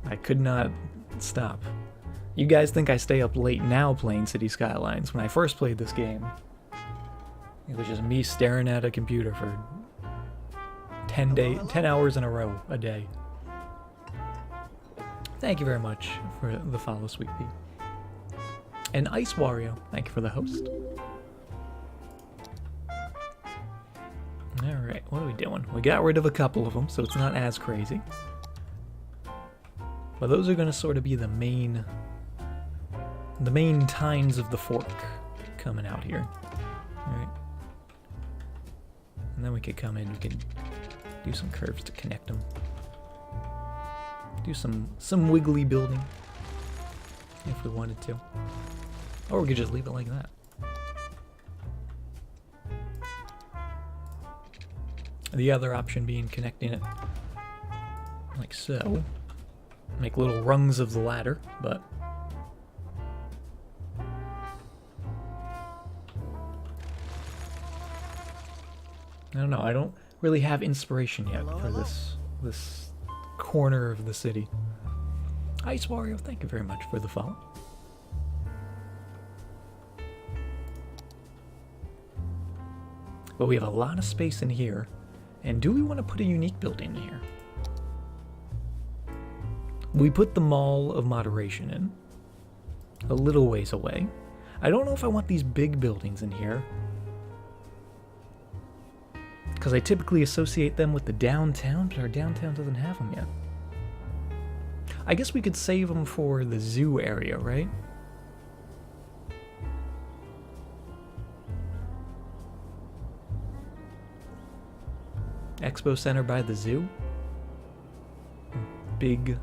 I could not stop. You guys think I stay up late now playing City Skylines. When I first played this game, it was just me staring at a computer for 10 hours in a row a day. Thank you very much for the follow, Sweet Pea. And Ice Wario, thank you for the host. Alright, what are we doing? We got rid of a couple of them, so it's not as crazy. But those are going to sort of be the main tines of the fork coming out here. Alright. And then we could come in, we could do some curves to connect them. Do some wiggly building if we wanted to. Or we could just leave it like that. The other option being connecting it like so. Make little rungs of the ladder, but I don't know, I don't really have inspiration yet for this corner of the city. Ice Wario, thank you very much for the follow. But we have a lot of space in here. And do we want to put a unique building in here? We put the Mall of Moderation in. A little ways away. I don't know if I want these big buildings in here, because I typically associate them with the downtown, but our downtown doesn't have them yet. I guess we could save them for the zoo area, right? Expo Center by the zoo? Big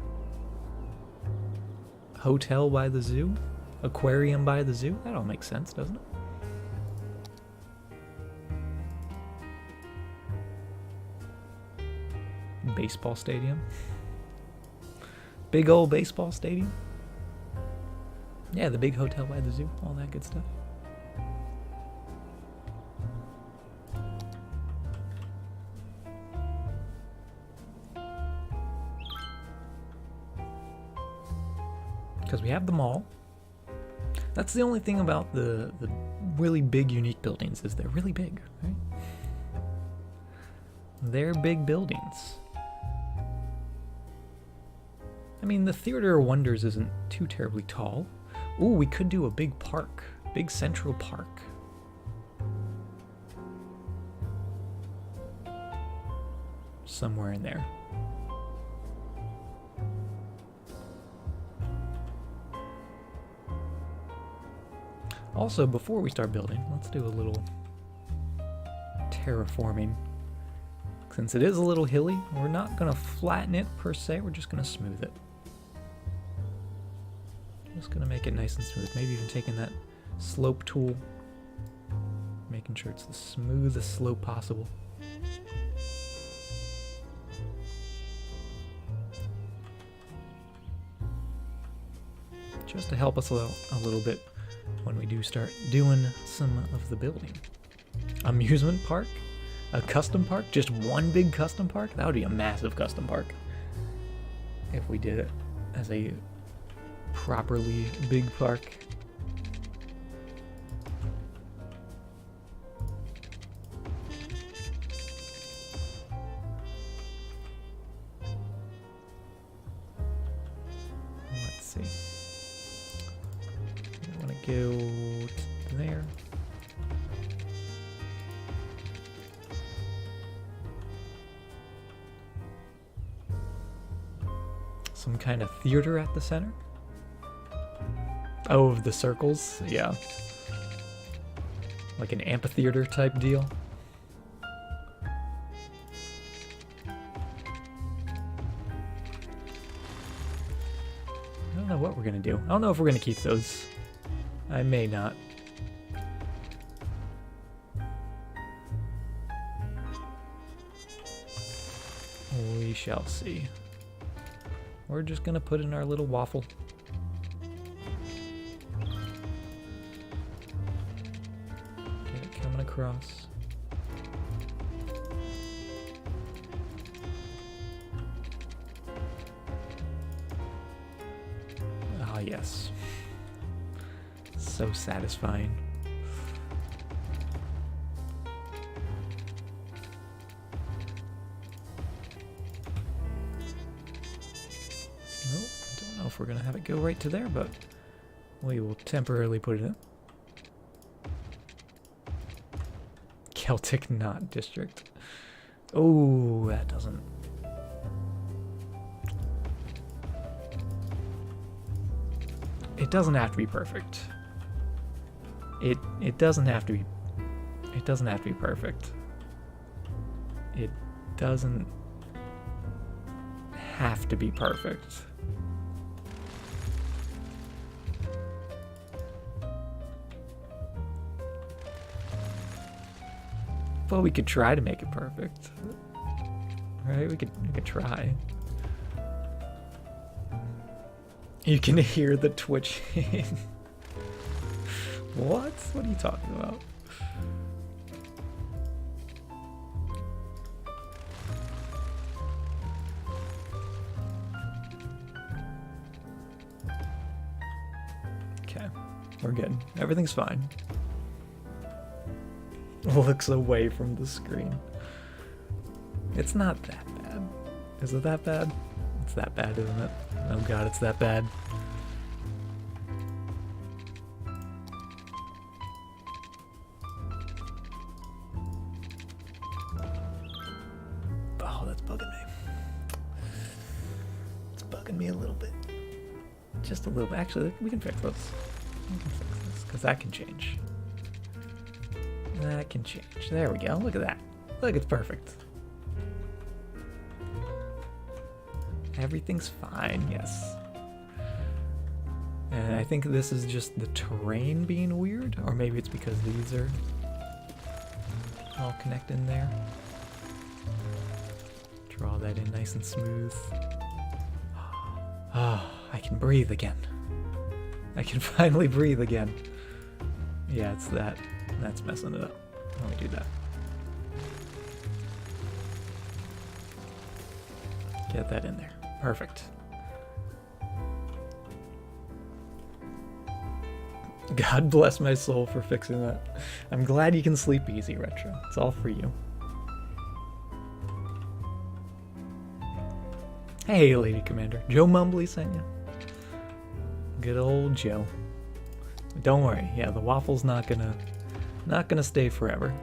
hotel by the zoo? Aquarium by the zoo? That all makes sense, doesn't it? Baseball stadium? Big old baseball stadium? Yeah, the big hotel by the zoo, all that good stuff. Because we have the mall. That's the only thing about the really big unique buildings, is they're really big, right? They're big buildings. I mean, the Theater of Wonders isn't too terribly tall. Ooh, we could do a big park. Big central park. Somewhere in there. Also, before we start building, let's do a little terraforming. Since it is a little hilly, we're not going to flatten it per se, we're just going to smooth it. Just going to make it nice and smooth. Maybe even taking that slope tool, making sure it's the smoothest slope possible. just to help us a little bit when we do start doing some of the building. Amusement park? A custom park? Just one big custom park? That would be a massive custom park if we did it as a properly big park. Let's see. I want to go to there. Some kind of theater at the center? Oh, the circles? Yeah. Like an amphitheater type deal? I don't know what we're gonna do. I don't know if we're gonna keep those. I may not. We shall see. We're just gonna put in our little waffle. Get it coming across. Ah, yes. So satisfying. If we're gonna have it go right to there, but we will temporarily put it in. Celtic Knot District. Oh, that doesn't. It doesn't have to be perfect. It doesn't have to be. It doesn't have to be perfect. It doesn't have to be perfect. Well, we could try to make it perfect. Right? We could try. You can hear the twitching. What? What are you talking about? Okay. We're good. Everything's fine. Looks away from the screen. It's not that bad. Is it that bad? It's that bad, isn't it? Oh god, it's that bad. Oh, that's bugging me. It's bugging me a little bit. Just a little bit. Actually, we can fix this. We can fix this, because that can change. That can change. There we go. Look at that. Look, it's perfect. Everything's fine, yes. And I think this is just the terrain being weird, or maybe it's because these are all connected there. Draw that in nice and smooth. Ah, I can breathe again. I can finally breathe again. Yeah, it's that. That's messing it up. Let me do that. Get that in there. Perfect. God bless my soul for fixing that. I'm glad you can sleep easy, Retro. It's all for you. Hey, Lady Commander. Joe Mumbly sent you. Good old Joe. Don't worry. Yeah, the waffle's not gonna stay forever.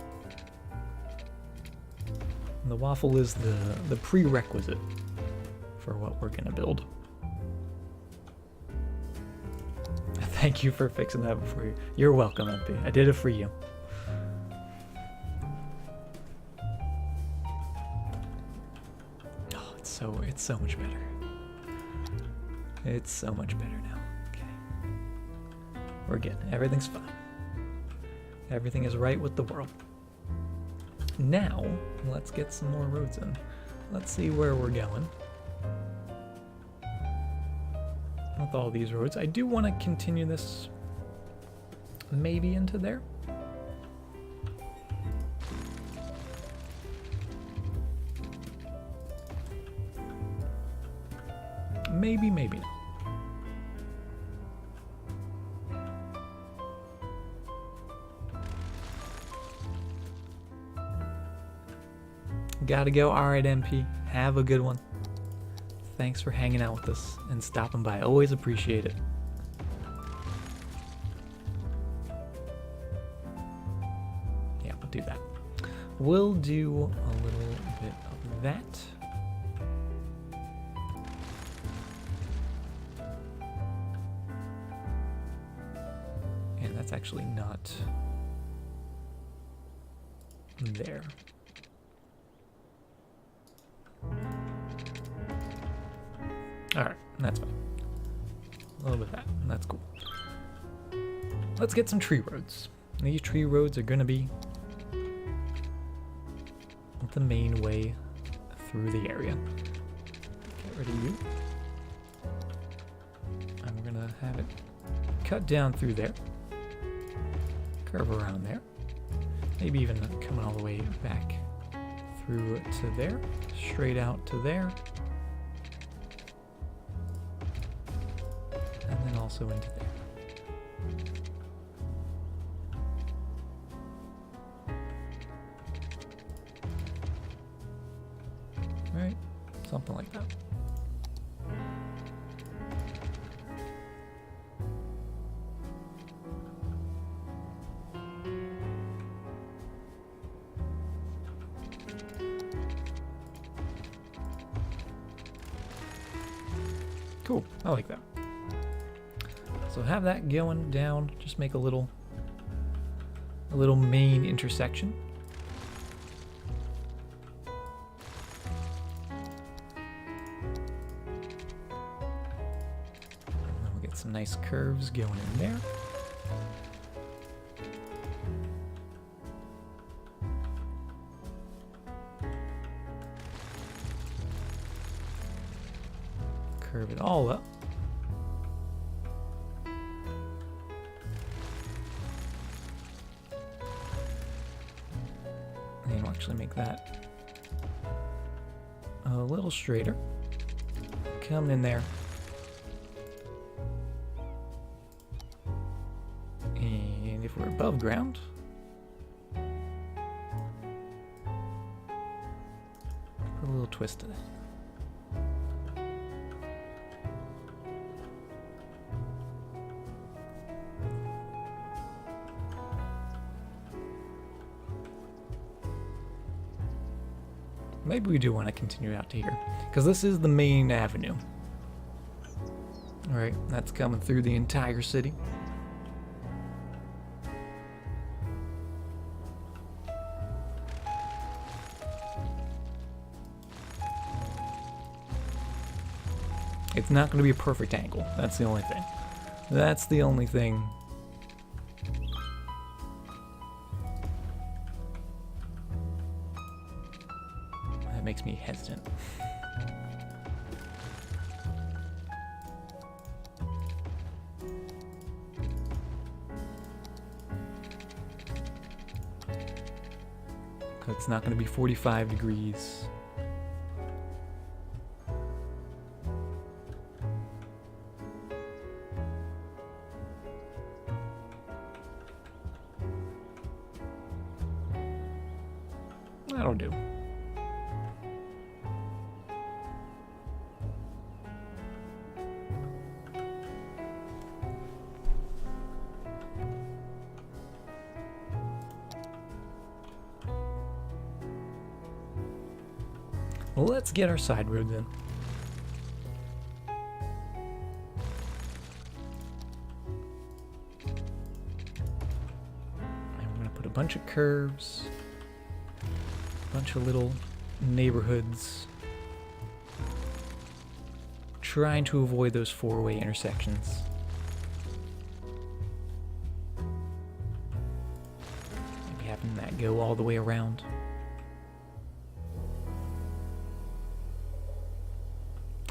The waffle is the prerequisite for what we're gonna build. Thank you for fixing that before you. You're welcome, MP. I did it for you. Oh, it's so much better. It's so much better now. Okay. We're good. Everything's fine. Everything is right with the world. Now, let's get some more roads in. Let's see where we're going. with all these roads. I do want to continue this maybe into there. Maybe, maybe not. Gotta go. Alright, MP. Have a good one. Thanks for hanging out with us and stopping by. Always appreciate it. Yeah, we'll do that. We'll do a little bit of that. And that's actually not there. Alright, that's fine. A little bit of that, and that's cool. Let's get some tree roads. These tree roads are gonna be the main way through the area. Get rid of you. And we're gonna have it cut down through there. Curve around there. Maybe even coming all the way back through to there. Straight out to there. And then also into there. Right? Something like that. Cool, I like that. So have that going down, just make a little main intersection. And then we'll get some nice curves going in there. Curve it all up. And we'll actually make that a little straighter. Come in there. And if we're above ground, put a little twist in it. Maybe we do want to continue out to here, because this is the main avenue. Alright, that's coming through the entire city. It's not going to be a perfect angle. That's the only thing. That's the only thing. That makes me hesitant. It's not going to be 45 degrees. That'll do. Well, let's get our side roads in. And we're going to put a bunch of curves. Bunch of little neighborhoods, trying to avoid those four-way intersections. Maybe having that go all the way around.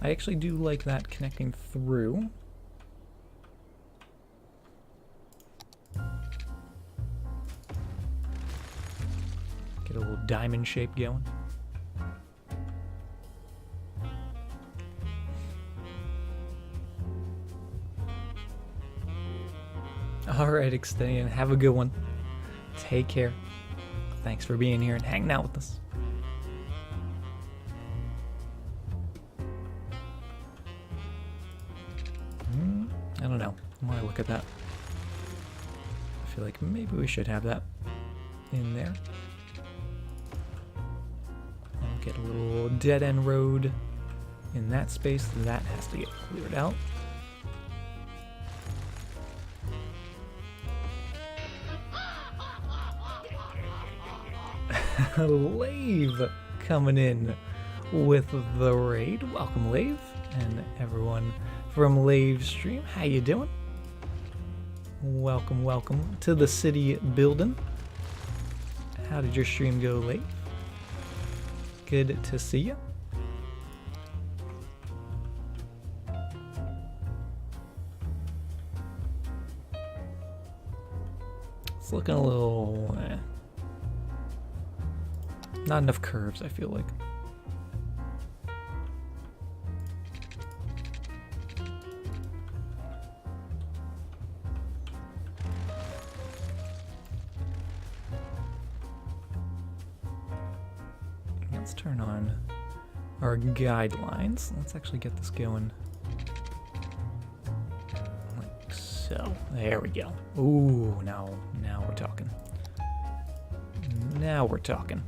I actually do like that connecting through. diamond shape going. Alright, Extend, have a good one. Take care. Thanks for being here and hanging out with us. I don't know. When I look at that, I feel like maybe we should have that in there. I'll get a little dead end road in that space. That has to get cleared out. Lave coming in with the raid. Welcome, Lave, and everyone from Lave Stream. How you doing? Welcome, welcome to the city building. How did your stream go, Lave? Good to see you. It's looking a little... Not enough curves, I feel like. Let's turn on our guidelines. Let's actually get this going. Like so. There we go. Ooh, now we're talking. Now we're talking.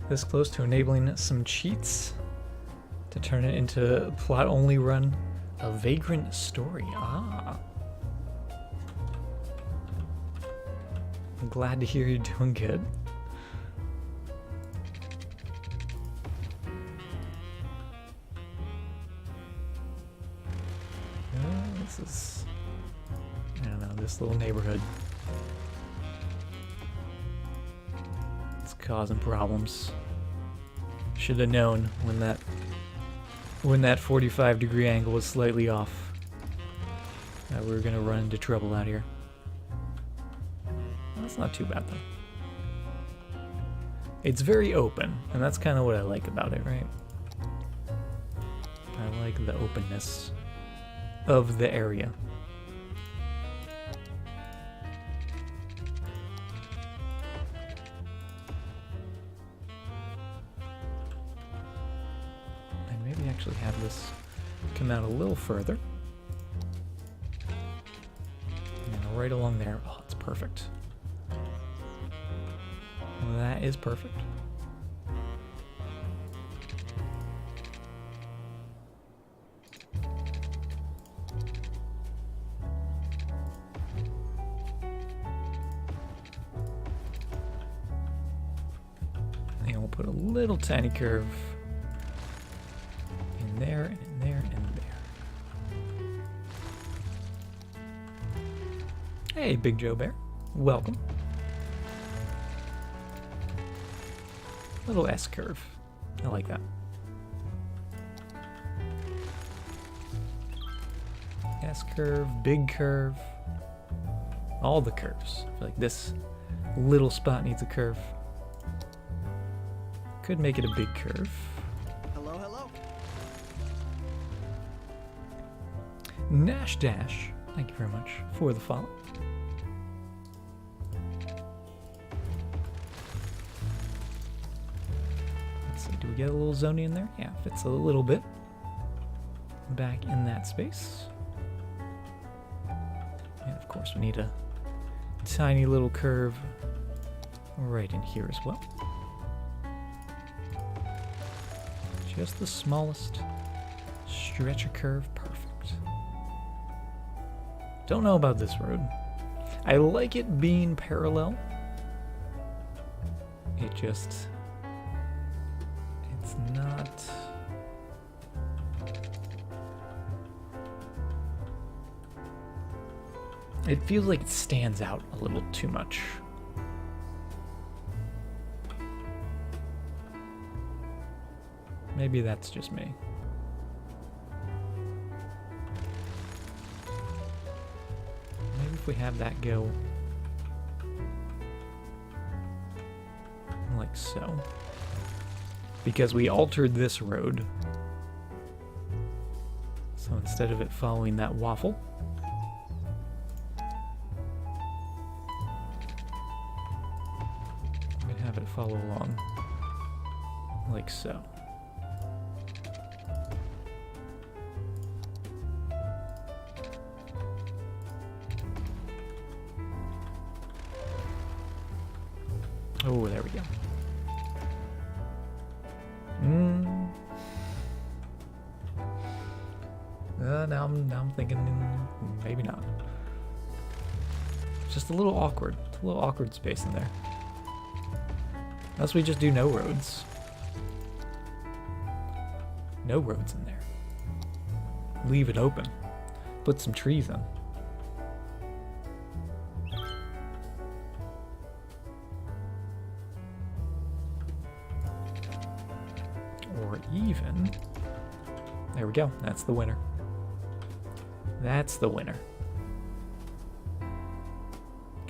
This close to enabling some cheats to turn it into a plot-only run, a vagrant story. Ah. I'm glad to hear you're doing good. This is, I don't know, this little neighborhood. It's causing problems. Should have known when that 45-degree angle was slightly off that we were gonna run into trouble out here. That's not too bad though. It's very open, and that's kind of what I like about it, right? I like the openness of the area. And maybe actually have this come out a little further. And right along there. Oh, it's perfect. Well, that is perfect. And we'll put a little tiny curve in there, and in there, and there. Hey, Big Joe Bear. Welcome. Little S curve. I like that. S curve, big curve. All the curves. I feel like this little spot needs a curve. Could make it a big curve.
Hello, hello.
Nash Dash, thank you very much for the follow. Let's see, do we get a little zoning in there? Yeah, fits a little bit. Back in that space. And of course we need a tiny little curve right in here as well. Just the smallest stretch of curve, perfect. Don't know about this road. I like it being parallel. It just, it's not. It feels like it stands out a little too much. Maybe that's just me. Maybe if we have that go like so? Because we altered this road. So instead of it following that waffle, we're going to have it follow along like so. Oh, there we go. Now I'm thinking maybe not. It's just a little awkward. It's a little awkward space in there. Unless we just do no roads. No roads in there. Leave it open. Put some trees in. Or even... There we go. That's the winner. That's the winner.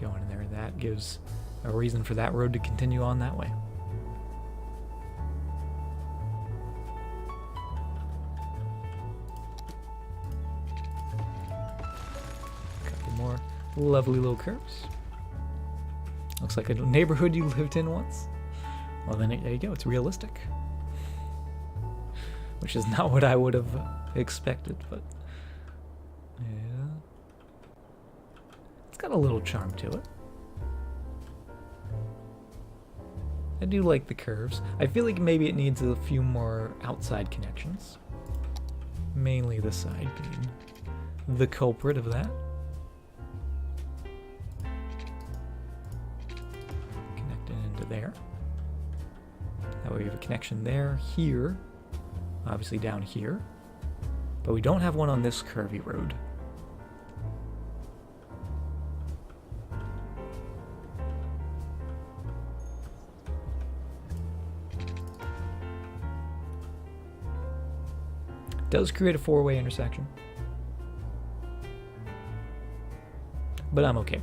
Going in there, that gives a reason for that road to continue on that way. Couple more lovely little curves. Looks like a neighborhood you lived in once. Well, then there you go. It's realistic. Which is not what I would have expected, but yeah. It's got a little charm to it. I do like the curves. I feel like maybe it needs a few more outside connections. Mainly the side being the culprit of that. Connect it into there. That way we have a connection there, here. Obviously down here, but we don't have one on this curvy road. Does create a four-way intersection, but I'm okay.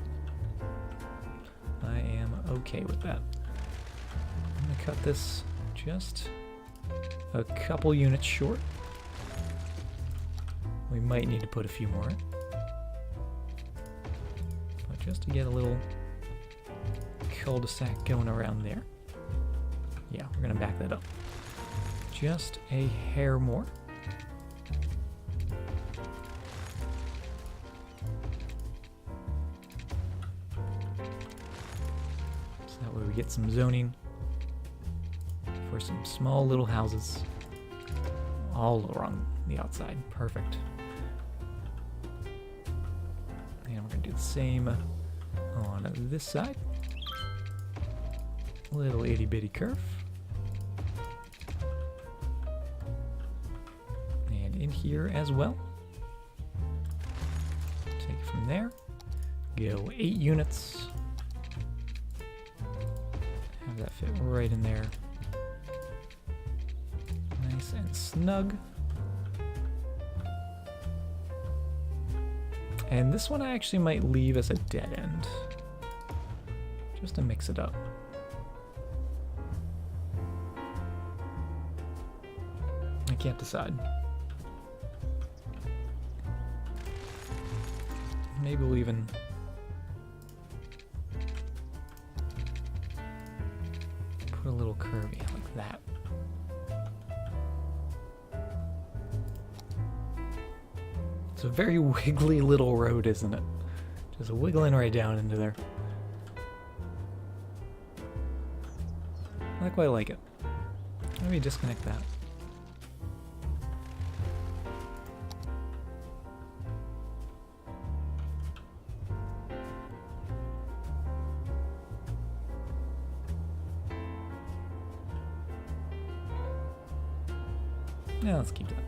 I am okay with that. I'm gonna cut this just a couple units short. We might need to put a few more in. But just to get a little cul-de-sac going around there. Yeah, we're gonna back that up. Just a hair more. So that way we get some zoning for some small little houses all along the outside. Perfect. And we're going to do the same on this side. Little itty bitty curve. And in here as well. Take it from there. Go 8 units. Have that fit right in there. Nice and snug. And this one I actually might leave as a dead end, just to mix it up. I can't decide. Maybe we'll even put a little curvy like that. It's a very wiggly little road, isn't it? Just wiggling right down into there. I quite like it. Maybe disconnect that. Yeah, let's keep that.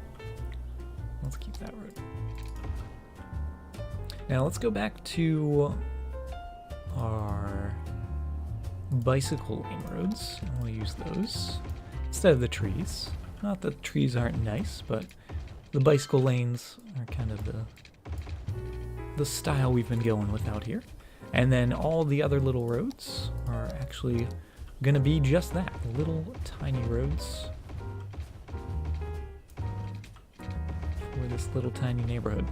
Let's keep that road. Now let's go back to our bicycle lane roads, and we'll use those instead of the trees. Not that trees aren't nice, but the bicycle lanes are kind of the style we've been going with out here. And then all the other little roads are actually going to be just that, little tiny roads for this little tiny neighborhood.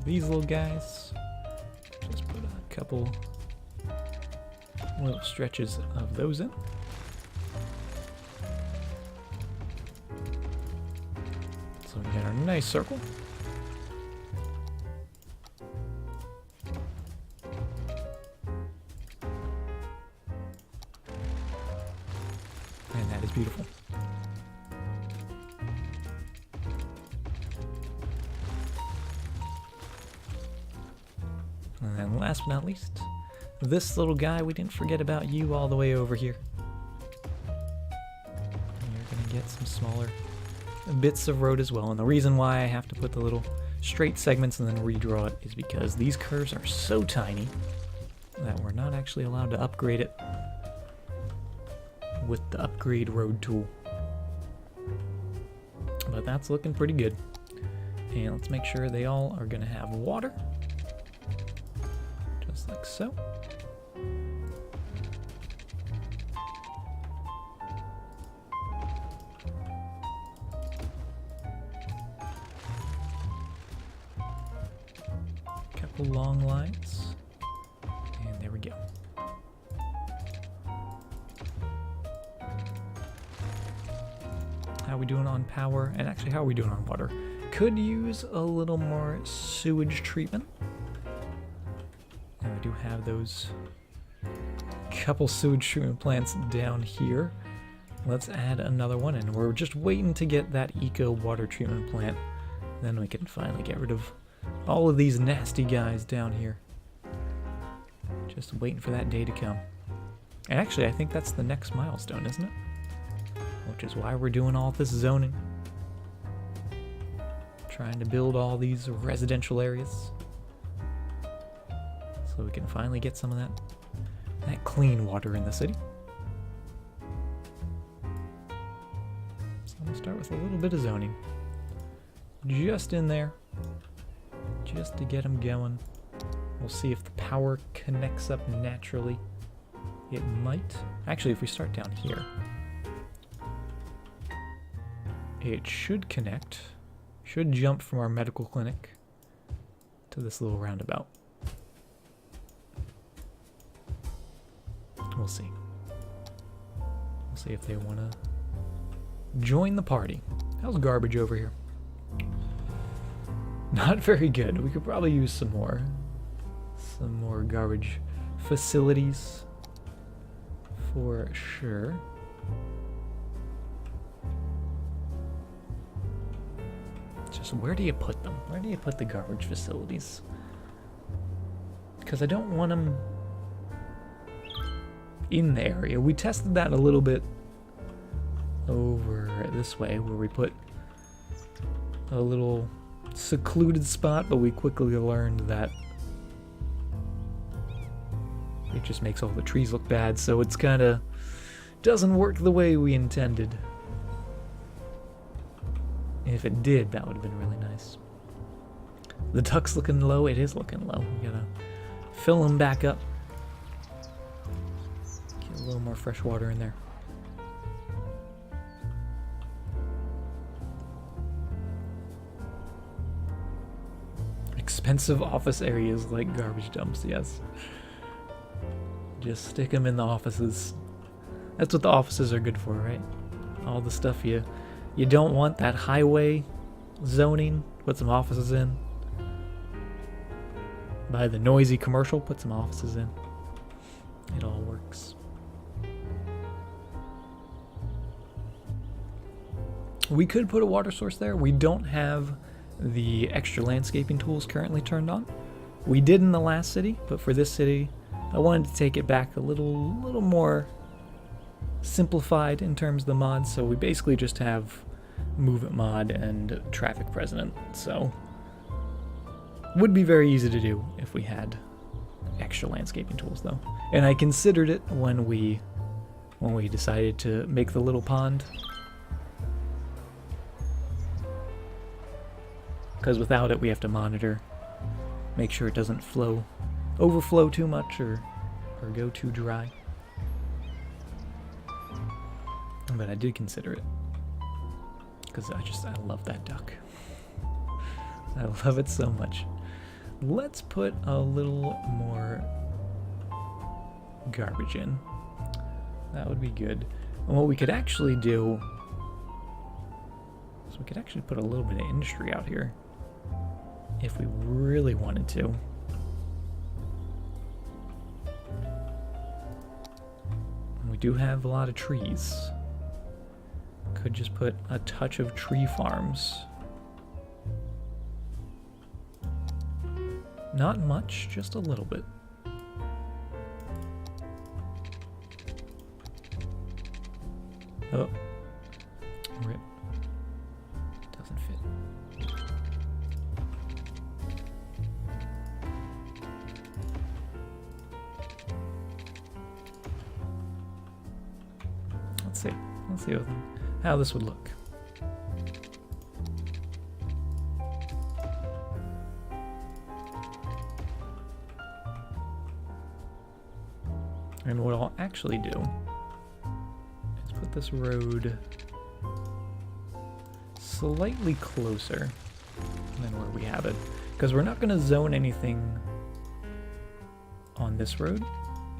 These little guys, just put a couple little stretches of those in. So we got our nice circle. And that is beautiful. And then last but not least, this little guy, we didn't forget about you all the way over here. You're going to get some smaller bits of road as well. And the reason why I have to put the little straight segments and then redraw it is because these curves are so tiny that we're not actually allowed to upgrade it with the upgrade road tool. But that's looking pretty good. And let's make sure they all are going to have water. Like so. Couple long lines. And there we go. How are we doing on power? And actually, how are we doing on water? Could use a little more sewage treatment. And we do have those couple sewage treatment plants down here. Let's add another one in. We're just waiting to get that eco water treatment plant. Then we can finally get rid of all of these nasty guys down here. Just waiting for that day to come. And actually, I think that's the next milestone, isn't it? Which is why we're doing all this zoning. Trying to build all these residential areas. So we can finally get some of that clean water in the city. So I'm going to start with a little bit of zoning. Just in there. Just to get them going. We'll see if the power connects up naturally. It might. Actually, if we start down here, it should connect. Should jump from our medical clinic to this little roundabout. We'll see. We'll see if they want to join the party. How's garbage over here? Not very good. We could probably use some more garbage facilities for sure. Just where do you put them? Where do you put the garbage facilities? Because I don't want them in the area. We tested that a little bit over this way where we put a little secluded spot, but we quickly learned that it just makes all the trees look bad, so it's kind of doesn't work the way we intended. If it did, that would have been really nice. The duck's looking low. It is looking low. We gotta fill them back up. Get a little more fresh water in there. Expensive office areas like garbage dumps, yes. Just stick them in the offices. That's what the offices are good for, right? All the stuff you don't want, that highway zoning, put some offices in. By the noisy commercial, put some offices in. It all works. We could put a water source there. We don't have the extra landscaping tools currently turned on. We did in the last city, but for this city, I wanted to take it back a little more simplified in terms of the mods. So we basically just have movement mod and traffic president. So Would be very easy to do if we had extra landscaping tools, though. And I considered it when we decided to make the little pond. Because without it, we have to monitor, make sure it doesn't overflow too much or go too dry. But I did consider it because I love that duck. I love it so much. Let's put a little more garbage in. That would be good. And what we could actually do is we could actually put a little bit of industry out here if we really wanted to. And we do have a lot of trees. Could just put a touch of tree farms. Not much, just a little bit. Oh. Rip. Doesn't fit. Let's see. Let's see how this would look. And what I'll actually do is put this road slightly closer than where we have it, because we're not going to zone anything on this road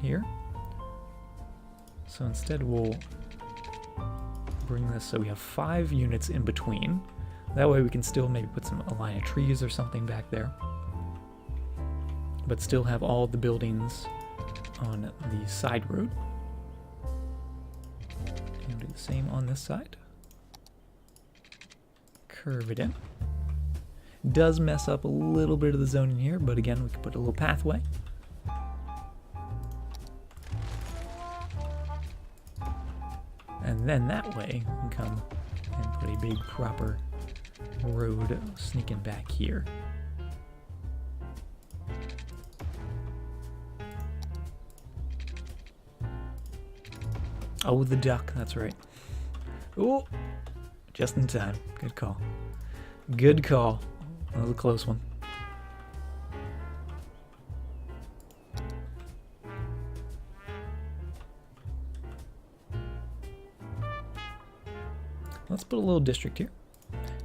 here. So instead we'll bring this so we have 5 units in between. That way we can still maybe put a line of trees or something back there, but still have all the buildings on the side road. And do the same on this side. Curve it in. Does mess up a little bit of the zoning here, but again, we can put a little pathway. And then that way, we can come and put a big proper road sneaking back here. Oh, the duck, that's right. Oh, just in time. Good call. Good call. That was a close one. Let's put a little district here.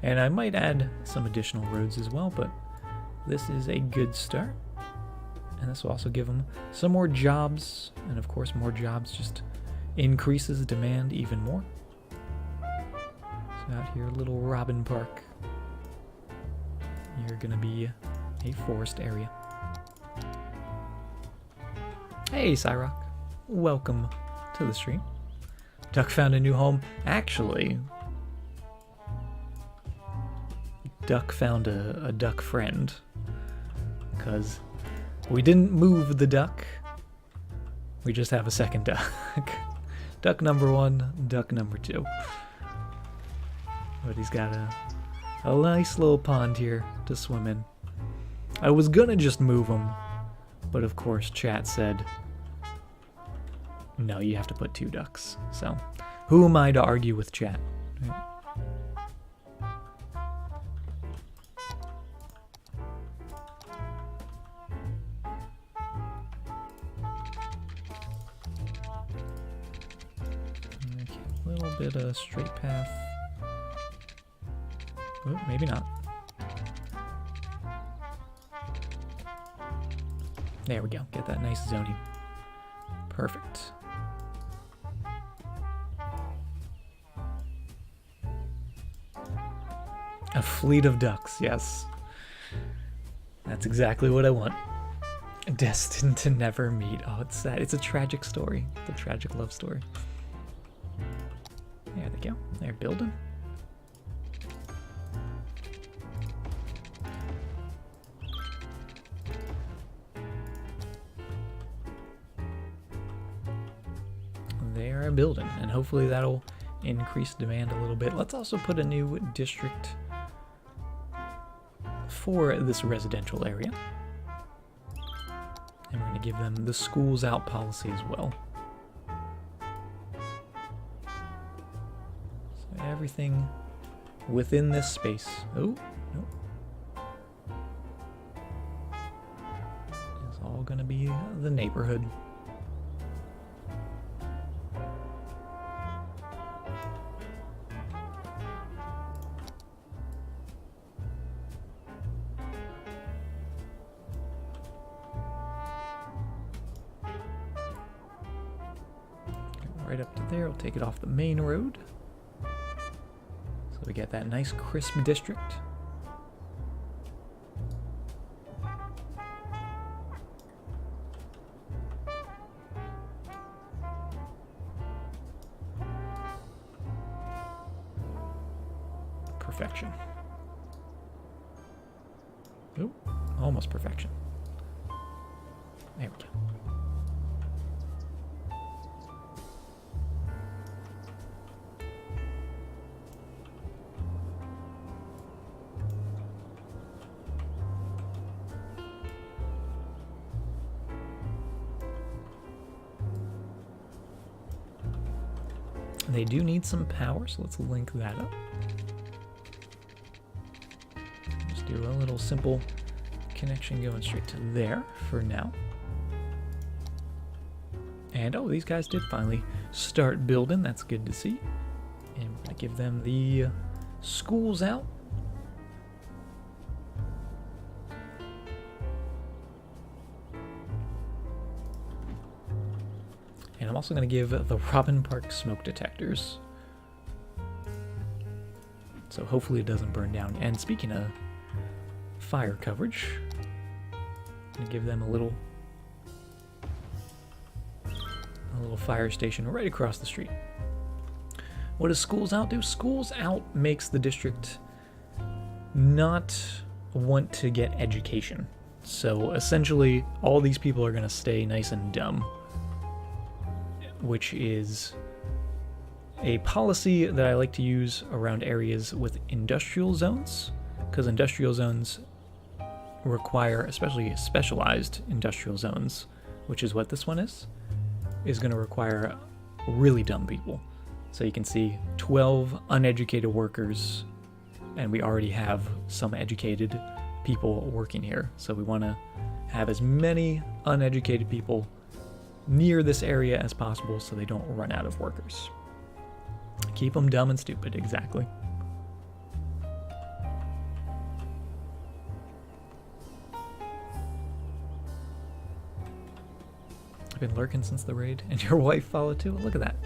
And I might add some additional roads as well, but this is a good start. And this will also give them some more jobs. And of course, more jobs just increases demand even more. So out here, little Robin Park. You're gonna be a forest area. Hey, Cyrock. Welcome to the stream. Duck found a new home. Actually, Duck found a duck friend. Because we didn't move the duck. We just have a second duck. Duck number 1, duck number 2. But he's got a nice little pond here to swim in. I was gonna just move him, but of course chat said, no, you have to put 2 ducks. So, who am I to argue with chat? Right? Okay, a little bit of straight path. Oh, maybe not. There we go. Get that nice zoning. Perfect. A fleet of ducks, yes. That's exactly what I want. Destined to never meet. Oh, it's sad. It's a tragic story. It's a tragic love story. There they go. They're building. They are building, and hopefully that'll increase demand a little bit. Let's also put a new district for this residential area. And we're going to give them the schools out policy as well. So everything within this space. Oh, no. It's all going to be the neighborhood. Right up to there, we'll take it off the main road. So we get that nice crisp district. Perfection. Ooh, almost perfection. There we go. They do need some power, so let's link that up. Just do a little simple connection going straight to there for now. And oh, these guys did finally start building. That's good to see. And we're going to give them the schools out. And I'm also going to give the Robin Park smoke detectors. So hopefully it doesn't burn down. And speaking of fire coverage, I'm going to give them a little fire station right across the street. What does Schools Out do? Schools Out makes the district not want to get education. So essentially all these people are going to stay nice and dumb, which is a policy that I like to use around areas with industrial zones, because industrial zones require, especially specialized industrial zones, which is what this one is going to require really dumb people. So you can see 12 uneducated workers, and we already have some educated people working here. So we want to have as many uneducated people near this area as possible so they don't run out of workers. Keep them dumb and stupid, exactly. I've been lurking since the raid, and your wife followed too. Look at that.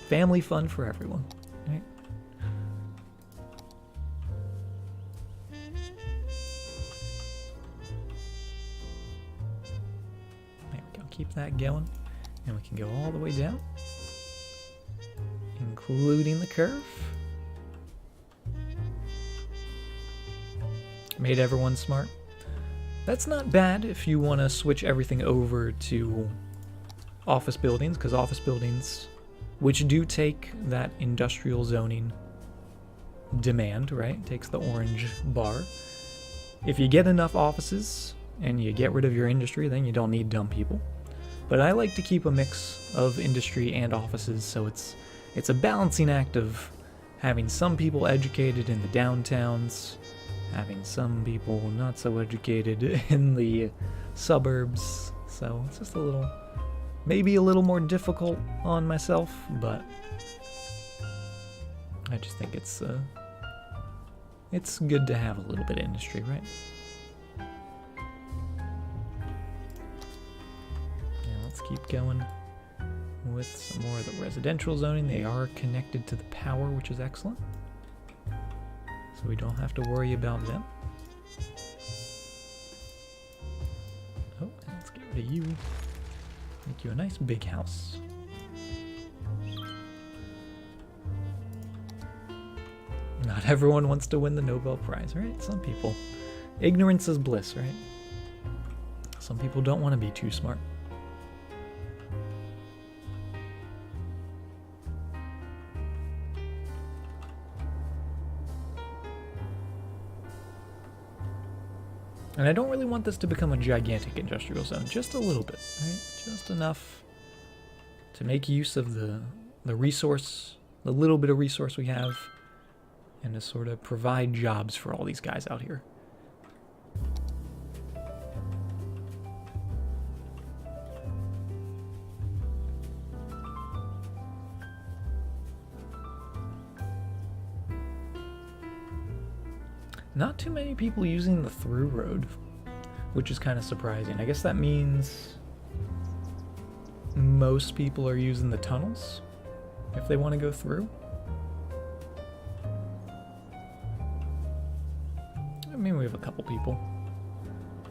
Family fun for everyone. Right? There we go. Keep that going. And we can go all the way down, including the curve. Made everyone smart. That's not bad if you want to switch everything over to office buildings, because office buildings, which do take that industrial zoning demand, right? Takes the orange bar. If you get enough offices and you get rid of your industry, then you don't need dumb people. But I like to keep a mix of industry and offices, so it's a balancing act of having some people educated in the downtowns, having some people not so educated in the suburbs. So it's just maybe a little more difficult on myself, but I just think it's good to have a little bit of industry, right? Now let's keep going with some more of the residential zoning. They are connected to the power, which is excellent. So we don't have to worry about them. Oh, let's get rid of you. Make you a nice big house. Not everyone wants to win the Nobel Prize, right? Some people. Ignorance is bliss, right? Some people don't want to be too smart. And I don't really want this to become a gigantic industrial zone, just a little bit, right? Just enough to make use of the resource, the little bit of resource we have, and to sort of provide jobs for all these guys out here. Not too many people using the through road, which is kind of surprising. I guess that means most people are using the tunnels if they want to go through. I mean, we have a couple people.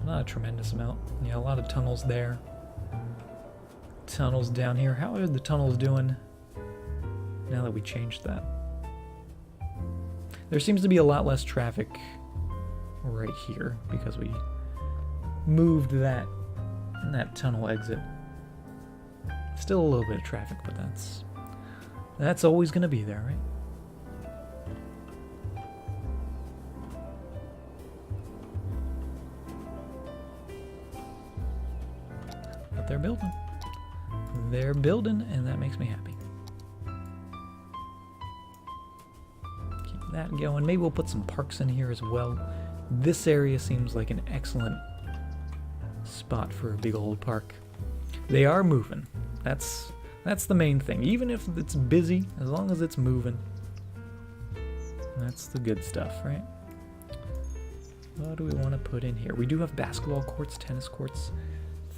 Not a tremendous amount. Yeah, a lot of tunnels there. Tunnels down here. How are the tunnels doing now that we changed that? There seems to be a lot less traffic right here because we moved that tunnel exit. Still a little bit of traffic, but that's always going to be there, right? But they're building. They're building, and that makes me happy. That going. Maybe we'll put some parks in here as well. This area seems like an excellent spot for a big old park. They are moving. That's the main thing. Even if it's busy, as long as it's moving, that's the good stuff, right? What do we want to put in here? We do have basketball courts, tennis courts,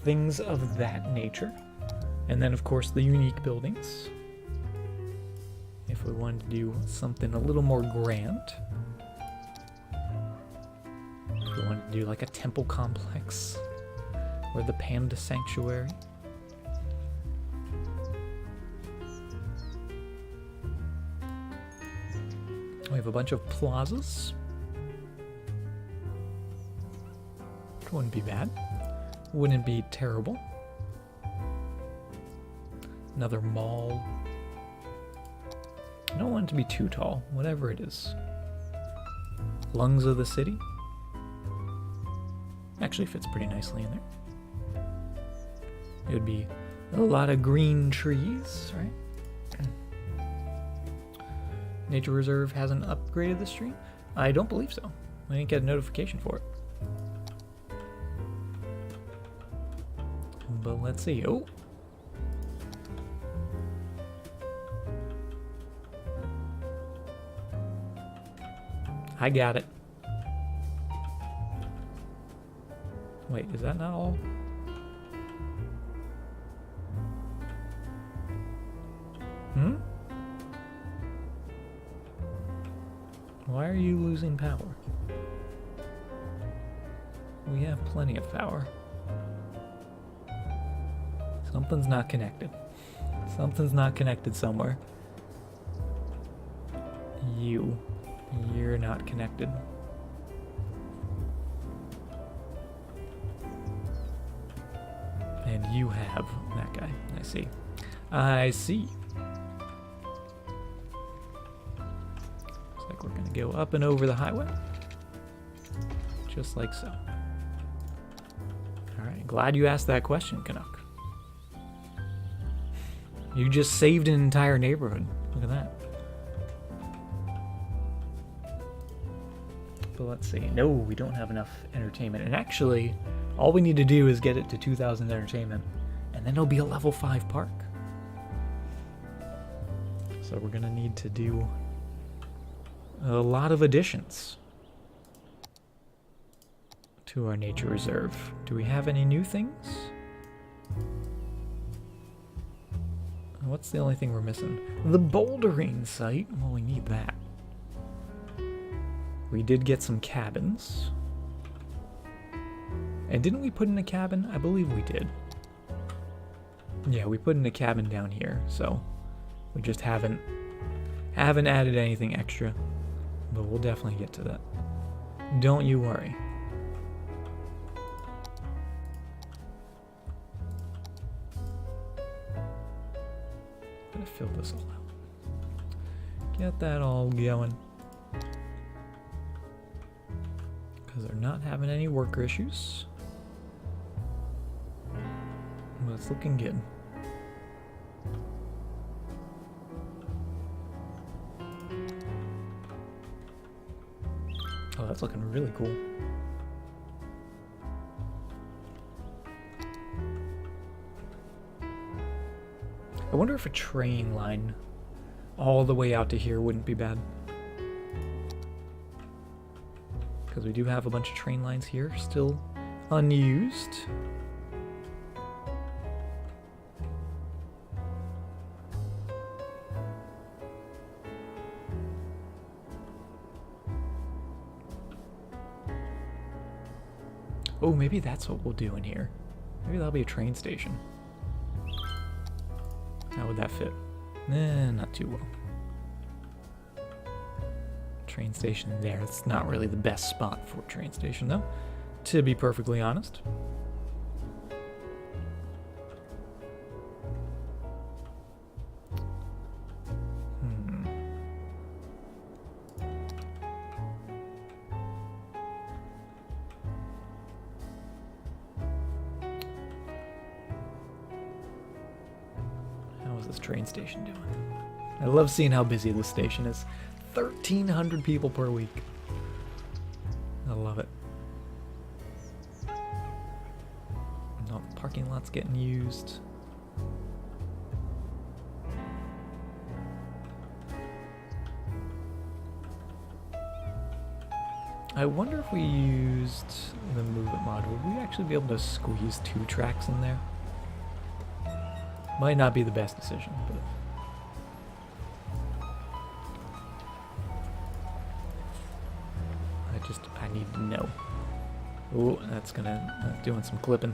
things of that nature. And then, of course, the unique buildings. If we wanted to do something a little more grand. If we wanted to do like a temple complex or the panda sanctuary. We have a bunch of plazas. Wouldn't be bad. Wouldn't be terrible. Another mall. I don't want it to be too tall, whatever it is. Lungs of the city. Actually fits pretty nicely in there. It would be a lot of green trees, right? Nature Reserve hasn't upgraded the stream? I don't believe so. I didn't get a notification for it. But let's see. Oh! I got it. Wait, is that not all? Hmm? Why are you losing power? We have plenty of power. Something's not connected. Something's not connected somewhere. You're not connected. And you have that guy. I see. I see. Looks like we're gonna go up and over the highway. Just like so. Alright, glad you asked that question, Canuck. You just saved an entire neighborhood. Look at that. But let's see. No, we don't have enough entertainment. And actually, all we need to do is get it to 2,000 entertainment, and then it'll be a level 5 park. So we're gonna need to do a lot of additions to our nature reserve. Do we have any new things? What's the only thing we're missing? The bouldering site. Well, we need that. We did get some cabins. And didn't we put in a cabin? I believe we did. Yeah, we put in a cabin down here, so we just haven't added anything extra. But we'll definitely get to that. Don't you worry. I'm gonna fill this all out. Get that all going. because they're not having any worker issues. But it's looking good. Oh, that's looking really cool. I wonder if a train line all the way out to here wouldn't be bad. Because we do have a bunch of train lines here still unused. Oh, maybe that's what we'll do in here. Maybe that'll be a train station. How would that fit? Not too well. Train station there. It's not really the best spot for a train station, though, to be perfectly honest. How's this train station doing? I love seeing how busy this station is. 1,300 people per week. I love it. No, the parking lot's getting used. I wonder if we used the movement mod, would we actually be able to squeeze 2 tracks in there? Might not be the best decision, but... I need to know. Oh, that's doing some clipping.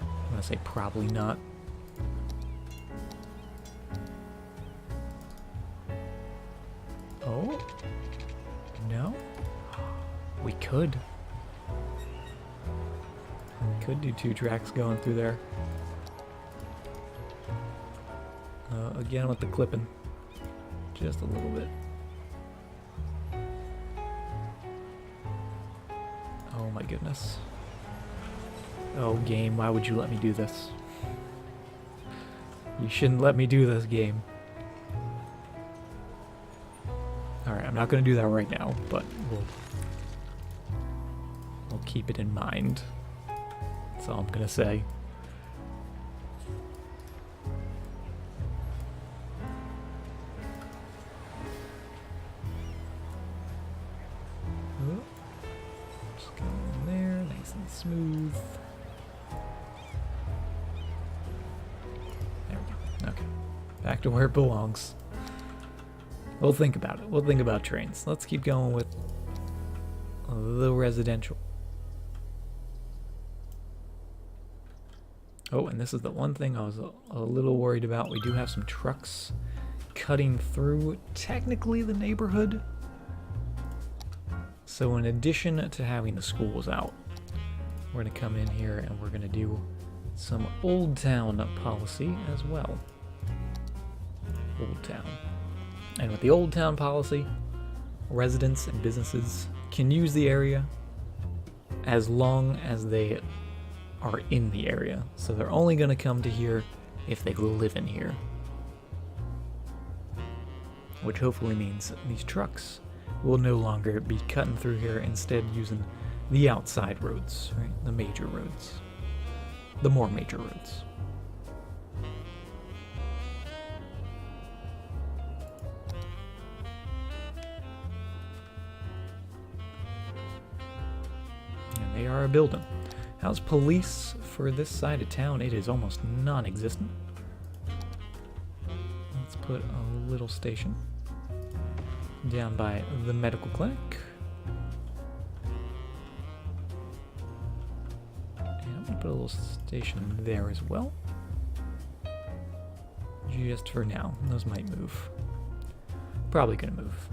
I'm gonna say probably not. Oh, no? We could. We could do 2 tracks going through there. Again with the clipping. Just a little bit. Oh my goodness. Oh, game, why would you let me do this? You shouldn't let me do this, game. Alright, I'm not going to do that right now, but we'll keep it in mind. That's all I'm going to say. Just go in there, nice and smooth. There we go. Okay. Back to where it belongs. We'll think about it. We'll think about trains. Let's keep going with the residential. Oh, and this is the one thing I was a little worried about. We do have some trucks cutting through technically the neighborhood. So in addition to having the schools out, we're going to come in here and we're going to do some Old Town policy as well. Old Town. And with the Old Town policy, residents and businesses can use the area as long as they are in the area. So they're only going to come to here if they live in here. Which hopefully means these trucks will no longer be cutting through here, instead using the outside roads, right? The major roads. The more major roads. And they are a building. How's police for this side of town? It is almost non-existent. Let's put a little station down by the medical clinic. And I'm gonna put a little station there as well. Just for now. Those might move. Probably gonna move.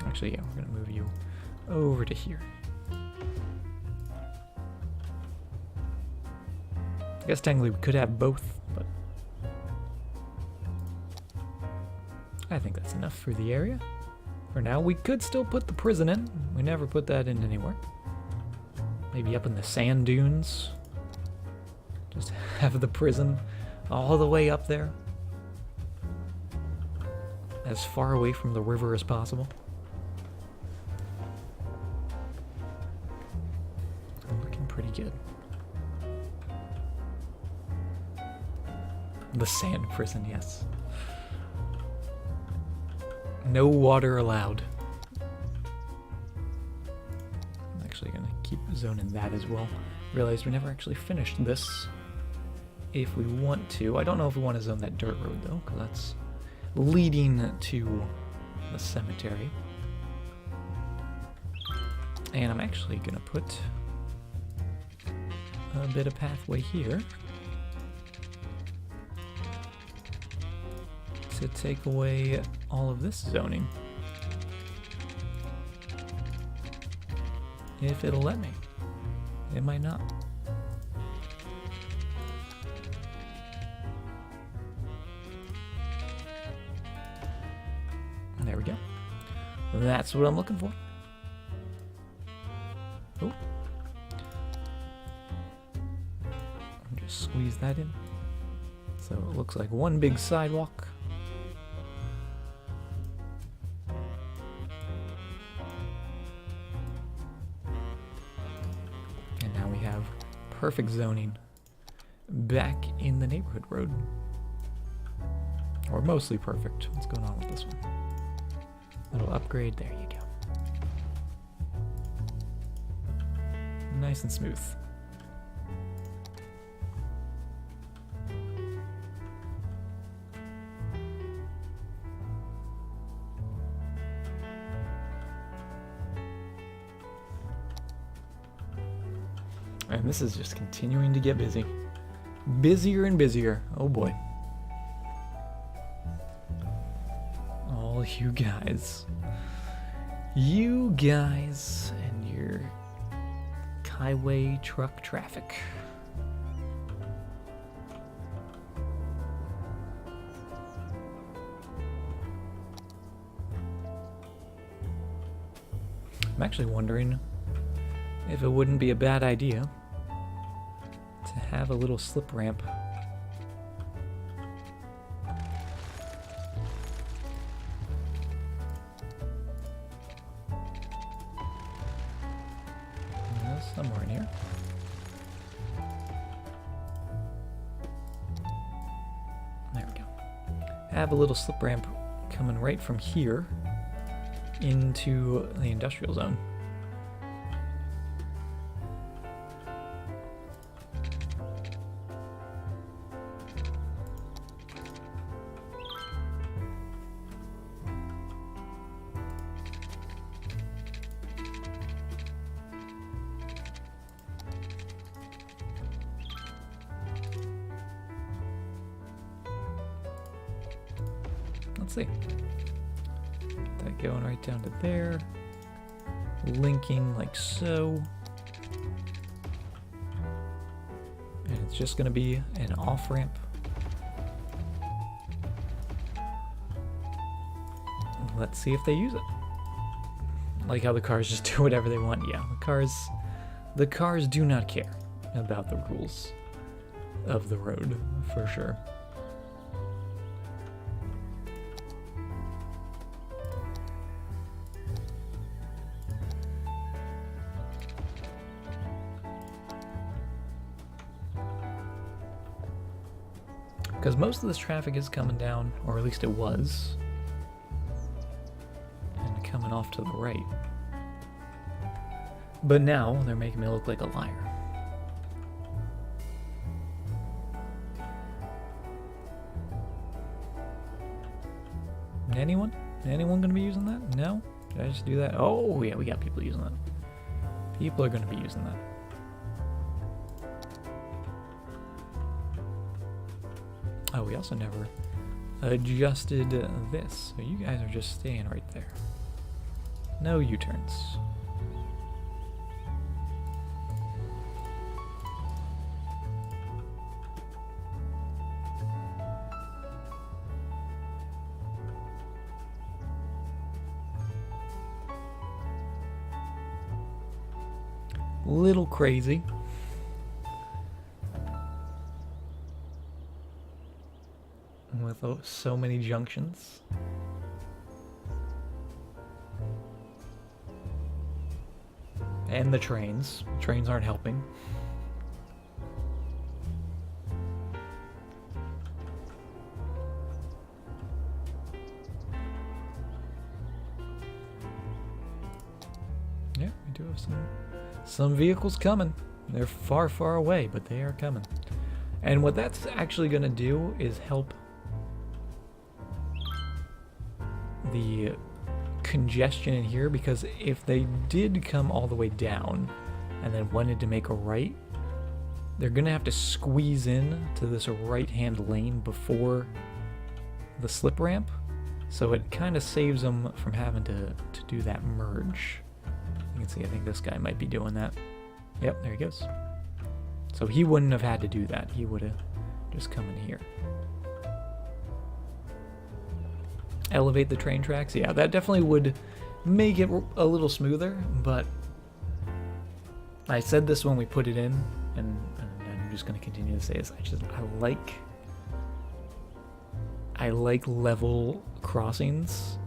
Actually, yeah, we're gonna move you over to here. I guess technically we could have both, but I think that's enough for the area. For now, we could still put the prison in. We never put that in anywhere. Maybe up in the sand dunes. Just have the prison all the way up there. As far away from the river as possible. Looking pretty good. The sand prison, yes. No water allowed. I'm actually going to keep zoning that as well. Realized we never actually finished this. If we want to. I don't know if we want to zone that dirt road though, because that's leading to the cemetery. And I'm actually going to put a bit of pathway here to take away all of this zoning. If it'll let me. It might not. There we go. That's what I'm looking for. Oh. Just squeeze that in. So it looks like one big sidewalk. And now we have perfect zoning back in the neighborhood road. Or mostly perfect. What's going on with this one? Little upgrade, there you go. Nice and smooth. And this is just continuing to get busy. Busier and busier. Oh boy. All you guys. You guys and your highway truck traffic. I'm actually wondering if it wouldn't be a bad idea to have a little slip ramp somewhere in here. There we go. Have a little slip ramp coming right from here into the industrial zone. Let's see. That going right down to there. Linking like so. And it's just going to be an off-ramp. Let's see if they use it. Like how the cars just do whatever they want. Yeah, the cars do not care about the rules of the road, for sure. Because most of this traffic is coming down, or at least it was, and coming off to the right. But now they're making me look like a liar. Anyone? Anyone gonna be using that? No? Did I just do that? Oh yeah, we got people using that. People are gonna be using that. Oh, we also never adjusted this, so you guys are just staying right there. No U-turns. little crazy. With so many junctions. And the trains. Trains aren't helping. Yeah, we do have some vehicles coming. They're far, far away, but they are coming. And what that's actually going to do is help the congestion in here, because if they did come all the way down and then wanted to make a right, they're going to have to squeeze in to this right-hand lane before the slip ramp. So it kind of saves them from having to do that merge. You can see, I think this guy might be doing that. Yep, there he goes. So he wouldn't have had to do that. He would have just come in here. Elevate the train tracks. Yeah, that definitely would make it a little smoother, but I said this when we put it in, and I'm just going to continue to say this. I like level crossings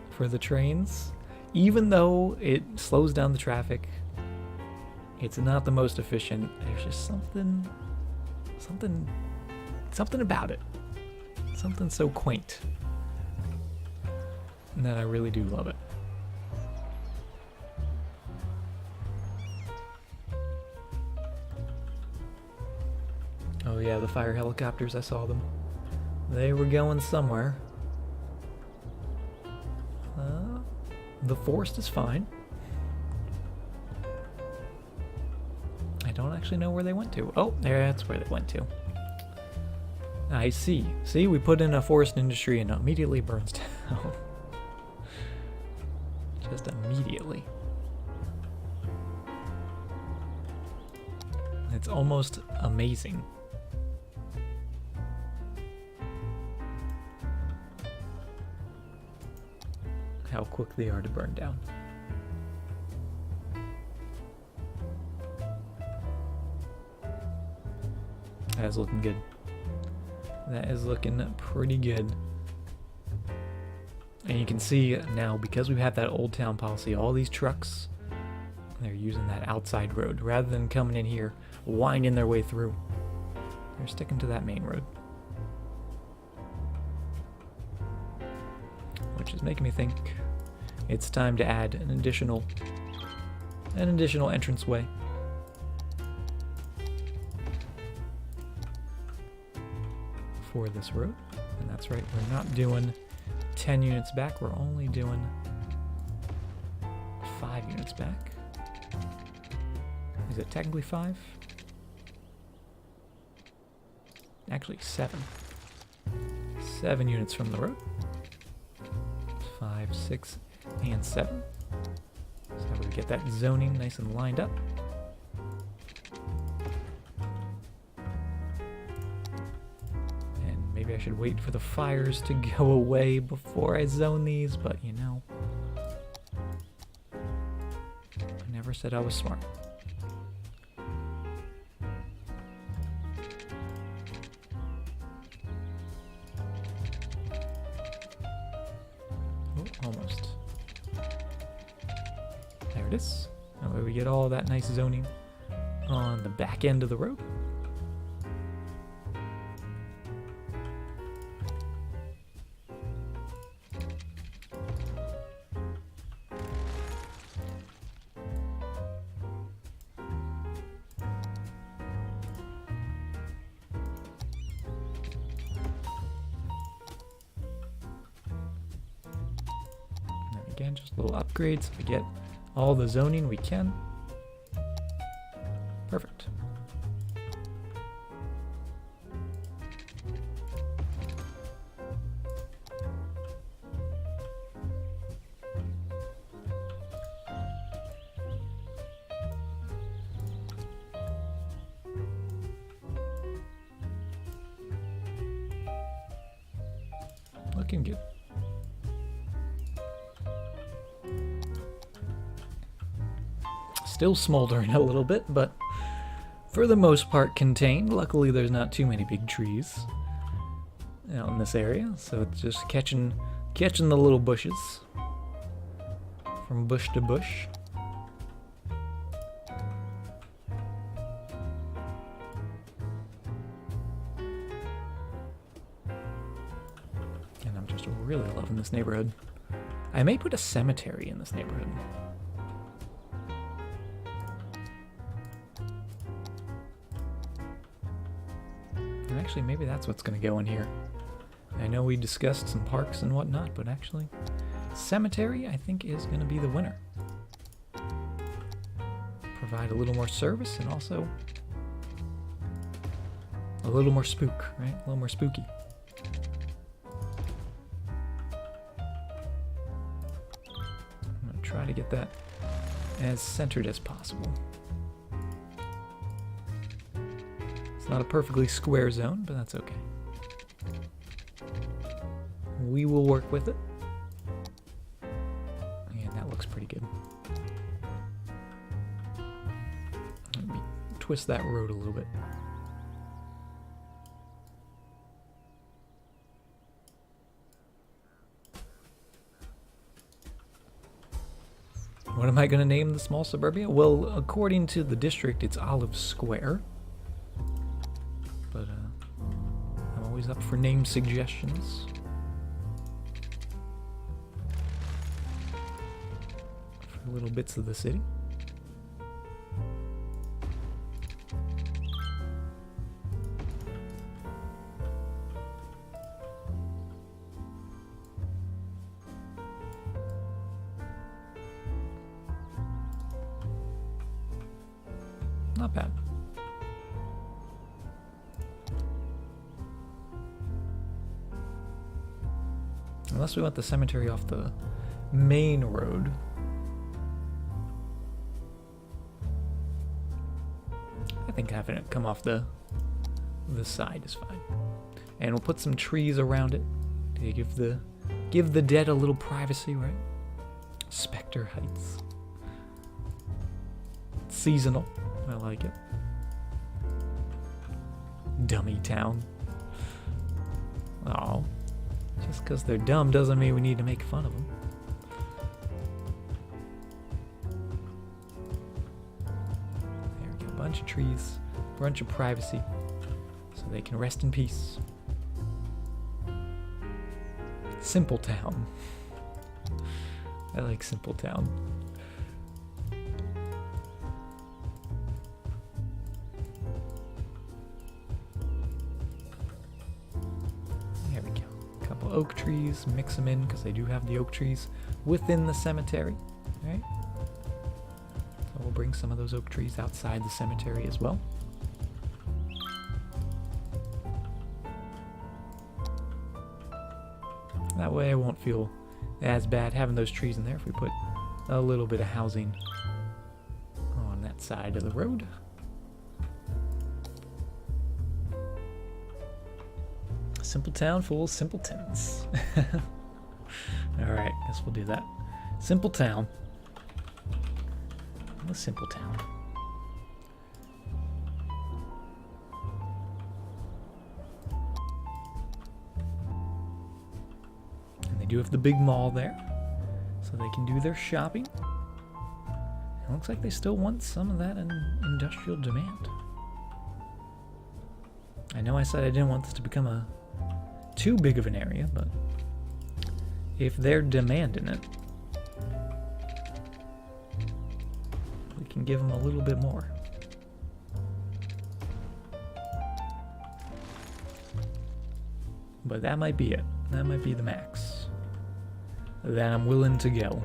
for the trains. Even though it slows down the traffic, it's not the most efficient. There's just something about it. Something so quaint that I really do love it. Oh yeah, the fire helicopters, I saw them. They were going somewhere. The forest is fine. I don't actually know where they went to. Oh, that's where they went to. I see. See, we put in a forest industry and it immediately burns down. Just immediately. It's almost amazing. How quick they are to burn down. That is looking good. That is looking pretty good. And you can see now, because we have that old town policy, all these trucks, they're using that outside road rather than coming in here, winding their way through. They're sticking to that main road. Which is making me think it's time to add an additional entranceway. For this road. And that's right, we're not doing 10 units back, we're only doing 5 units back. Is it technically 5? Actually 7. 7 units from the road. 5, 6, and 7. So we get that zoning nice and lined up. And maybe I should wait for the fires to go away before I zone these, but you know, I never said I was smart. Almost. There it is. That way we get all that nice zoning on the back end of the road. Again, just little upgrades to get all the zoning we can. Perfect. Looking good. Still smoldering a little bit, but for the most part contained. Luckily there's not too many big trees out in this area, so it's just catching the little bushes from bush to bush. And I'm just really loving this neighborhood. I may put a cemetery in this neighborhood. And actually, maybe that's what's going to go in here. I know we discussed some parks and whatnot, but actually, cemetery, I think, is going to be the winner. Provide a little more service and also a little more spook, right? A little more spooky. I'm going to try to get that as centered as possible. It's not a perfectly square zone, but that's okay. We will work with it. And that looks pretty good. Let me twist that road a little bit. What am I going to name the small suburbia? Well, according to the district, it's Olive Square. But I'm always up for name suggestions. For little bits of the city. Not bad. Unless we want the cemetery off the main road. I think having it come off the side is fine. And we'll put some trees around it to give the dead a little privacy, right? Spectre Heights. It's seasonal. I like it. Dummy Town. Oh. Just because they're dumb doesn't mean we need to make fun of them. There we go. Bunch of trees. Bunch of privacy. So they can rest in peace. Simple Town. I like Simple Town. Oak trees, mix them in because they do have the oak trees within the cemetery, right? So we'll bring some of those oak trees outside the cemetery as well. That way I won't feel as bad having those trees in there if we put a little bit of housing on that side of the road. Simple town full of simpletons. Alright, guess we'll do that. Simple town. A simple town. And they do have the big mall there, so they can do their shopping. It looks like they still want some of that in industrial demand. I know I said I didn't want this to become too big of an area, but if they're demanding it, we can give them a little bit more. But that might be it. That might be the max that I'm willing to go.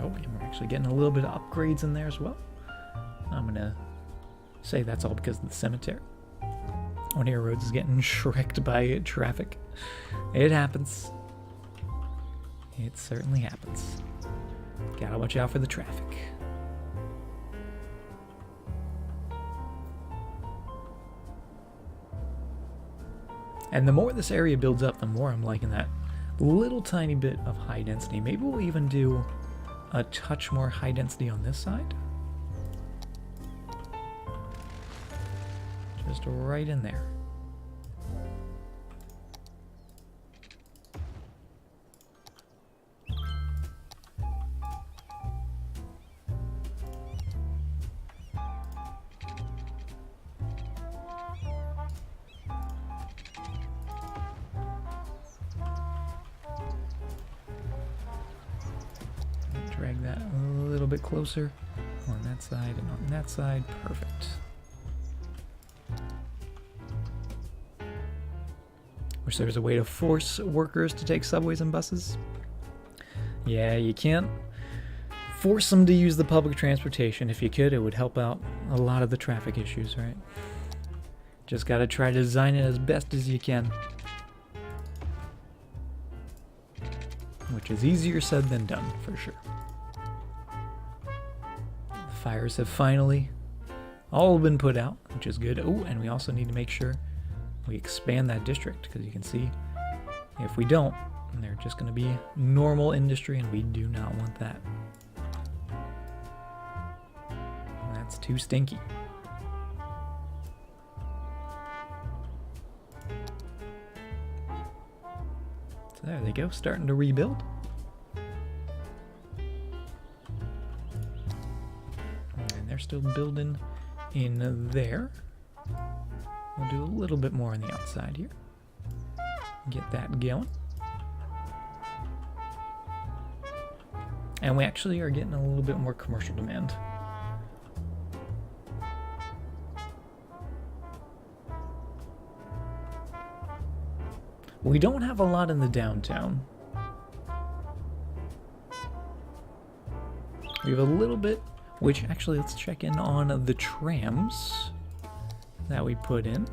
Oh, and we're actually getting a little bit of upgrades in there as well. I'm gonna say that's all because of the cemetery. One of your roads is getting shreked by traffic. It happens. It certainly happens. Gotta watch out for the traffic. And the more this area builds up, the more I'm liking that little tiny bit of high density. Maybe we'll even do a touch more high density on this side. Just right in there. Drag that a little bit closer on that side and on that side. Perfect. Wish there was a way to force workers to take subways and buses. Yeah, you can't force them to use the public transportation. If you could, it would help out a lot of the traffic issues, right? Just gotta try to design it as best as you can. Which is easier said than done, for sure. The fires have finally all been put out, which is good. Oh, and we also need to make sure we expand that district, because you can see if we don't, they're just going to be normal industry, and we do not want that. That's too stinky. So there they go, starting to rebuild. And they're still building in there. We'll do a little bit more on the outside here. Get that going. And we actually are getting a little bit more commercial demand. We don't have a lot in the downtown. We have a little bit, which actually let's check in on the trams that we put in.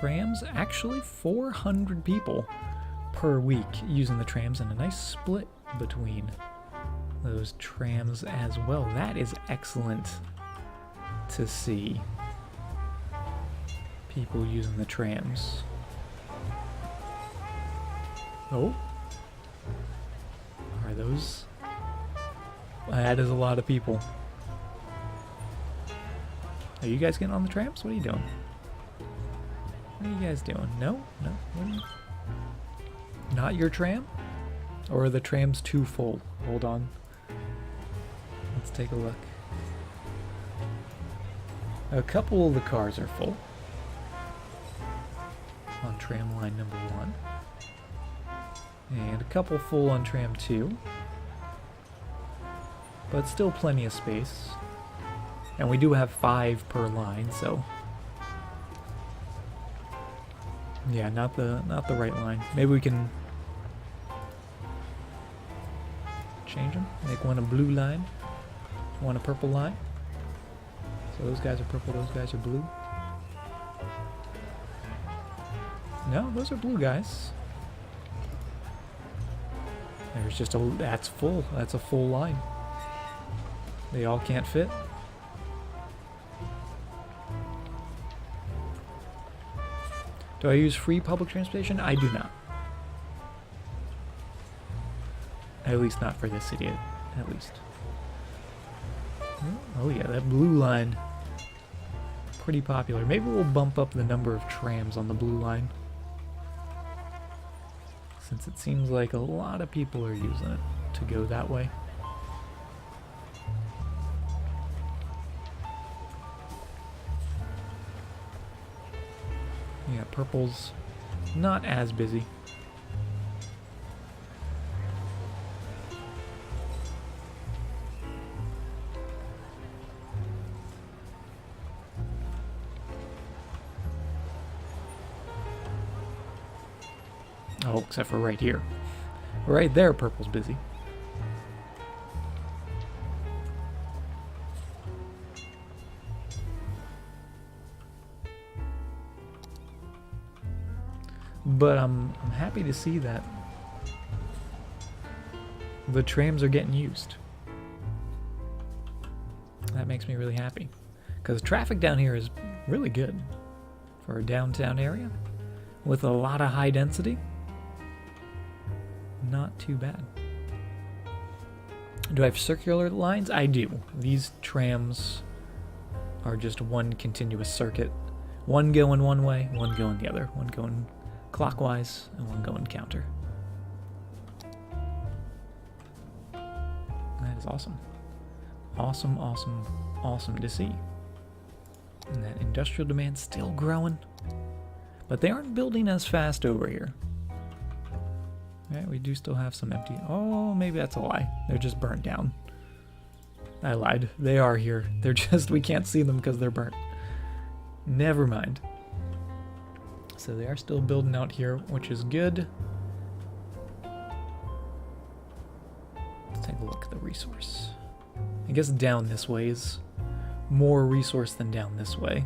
Trams, actually 400 people per week using the trams, and a nice split between those trams as well. That is excellent to see. People using the trams. Oh. Are those? That is a lot of people. Are you guys getting on the trams? What are you doing? What are you guys doing? No? No? What are you... Not your tram? Or are the trams too full? Hold on. Let's take a look. A couple of the cars are full. On tram line number 1. And a couple full on tram 2. But still plenty of space. And we do have 5 per line, so... Yeah, not the right line. Maybe we can change them. Make one a blue line, one a purple line. So those guys are purple, those guys are blue. No, those are blue guys. There's just a... That's full. That's a full line. They all can't fit. Do I use free public transportation? I do not. At least not for this city, at least. Oh yeah, that blue line. Pretty popular. Maybe we'll bump up the number of trams on the blue line, since it seems like a lot of people are using it to go that way. Yeah, purple's not as busy. Oh, except for right here. Right there, purple's busy. But I'm happy to see that the trams are getting used. That makes me really happy. Because traffic down here is really good for a downtown area with a lot of high density. Not too bad. Do I have circular lines? I do. These trams are just one continuous circuit. One going one way, one going the other. One going clockwise, and one going counter. That is awesome. Awesome, awesome, awesome to see. And that industrial demand's still growing. But they aren't building as fast over here. Yeah, we do still have some empty... Oh, maybe that's a lie. They're just burnt down. I lied. They are here. They're just... We can't see them because they're burnt. Never mind. So they are still building out here, which is good. Let's take a look at the resource. I guess down this way is more resource than down this way.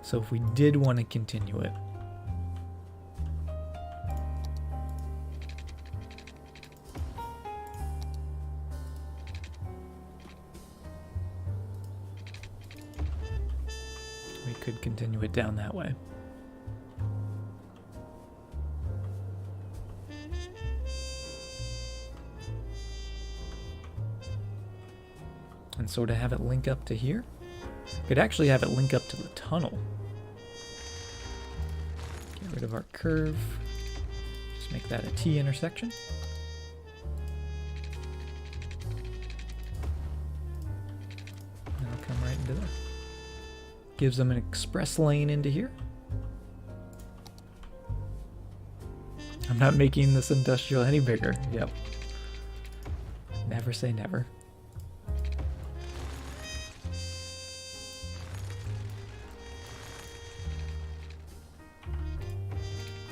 So if we did want to continue it, we could continue it down that way. And so to have it link up to here, could actually have it link up to the tunnel. Get rid of our curve. Just make that a T intersection. And it'll come right into there. Gives them an express lane into here. I'm not making this industrial any bigger. Yep. Never say never.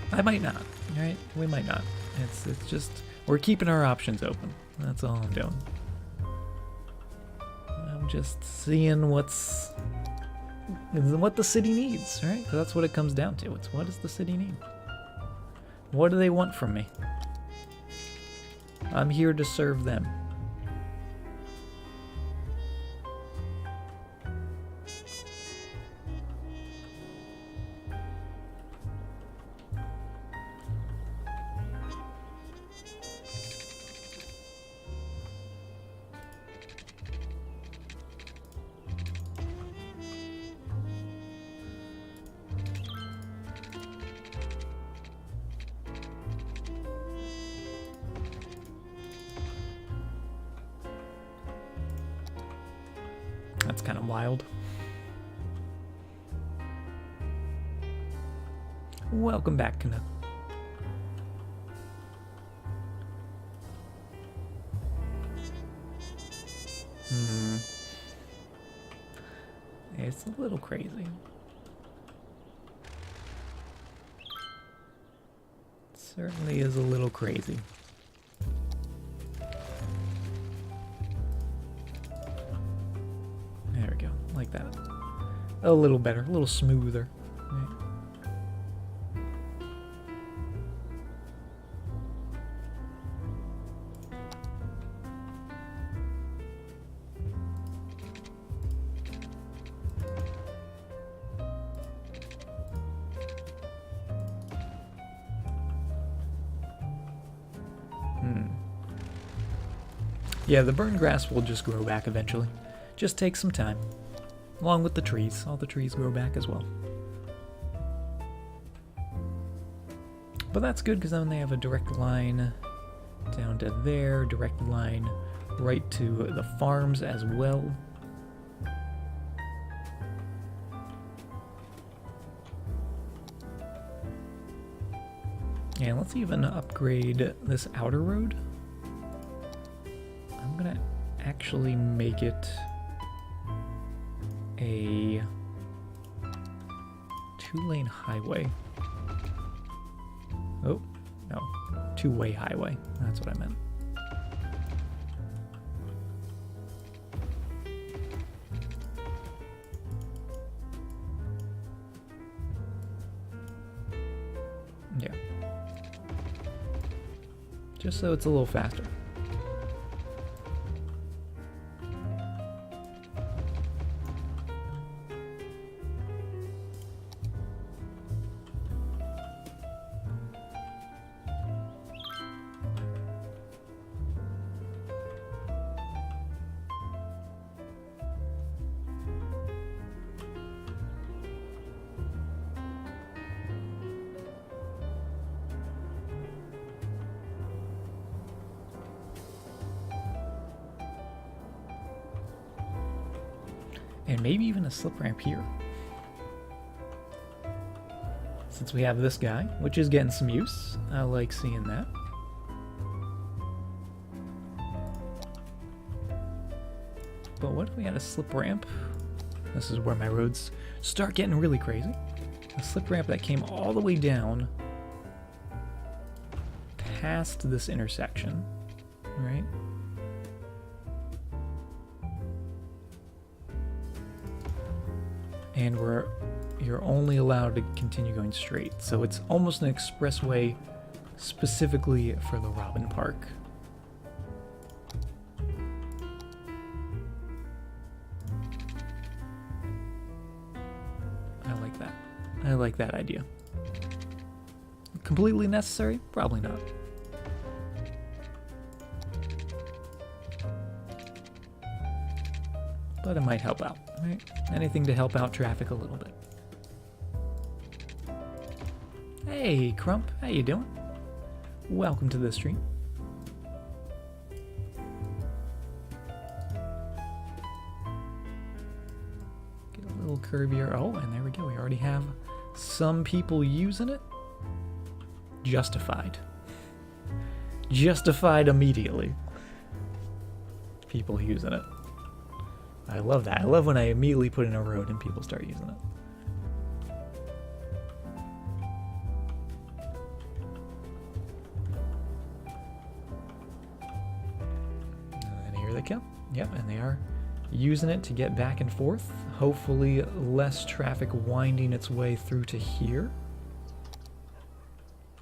I might not, right? We might not. It's just, we're keeping our options open. That's all I'm doing. I'm just seeing what the city needs, right? 'Cause that's what it comes down to. It's what does the city need? What do they want from me? I'm here to serve them. That's kind of wild. Welcome back, Canuck. It's a little crazy. It certainly is a little crazy. There we go, like that. A little better, a little smoother. Right. Yeah, the burned grass will just grow back eventually. Just take some time. Along with the trees. All the trees grow back as well. But that's good because then they have a direct line down to there, direct line right to the farms as well. And let's even upgrade this outer road. I'm gonna actually make it a 2-lane highway. Oh, no. 2-way highway. That's what I meant. just so it's a little faster. And maybe even a slip ramp here. Since we have this guy, which is getting some use. I like seeing that. But what if we had a slip ramp? This is where my roads start getting really crazy. A slip ramp that came all the way down past this intersection, right? And you're only allowed to continue going straight. So it's almost an expressway specifically for the Robin Park. I like that. I like that idea. Completely necessary? Probably not. But it might help out, right? Anything to help out traffic a little bit. Hey, Crump, how you doing? Welcome to the stream. Get a little curvier. Oh, and there we go. We already have some people using it. Justified. Justified immediately. People using it. I love that. I love when I immediately put in a road and people start using it. And here they come. Yep, and they are using it to get back and forth. Hopefully less traffic winding its way through to here.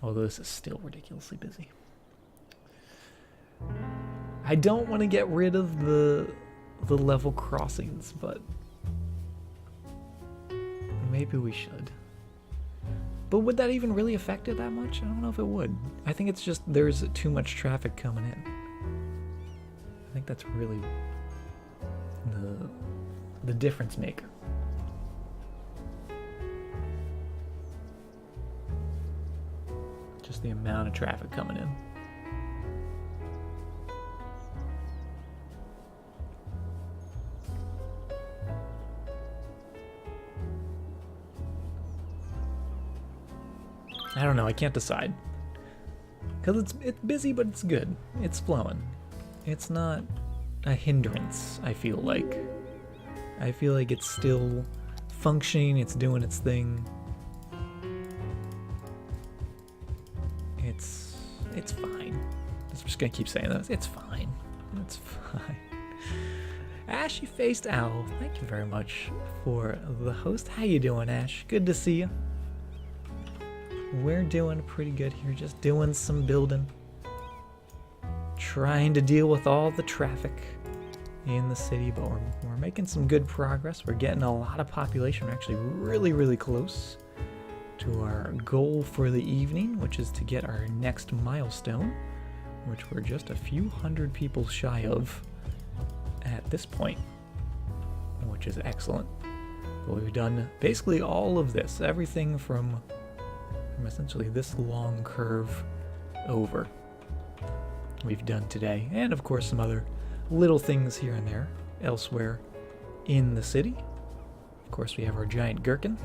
Although this is still ridiculously busy. I don't want to get rid of the level crossings, but maybe we should. But would that even really affect it that much? I don't know if it would. I think it's just there's too much traffic coming in. I think that's really the difference maker. Just the amount of traffic coming in. I don't know, I can't decide. Because it's busy, but it's good. It's flowing. It's not a hindrance, I feel like. I feel like it's still functioning, it's doing its thing. It's fine. I'm just gonna keep saying that. It's fine. It's fine. Ashy Faced Owl, thank you very much for the host. How you doing, Ash? Good to see you. We're doing pretty good here, just doing some building. Trying to deal with all the traffic in the city, but we're making some good progress. We're getting a lot of population. We're actually really, really close to our goal for the evening, which is to get our next milestone, which we're just a few hundred people shy of at this point, which is excellent. But we've done basically all of this, everything from essentially this long curve over we've done today, and of course some other little things here and there elsewhere in the city. Of course we have our giant gherkin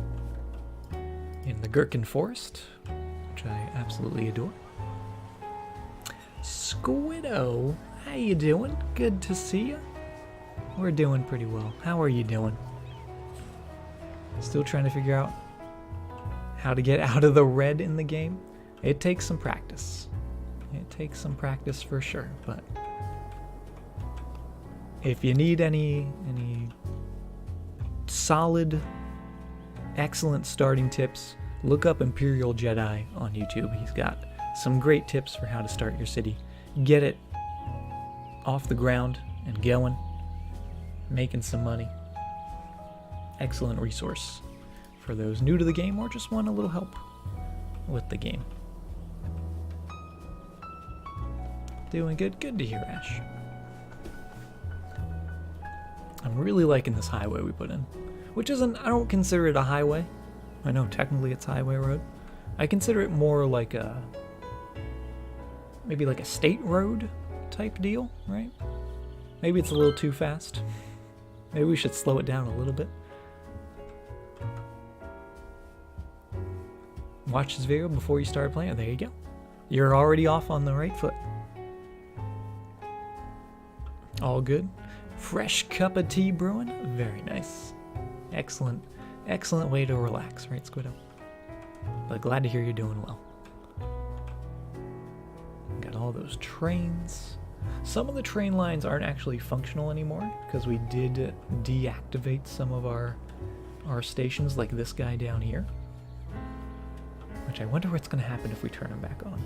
in the gherkin forest, which I absolutely adore. Squiddo, how you doing? Good to see you. We're doing pretty well. How are you doing? Still trying to figure out how to get out of the red in the game. It takes some practice. It takes some practice for sure, but if you need any solid, excellent starting tips, look up Imperial Jedi on YouTube. He's got some great tips for how to start your city get it off the ground and going, making some money. Excellent resource for those new to the game or just want a little help with the game. Doing good. Good to hear, Ash. I'm really liking this highway we put in, which isn't, I don't consider it a highway. I know technically it's highway road. I consider it more like a, maybe like a state road type deal, right? Maybe it's a little too fast. Maybe we should slow it down a little bit. Watch this video before you start playing. There you go. You're already off on the right foot. All good. Fresh cup of tea brewing. Very nice. Excellent, excellent way to relax, right, Squiddo? But glad to hear you're doing well. Got all those trains. Some of the train lines aren't actually functional anymore because we did deactivate some of our stations, like this guy down here. Which I wonder what's going to happen if we turn them back on.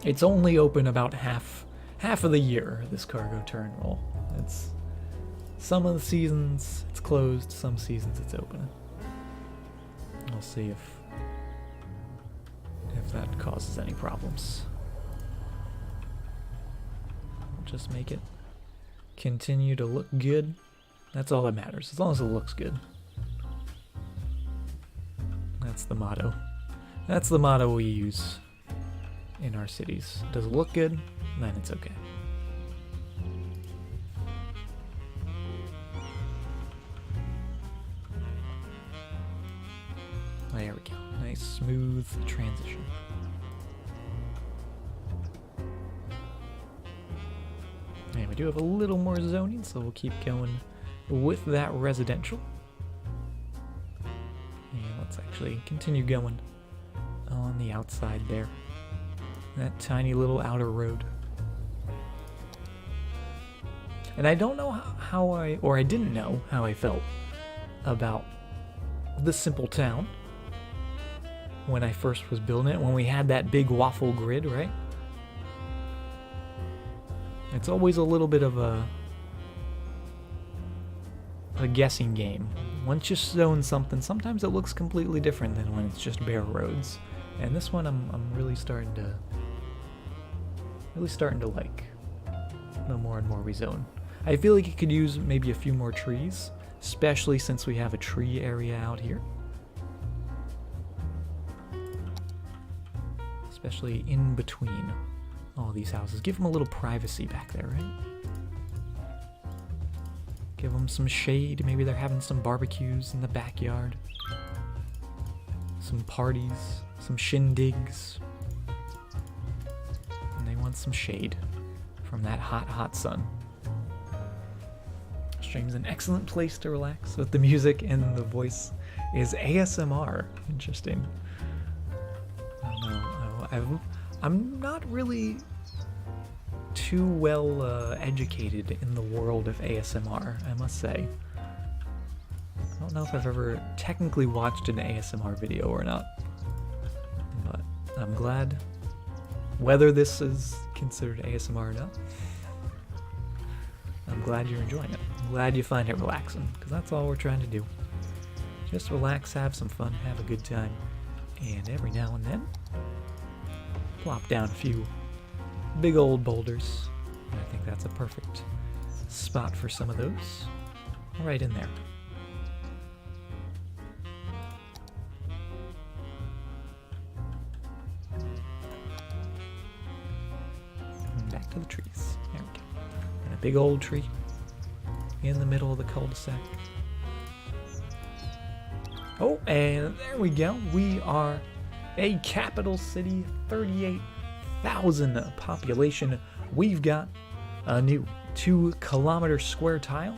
It's only open about half of the year, this cargo turn roll. It's some of the seasons it's closed, some seasons it's open. We'll see if that causes any problems. We'll just make it continue to look good. That's all that matters, as long as it looks good. That's the motto. That's the motto we use in our cities. Does it look good? Then it's okay. There we go. Nice smooth transition. And we do have a little more zoning, so we'll keep going with that residential. And let's actually continue going on the outside there. That tiny little outer road. And I don't know how I didn't know how I felt about the simple town when I first was building it, when we had that big waffle grid, right? It's always a little bit of a guessing game. Once you zone something, sometimes it looks completely different than when it's just bare roads. And this one I'm really starting to like the more and more we zone. I feel like it could use maybe a few more trees, especially since we have a tree area out here. Especially in between all these houses. Give them a little privacy back there, right? Give them some shade. Maybe they're having some barbecues in the backyard. Some parties, some shindigs. And they want some shade from that hot, hot sun. Stream's an excellent place to relax with the music, and the voice is ASMR. Interesting. I don't know. I'm not really too well educated in the world of ASMR, I must say. I don't know if I've ever technically watched an ASMR video or not, but I'm glad. Whether this is considered ASMR or not, I'm glad you're enjoying it. I'm glad you find it relaxing, because that's all we're trying to do. Just relax, have some fun, have a good time, and every now and then, plop down a few big old boulders. And I think that's a perfect spot for some of those. Right in there. And back to the trees. There we go. And a big old tree in the middle of the cul-de-sac. Oh, and there we go. We are a capital city, 38,000 population. We've got a new 2-kilometer square tile,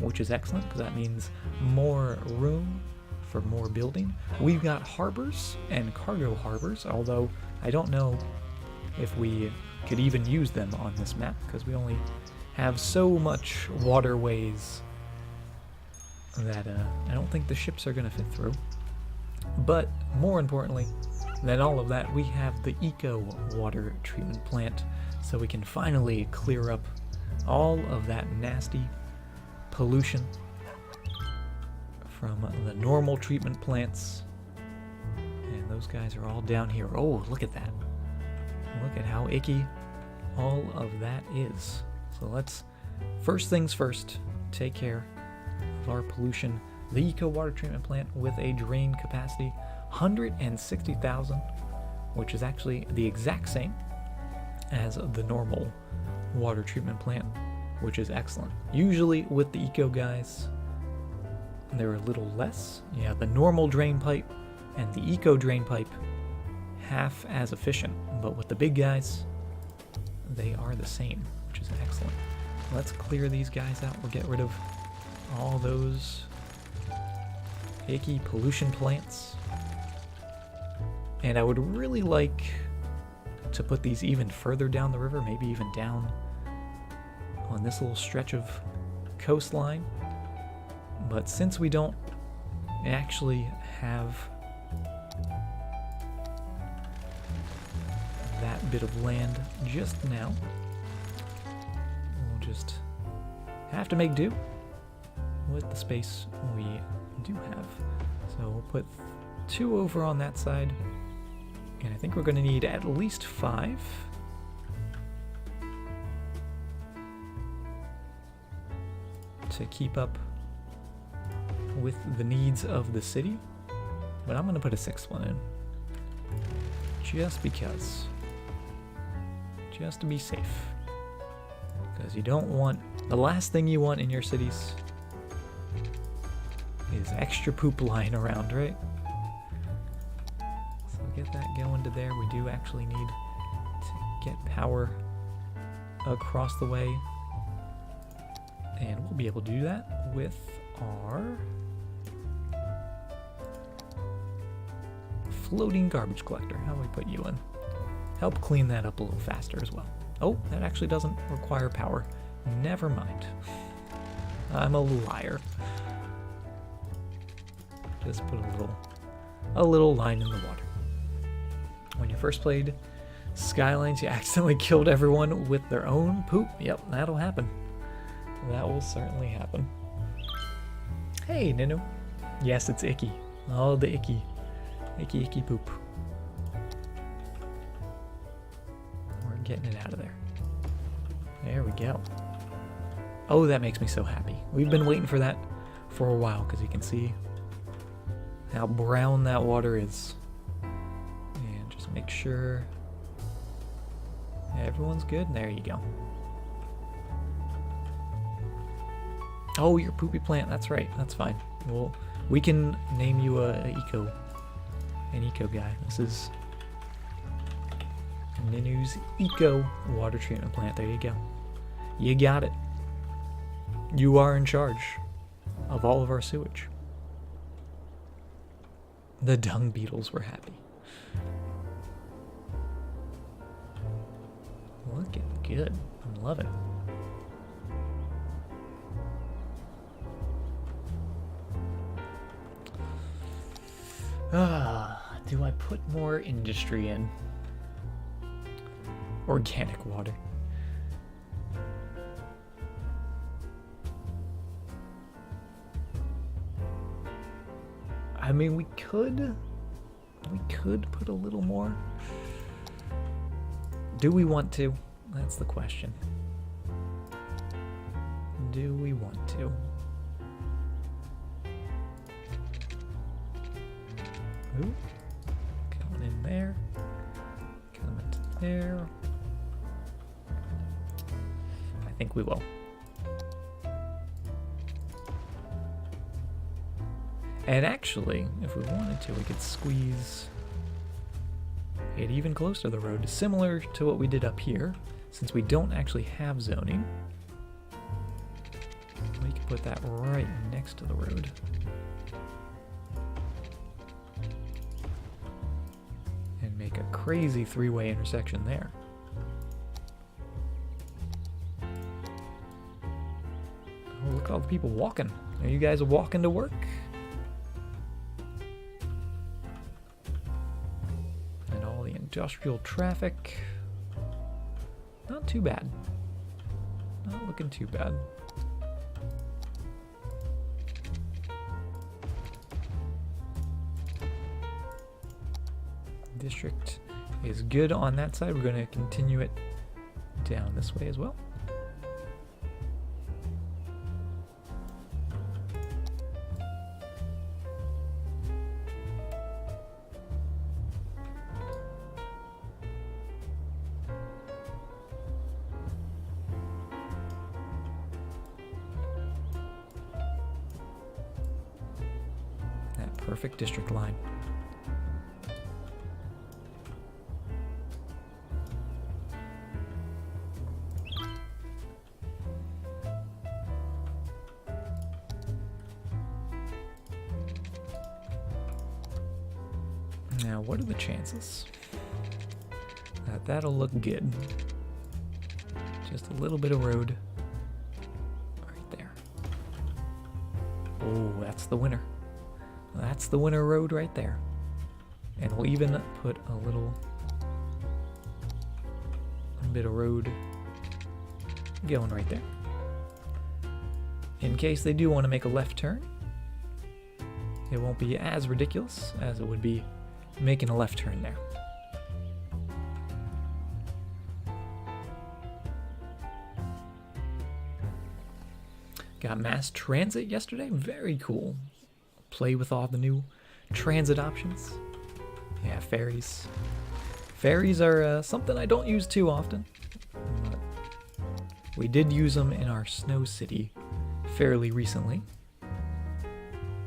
which is excellent because that means more room for more building. We've got harbors and cargo harbors, although I don't know if we could even use them on this map because we only have so much waterways that I don't think the ships are going to fit through. But more importantly, Then all of that, we have the eco water treatment plant, so we can finally clear up all of that nasty pollution from the normal treatment plants. And those guys are all down here. Oh, look at that. Look at how icky all of that is. So let's, first things first, take care of our pollution. The eco water treatment plant with a drain capacity 160,000, which is actually the exact same as the normal water treatment plant, which is excellent. Usually with the eco guys, they're a little less. You have the normal drain pipe and the eco drain pipe half as efficient, but with the big guys, they are the same, which is excellent. Let's clear these guys out. We'll get rid of all those icky pollution plants. And I would really like to put these even further down the river, maybe even down on this little stretch of coastline. But since we don't actually have that bit of land just now, we'll just have to make do with the space we do have. So we'll put 2 over on that side, and I think we're going to need at least 5. To keep up with the needs of the city, but I'm going to put a 6th one in just because, just to be safe, because you don't want, the last thing you want in your cities is extra poop lying around, right? So get that going to there. We do actually need to get power across the way, and we'll be able to do that with our floating garbage collector. How do we put you in? Help clean that up a little faster as well. Oh, that actually doesn't require power. Never mind. I'm a liar. Just put a little line in the water. When you first played Skylines, you accidentally killed everyone with their own poop. Yep, that'll happen. That will certainly happen. Hey, Ninu. Yes, it's icky. Oh, the icky. Icky, icky poop. We're getting it out of there. There we go. Oh, that makes me so happy. We've been waiting for that for a while, because you can see how brown that water is. And just make sure everyone's good. There you go. Oh, your poopy plant. That's right. That's fine. Well, we can name you an eco guy. This is Ninu's eco water treatment plant. There you go. You got it. You are in charge of all of our sewage. The dung beetles were happy. Looking good. I love it. Do I put more industry in? Organic water. I mean, we could put a little more. Do we want to? That's the question. Do we want to? Ooh. Coming in there. Coming to there. I think we will. And actually, if we wanted to, we could squeeze it even closer to the road, similar to what we did up here. Since we don't actually have zoning, we could put that right next to the road. And make a crazy 3-way intersection there. Oh, look at all the people walking. Are you guys walking to work? Industrial traffic. Not too bad. Not looking too bad. District is good on that side. We're going to continue it down this way as well. That perfect district line. Now, what are the chances that that'll look good? Just a little bit of road right there. Oh, that's the winner. That's the winner road right there. And we'll even put a little bit of road going right there. In case they do want to make a left turn, it won't be as ridiculous as it would be making a left turn there. Got mass transit yesterday. Very cool. Play with all the new transit options. Yeah, ferries. Ferries are something I don't use too often, but we did use them in our Snow City fairly recently,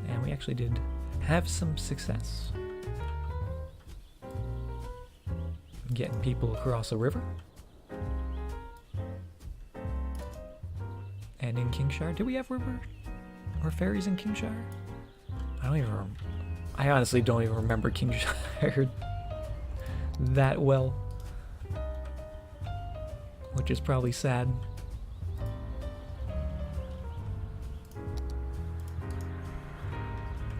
and we actually did have some success getting people across a river. And in Kingshire, do we have river or ferries in Kingshire? I honestly don't even remember Kingshire that well, which is probably sad.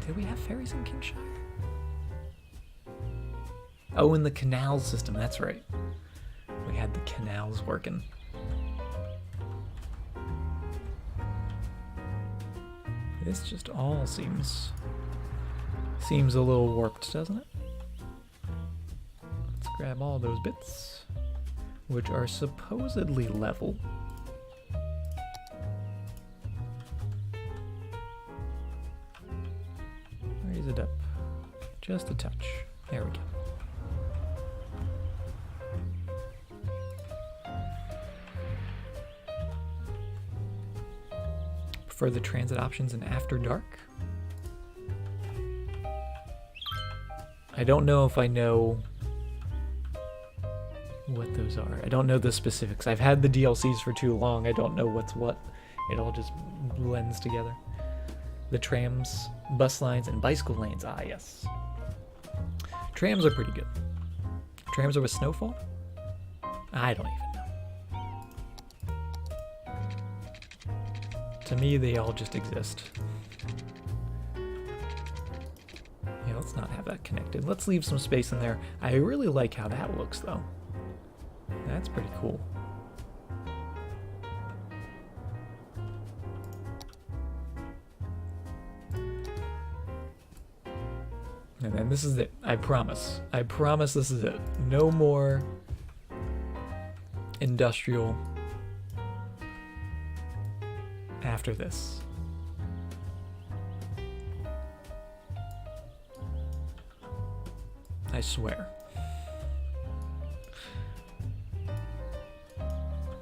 Did we have ferries in Kingshire? Oh, in the canal system, that's right. We had the canals working. This just all seems a little warped, doesn't it? Let's grab all those bits, which are supposedly level. Raise it up just a touch. There we go. For the transit options in After Dark. I don't know if I know what those are. I don't know the specifics. I've had the DLCs for too long. I don't know what's what. It all just blends together. The trams, bus lines, and bicycle lanes. Ah, yes. Trams are pretty good. Trams are with snowfall? I don't even know. To me, they all just exist. Yeah, let's not have that connected. Let's leave some space in there. I really like how that looks, though. That's pretty cool. And then this is it. I promise. I promise this is it. No more industrial after this. I swear.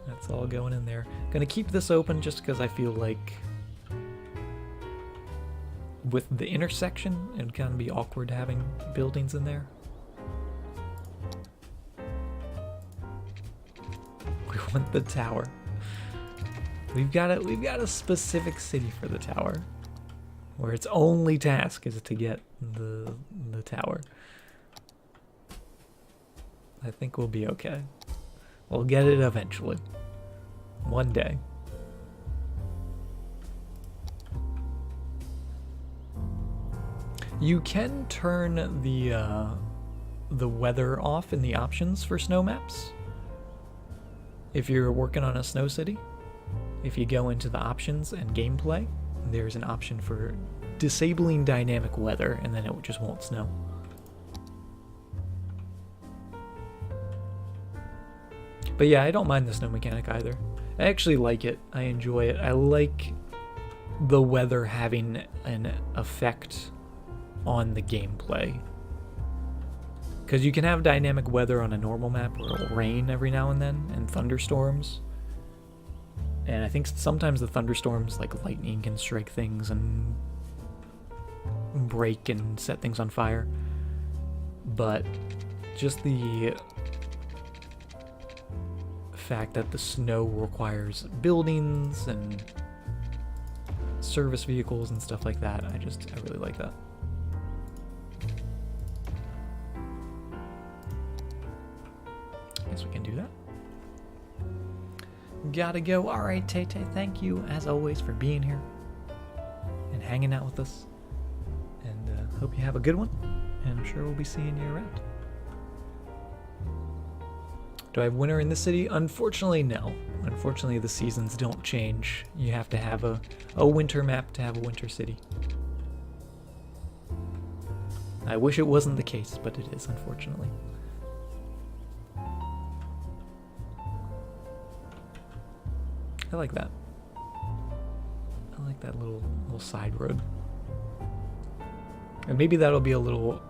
That's all going in there. Gonna keep this open just because I feel like with the intersection it'd kind of be awkward having buildings in there. We want the tower. We've got a specific city for the tower, where its only task is to get the tower. I think we'll be okay. We'll get it eventually. One day. You can turn the the weather off in the options for snow maps. If you're working on a snow city, if you go into the options and gameplay, there's an option for disabling dynamic weather, and then it just won't snow. But yeah, I don't mind the snow mechanic either. I actually like it. I enjoy it. I like the weather having an effect on the gameplay. Because you can have dynamic weather on a normal map where it'll rain every now and then, and thunderstorms. And I think sometimes the thunderstorms, like lightning, can strike things and break and set things on fire. But just the fact that the snow requires buildings and service vehicles and stuff like that, I really like that. Guess we can do that. Gotta go. All right, Tay, thank you as always for being here and hanging out with us. And hope you have a good one. And I'm sure we'll be seeing you around. Do I have winter in the city? Unfortunately, no. Unfortunately, the seasons don't change. You have to have a winter map to have a winter city. I wish it wasn't the case, but it is, unfortunately. I like that. I like that little side road. And maybe that'll be a little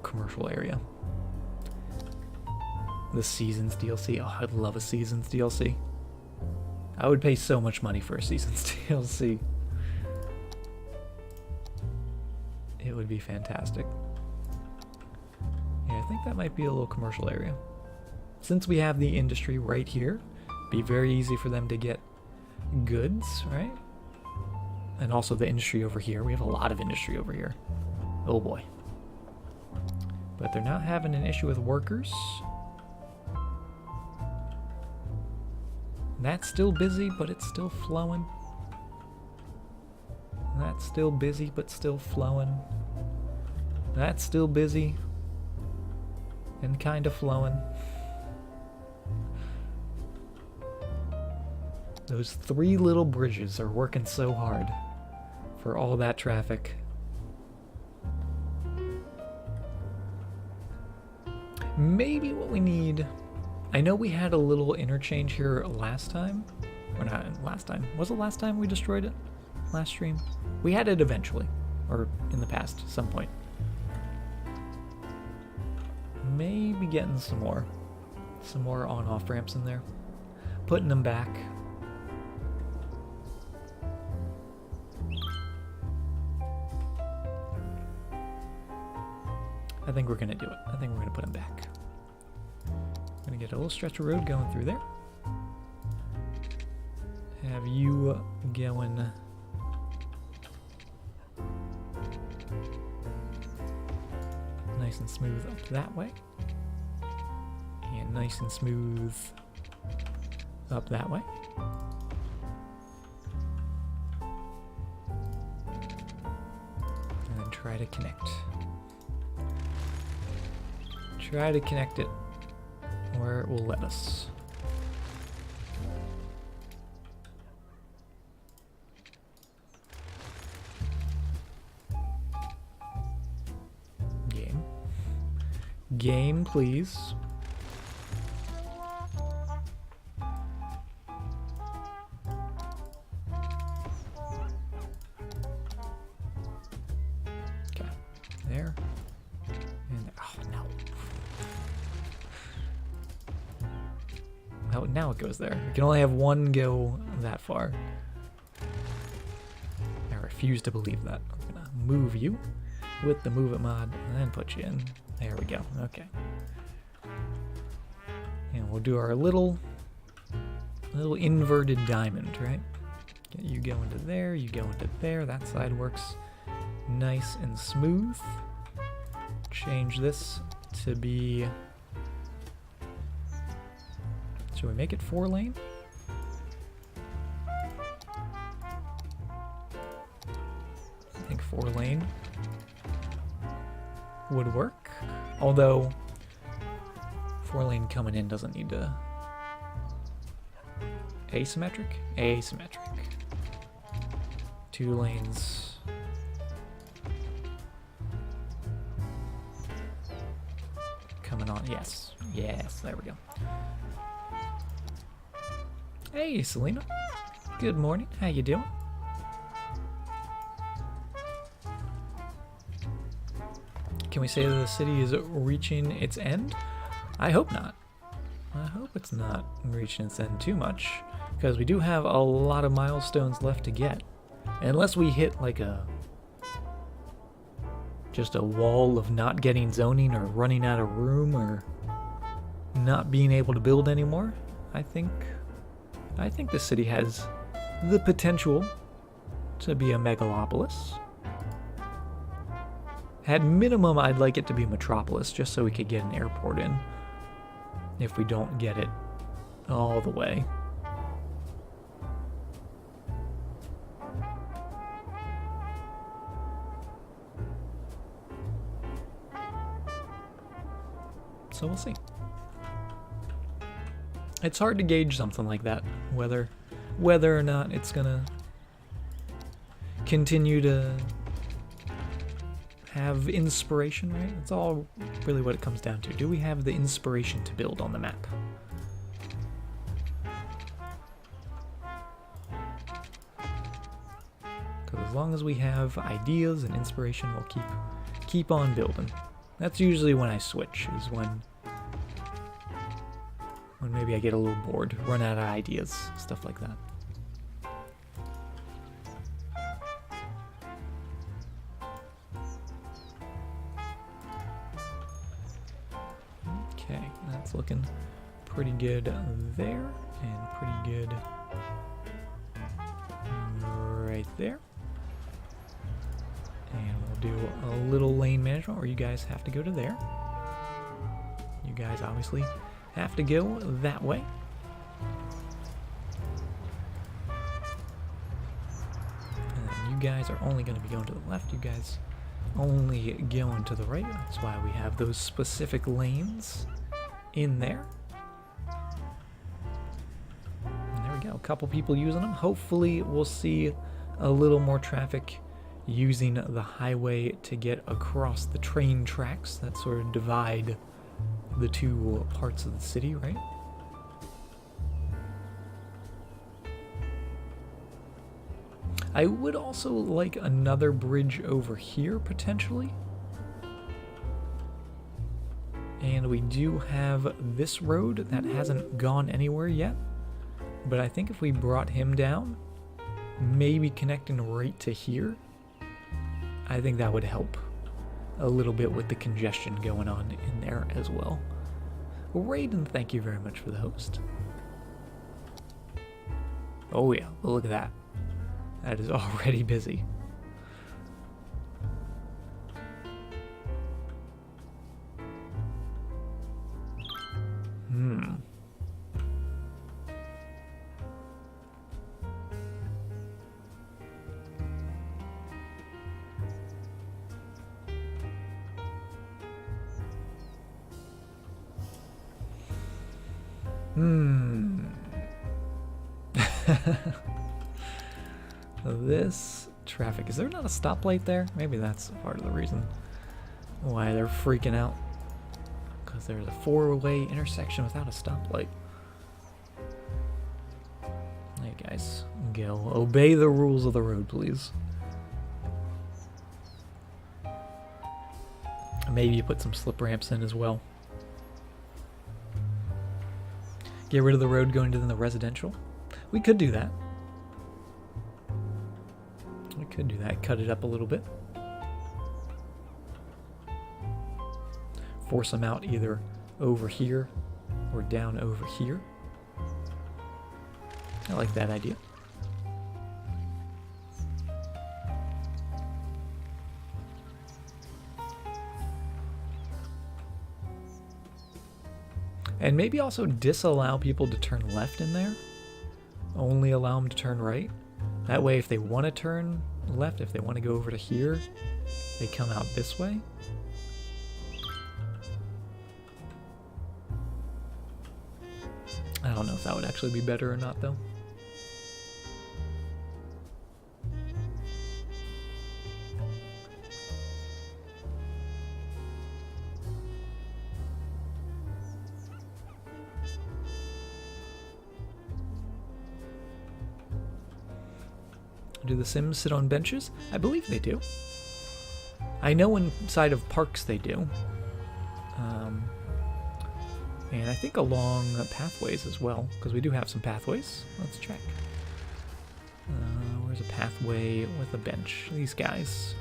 commercial area. The Seasons DLC. Oh, I'd love a Seasons DLC. I would pay so much money for a Seasons DLC. It would be fantastic. Yeah, I think that might be a little commercial area. Since we have the industry right here, be very easy for them to get goods, right? And also the industry over here. We have a lot of industry over here. Oh boy. But they're not having an issue with workers. That's still busy, but it's still flowing. That's still busy, but still flowing. That's still busy and kind of flowing. Those 3 little bridges are working so hard for all that traffic. Maybe what we need... I know we had a little interchange here last time. Or not last time. Was it last time we destroyed it? Last stream? We had it eventually. Or in the past, at some point. Maybe getting some more. Some more on-off ramps in there. Putting them back. I think we're going to do it. I think we're going to put them back. Going to get a little stretch of road going through there. Have you going... nice and smooth up that way. And nice and smooth up that way. And then try to connect. Try to connect it where it will let us. Game, please. Okay, there. And oh no. Oh, now it goes there. We can only have one go that far. I refuse to believe that. We're gonna move you with the move it mod and then put you in. There we go. Okay. And we'll do our little inverted diamond, right? Get you go into there, you go into there. That side works nice and smooth. Change this to be... Should we make it 4-lane? I think 4-lane would work. Although 4-lane coming in doesn't need to. Asymmetric? Asymmetric. 2 lanes. Coming on. Yes. Yes, there we go. Hey, Selena. Good morning. How you doing? Can we say that the city is reaching its end? I hope not. I hope it's not reaching its end too much, because we do have a lot of milestones left to get. Unless we hit like just a wall of not getting zoning or running out of room or not being able to build anymore, I think the city has the potential to be a megalopolis. At minimum, I'd like it to be a metropolis, just so we could get an airport in, if we don't get it all the way. So we'll see. It's hard to gauge something like that, whether or not it's gonna continue to have inspiration, right? That's all really what it comes down to. Do we have the inspiration to build on the map? Because as long as we have ideas and inspiration, we'll keep on building. That's usually when I switch, is when maybe I get a little bored, run out of ideas, stuff like that. Okay, that's looking pretty good there, and pretty good right there. And we'll do a little lane management where you guys have to go to there. You guys obviously have to go that way. And then you guys are only going to be going to the left. You guys only going to the right. That's why we have those specific lanes in there. And there we go. A couple people using them. Hopefully we'll see a little more traffic using the highway to get across the train tracks that sort of divide the two parts of the city, right? I would also like another bridge over here, potentially. And we do have this road that hasn't gone anywhere yet. But I think if we brought him down, maybe connecting right to here, I think that would help a little bit with the congestion going on in there as well. Raiden, thank you very much for the host. Oh yeah, look at that. That is already busy. This traffic, is there not a stoplight there? Maybe that's part of the reason why they're freaking out. Because there's a 4-way intersection without a stoplight. Hey guys, go obey the rules of the road, please. Maybe you put some slip ramps in as well. Get rid of the road going to the residential. We could do that. We could do that. Cut it up a little bit. Force them out either over here or down over here. I like that idea. And maybe also disallow people to turn left in there. Only allow them to turn right. That way if they want to turn left, if they want to go over to here, they come out this way. don't know if that would actually be better or not, though. Do the Sims sit on benches? I believe they do. I know inside of parks they do. And I think along pathways as well, because we do have some pathways. Let's check. Where's a pathway with a bench? These guys.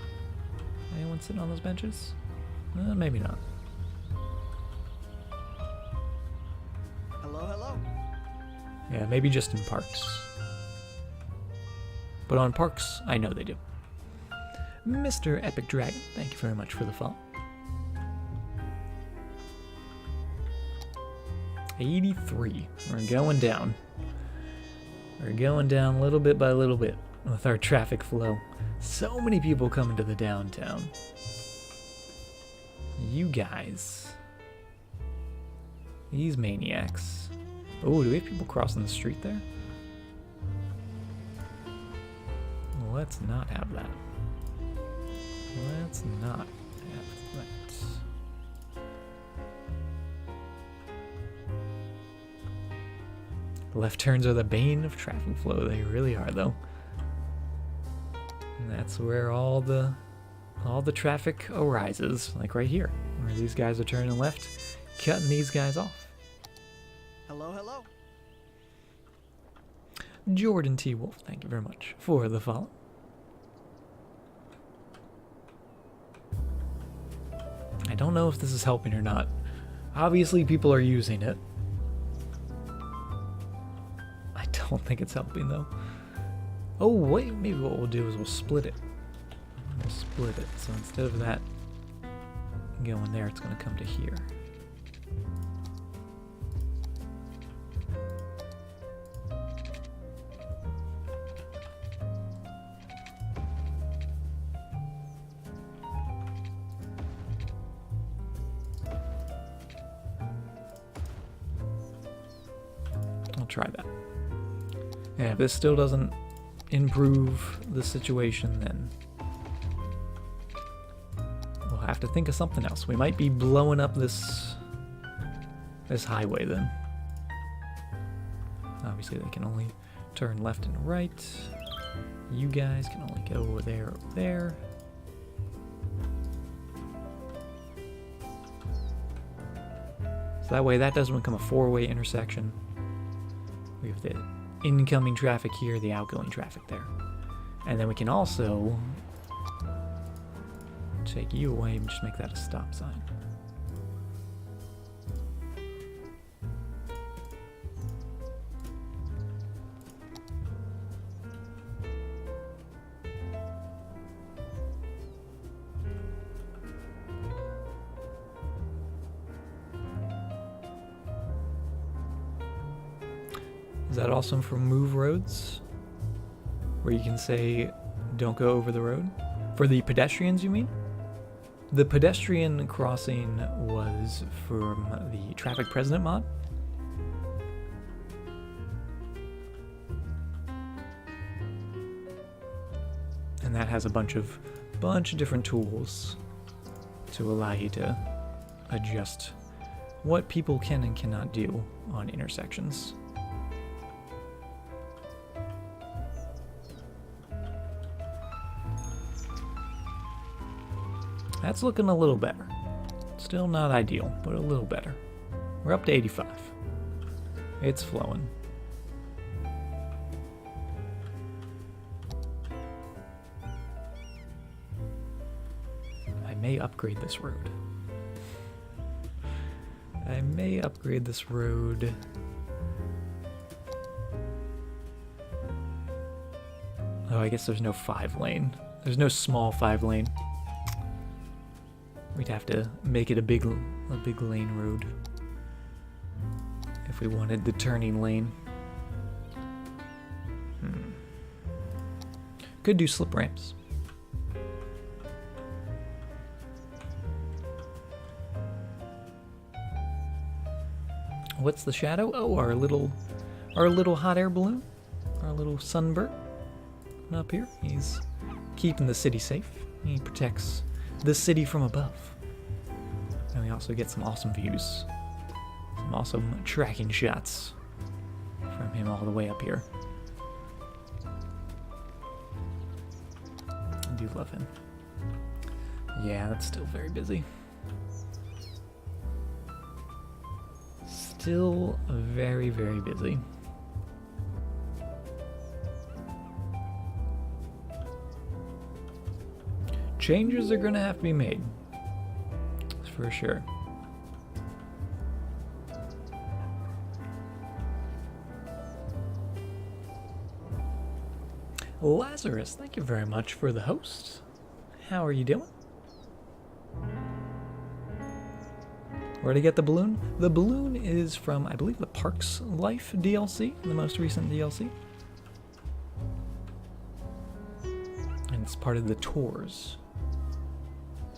Anyone sitting on those benches? Maybe not.
Hello, hello.
Yeah, maybe just in parks. But on parks, I know they do. Mr. Epic Dragon, thank you very much for the follow. 83. We're going down. We're going down little bit by little bit with our traffic flow. So many people coming to the downtown. You guys. These maniacs. Oh, do we have people crossing the street there? Let's not have that. Let's not have that. Left turns are the bane of traffic flow. They really are, though. And that's where all the traffic arises, like right here, where these guys are turning left, cutting these guys off.
Hello, hello.
Jordan T. Wolf, thank you very much for the follow. I don't know if this is helping or not. Obviously, people are using it. I don't think it's helping, though. Oh, wait, maybe what we'll do is we'll split it. We'll split it. So instead of that going there, it's going to come to here. Try that. And if this still doesn't improve the situation, then we'll have to think of something else. We might be blowing up this highway then. Obviously they can only turn left and right. You guys can only go over there. So that way that doesn't become a four-way intersection. We have the incoming traffic here, the outgoing traffic there. And then we can also take you away and just make that a stop sign. Is that awesome for move roads? Where you can say, don't go over the road? For the pedestrians, you mean? The pedestrian crossing was from the Traffic President mod. And that has a bunch of different tools to allow you to adjust what people can and cannot do on intersections. That's looking a little better. Still not ideal, but a little better. We're up to 85. It's flowing. I may upgrade this road. Oh, I guess there's no 5-lane. There's no small 5-lane. We'd have to make it a big lane road if we wanted the turning lane. Could do slip ramps. what's the shadow? Oh, our little hot air balloon, our little sunbird up here. He's keeping the city safe. He protects the city from above. And we also get some awesome views, some awesome tracking shots from him all the way up here. I do love him. Yeah, that's still very busy. Still very, very busy. Changes are gonna have to be made, for sure. Lazarus, thank you very much for the host. How are you doing? Where to get the balloon? The balloon is from, I believe, the Parks Life DLC, the most recent DLC. And it's part of the tours.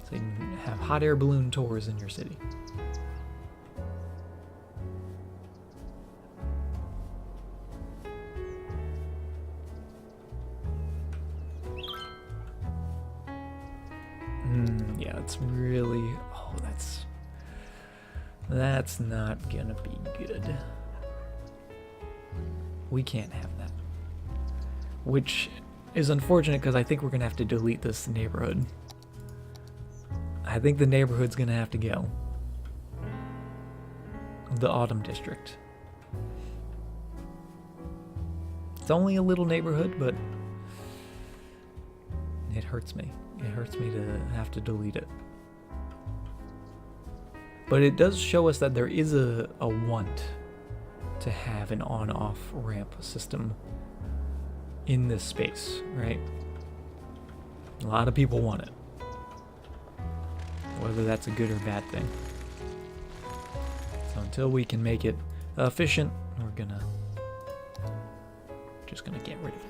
So you can have hot air balloon tours in your city. Yeah, it's really... Oh, that's not gonna be good. We can't have that. Which is unfortunate because I think we're gonna have to delete this neighborhood. I think the neighborhood's gonna have to go. The Autumn District. It's only a little neighborhood, but it hurts me. It hurts me to have to delete it. But it does show us that there is a want to have an on-off ramp system in this space, right? A lot of people want it. Whether that's a good or bad thing. So until we can make it efficient, we're just gonna get rid of it.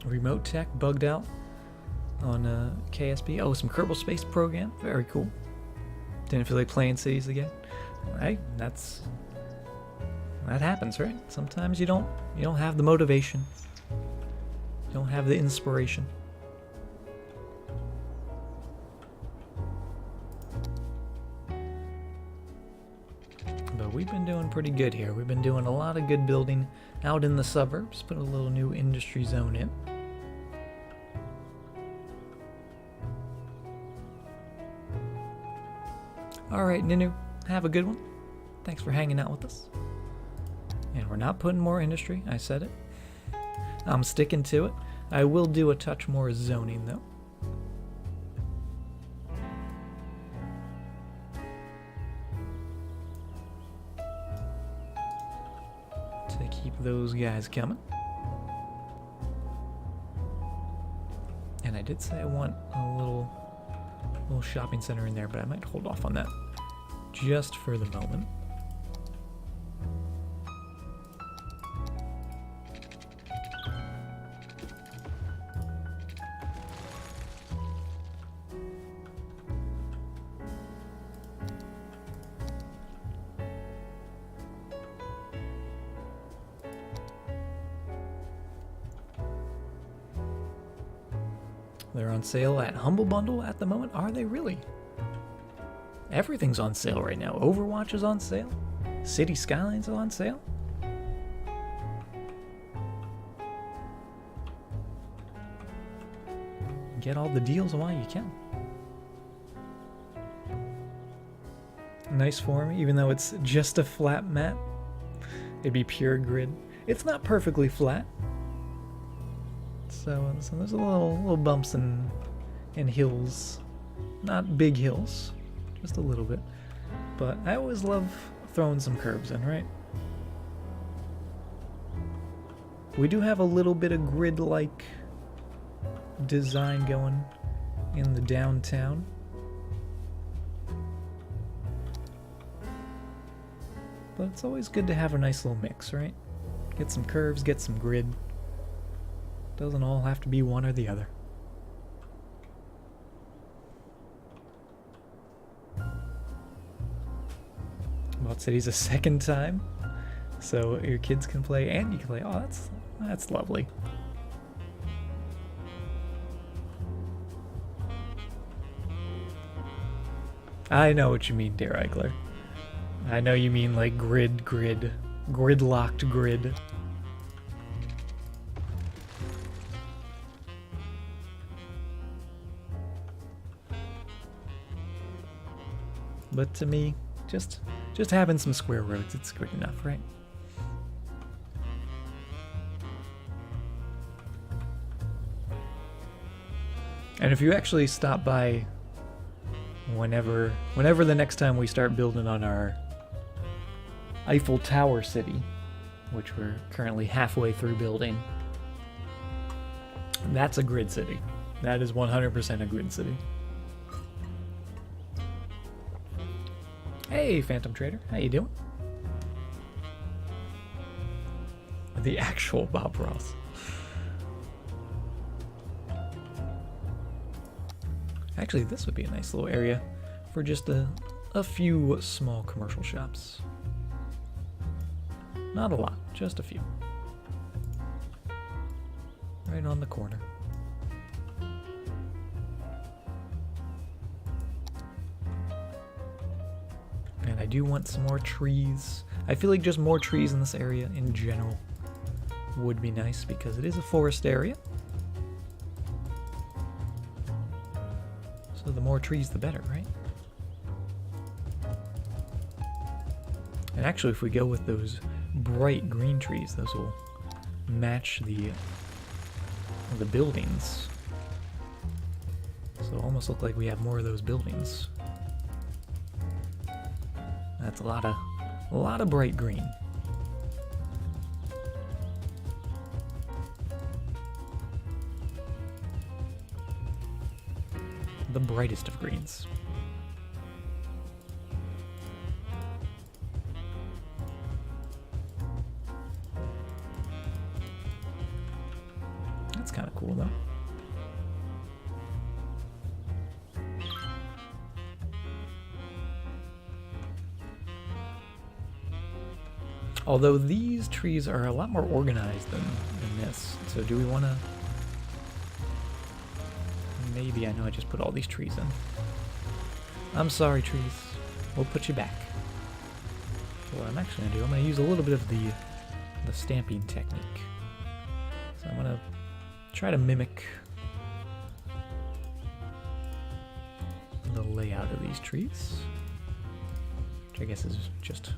Remote tech bugged out on KSP. Oh, some Kerbal Space Program. Very cool. Didn't feel like playing cities again. Right? That happens, right? Sometimes you don't have the motivation. You don't have the inspiration. But we've been doing pretty good here. We've been doing a lot of good building out in the suburbs. Put a little new industry zone in. Alright, Ninu, have a good one. Thanks for hanging out with us. And we're not putting more industry, I said it. I'm sticking to it. I will do a touch more zoning, though. To keep those guys coming. And I did say I want a little shopping center in there, but I might hold off on that just for the moment. They're on sale at Humble Bundle at the moment. Are they really? Everything's on sale right now. Overwatch is on sale. City Skylines is on sale. Get all the deals while you can. Nice form, even though it's just a flat map. It'd be pure grid. It's not perfectly flat. So there's a little bumps and hills. Not big hills, just a little bit. But I always love throwing some curves in, right? We do have a little bit of grid-like design going in the downtown. But it's always good to have a nice little mix, right? Get some curves, get some grid. Doesn't all have to be one or the other. Vault City's a second time, so your kids can play and you can play. Oh, that's lovely. I know what you mean, dear Eichler. I know you mean like gridlocked grid. But to me, just having some square roads, it's good enough, right? And if you actually stop by whenever the next time we start building on our Eiffel Tower city, which we're currently halfway through building, that's a grid city. That is 100% a grid city. Hey, Phantom Trader, how you doing? The actual Bob Ross. Actually, this would be a nice little area for just a few small commercial shops. Not a lot, just a few. Right on the corner. And I do want some more trees. I feel like just more trees in this area in general would be nice because it is a forest area. So the more trees, the better, right? And actually, if we go with those bright green trees, those will match the buildings. So it'll almost look like we have more of those buildings. That's a lot of bright green. The brightest of greens. That's kind of cool, though. Although these trees are a lot more organized than this. So do we want to... Maybe, I know I just put all these trees in. I'm sorry, trees. We'll put you back. So what I'm actually going to do, I'm going to use a little bit of the stamping technique. So I'm going to try to mimic the layout of these trees, which I guess is just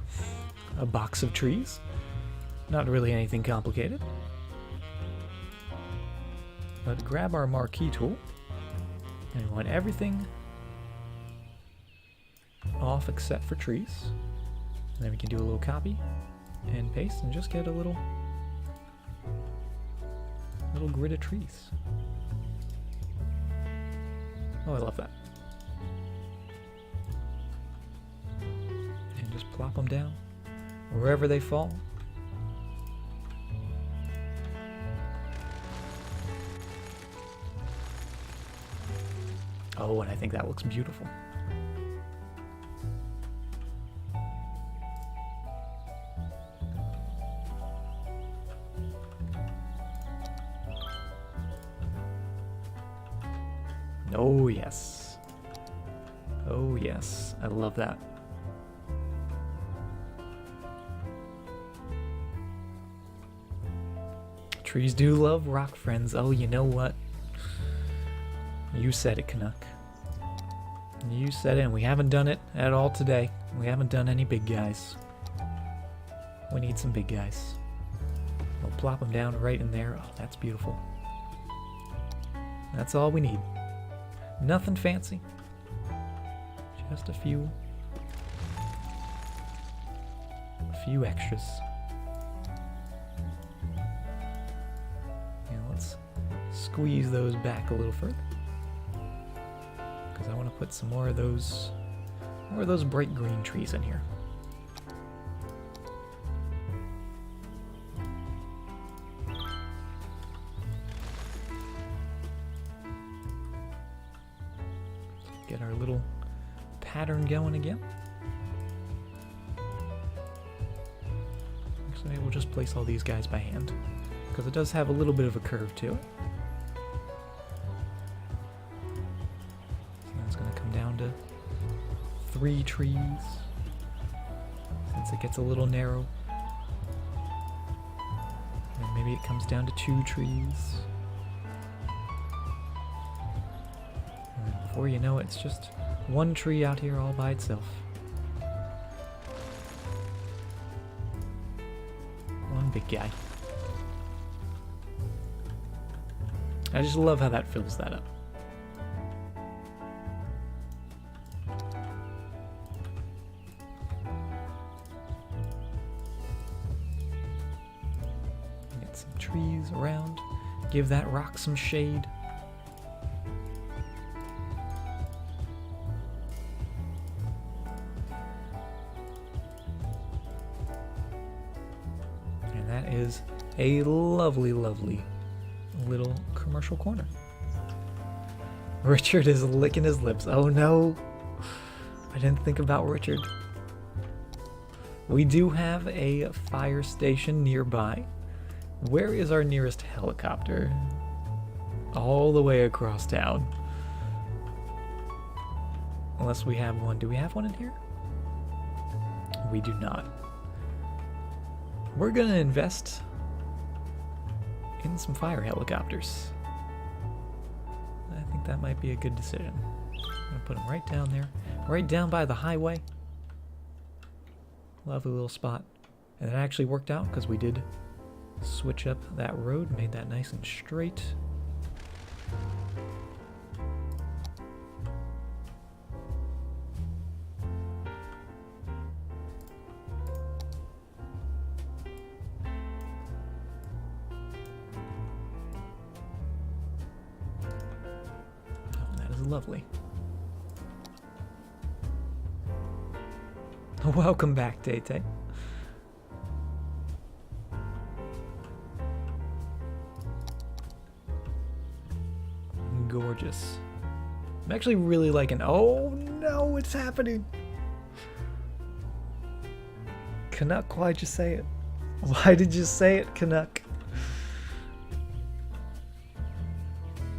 a box of trees. Not really anything complicated. But grab our marquee tool, and we want everything off except for trees. And then we can do a little copy and paste and just get a little grid of trees. Oh, I love that. And just plop them down wherever they fall. Oh, and I think that looks beautiful. Oh, yes. Oh, yes. I love that. Trees do love rock friends. Oh, you know what? You said it, Canuck. You said it, and we haven't done it at all today. We haven't done any big guys. We need some big guys. We'll plop them down right in there. Oh, that's beautiful. That's all we need. Nothing fancy. Just a few extras. And let's squeeze those back a little further, because I want to put some more of those bright green trees in here. Get our little pattern going again. Actually, we'll just place all these guys by hand, because it does have a little bit of a curve to it. So it's going to come down to 3 trees, since it gets a little narrow. And maybe it comes down to 2 trees. And before you know it, it's just 1 tree out here all by itself. One big guy. I just love how that fills that up. Get some trees around. Give that rock some shade. And that is a lovely, lovely little commercial corner. Richard is licking his lips. Oh no, I didn't think about Richard. We do have a fire station nearby. Where is our nearest helicopter? All the way across town. Unless we have one. Do we have one in here? We do not. We're gonna invest in some fire helicopters. I think that might be a good decision. I'm gonna put them right down there, right down by the highway. Lovely little spot. And it actually worked out because we did switch up that road, made that nice and straight. Lovely. Welcome back, Tay-Tay. Gorgeous. I'm actually really liking... Oh no, it's happening! Canuck, why'd you say it? Why did you say it, Canuck?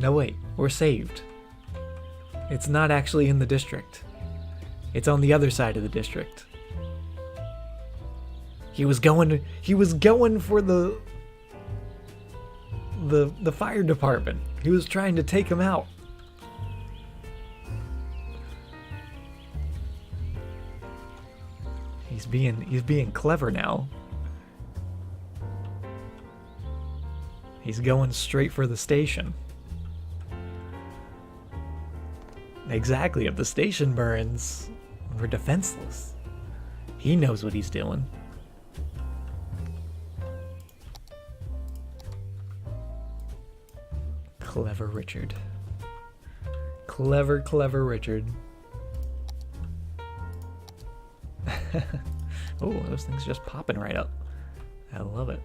No, wait. We're saved. It's not actually in the district. It's on the other side of the district. He was going for the fire department. He was trying to take him out. He's being clever now. He's going straight for the station. Exactly, if the station burns, we're defenseless. He knows what he's doing. Clever Richard. Clever, clever Richard. Oh, those things just popping right up. I love it.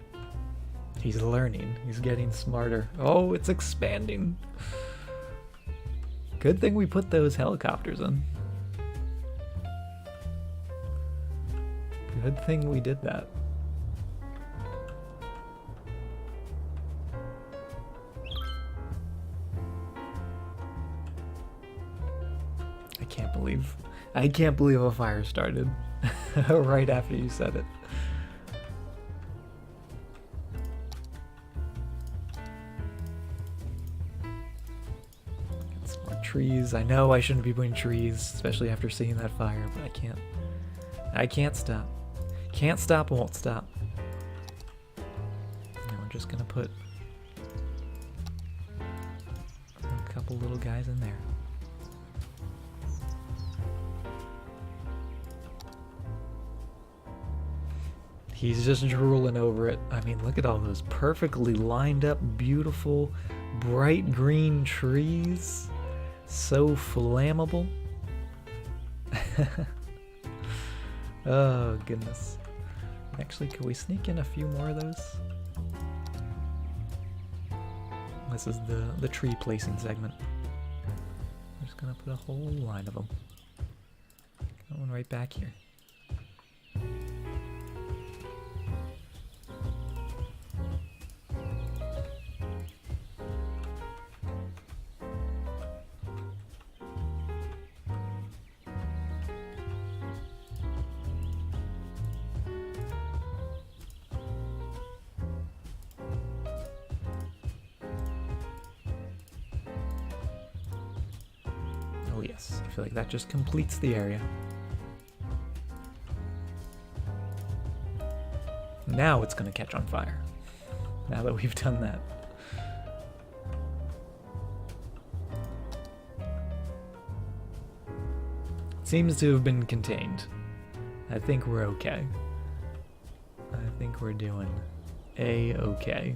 He's learning. He's getting smarter. Oh, it's expanding. Good thing we put those helicopters in. Good thing we did that. I can't believe a fire started right after you said it. Get some more trees. I know I shouldn't be putting trees, especially after seeing that fire, but I can't. I can't stop. Can't stop, won't stop. And we're just gonna put a couple little guys in there. He's just drooling over it. I mean, look at all those perfectly lined up, beautiful, bright green trees. So flammable. Oh, goodness. Actually, could we sneak in a few more of those? This is the tree placing segment. I'm just gonna put a whole line of them. Got one right back here. Oh yes, I feel like that just completes the area. Now it's gonna catch on fire. Now that we've done that. Seems to have been contained. I think we're okay. I think we're doing A-okay.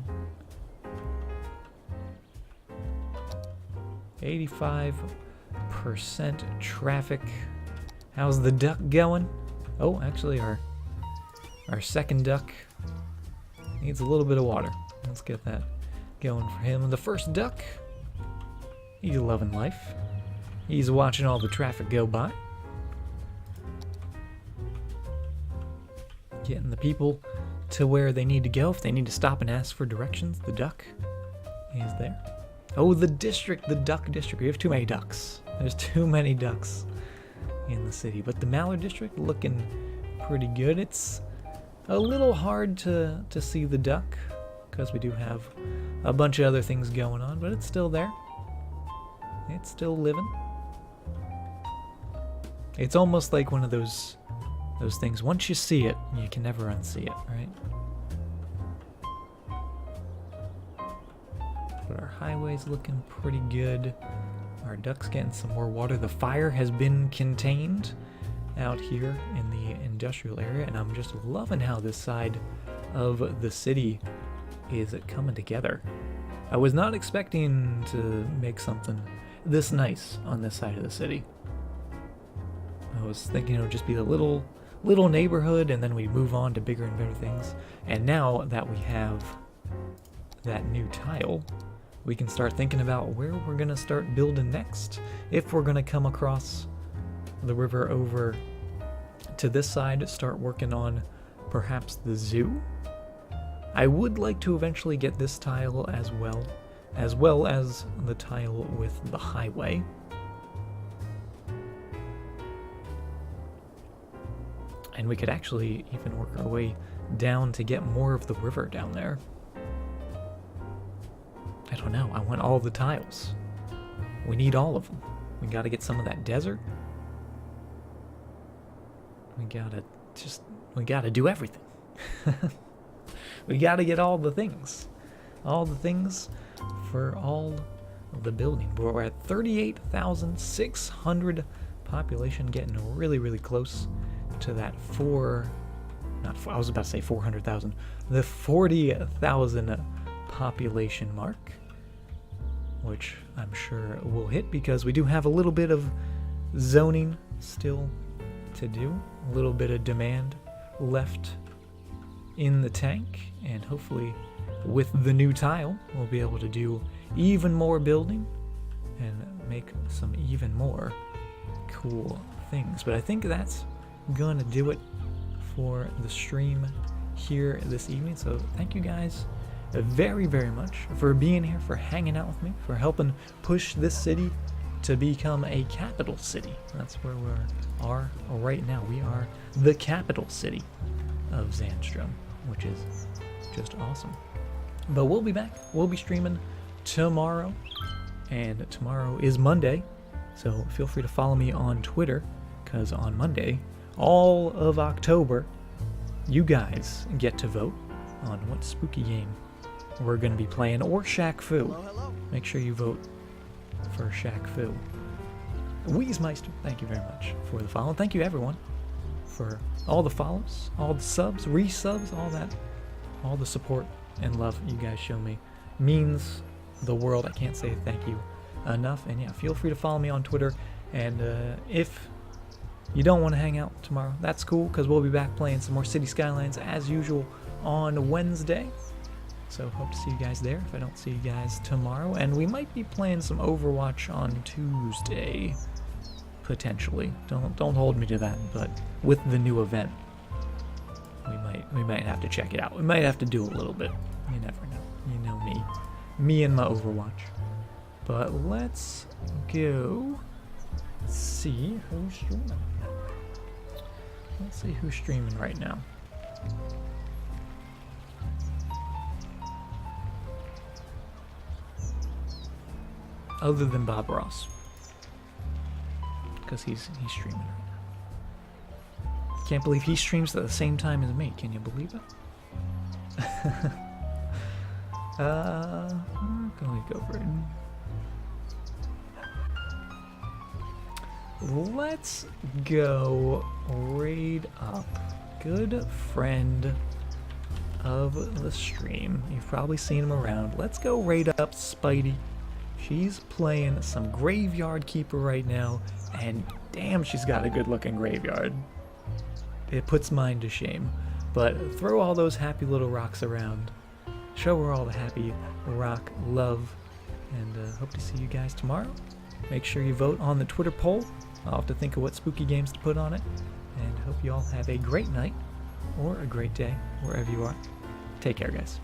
85% traffic. How's the duck going? Oh, actually our second duck needs a little bit of water. Let's get that going for him. The first duck, he's loving life. He's watching all the traffic go by. Getting the people to where they need to go. If they need to stop and ask for directions, the duck is there. Oh, the district, the duck district. We have too many ducks. There's too many ducks in the city. But the Mallard district looking pretty good. It's a little hard to see the duck because we do have a bunch of other things going on, but it's still there. It's still living. It's almost like one of those things. Once you see it, you can never unsee it, right? But our highway's looking pretty good. Our duck's getting some more water. The fire has been contained out here in the industrial area, and I'm just loving how this side of the city is coming together. I was not expecting to make something this nice on this side of the city. I was thinking it would just be a little neighborhood and then we move on to bigger and better things. And now that we have that new tile, we can start thinking about where we're gonna start building next. If we're gonna come across the river over to this side, start working on perhaps the zoo. I would like to eventually get this tile as well as the tile with the highway. And we could actually even work our way down to get more of the river down there. I don't know, I want all the tiles. We need all of them. We gotta get some of that desert. We gotta do everything. We gotta get all the things. All the things for all of the building. We're at 38,600 population, getting really close to that I was about to say 400,000. The 40,000 population mark, which I'm sure we'll hit because we do have a little bit of zoning still to do, a little bit of demand left in the tank, and hopefully with the new tile we'll be able to do even more building and make some even more cool things. But I think that's gonna do it for the stream here this evening. So thank you guys very much for being here, for hanging out with me, for helping push this city to become a capital city. That's where we are right now. We are the capital city of Zandstrum, which is just awesome. But we'll be back. We'll be streaming tomorrow, and tomorrow is Monday, so feel free to follow me on Twitter, because on Monday, all of October, you guys get to vote on what spooky game we're going to be playing, or Shaq Fu.
Hello.
Make sure you vote for Shaq Fu. Weezmeister, thank you very much for the follow. Thank you everyone for all the follows, all the subs, resubs, all that, all the support and love you guys show me. Means the world. I can't say thank you enough. And yeah, feel free to follow me on Twitter. And if you don't want to hang out tomorrow, that's cool, because we'll be back playing some more City Skylines as usual on Wednesday. So hope to see you guys there if I don't see you guys tomorrow. And we might be playing some Overwatch on Tuesday, potentially. Don't hold me to that, but with the new event, we might have to check it out. We might have to do a little bit. You never know. You know me and my Overwatch. But let's go see who's streaming. Let's see who's streaming right now. Other than Bob Ross. because he's streaming right now. Can't believe he streams at the same time as me. Can you believe it? I'm gonna go for it. Let's go raid up good friend of the stream. You've probably seen him around. Let's go raid up Spidey. She's playing some Graveyard Keeper right now, and damn, she's got a good looking graveyard. It puts mine to shame. But throw all those happy little rocks around. Show her all the happy rock love, and hope to see you guys tomorrow. Make sure you vote on the Twitter poll. I'll have to think of what spooky games to put on it, and hope you all have a great night or a great day wherever you are. Take care, guys.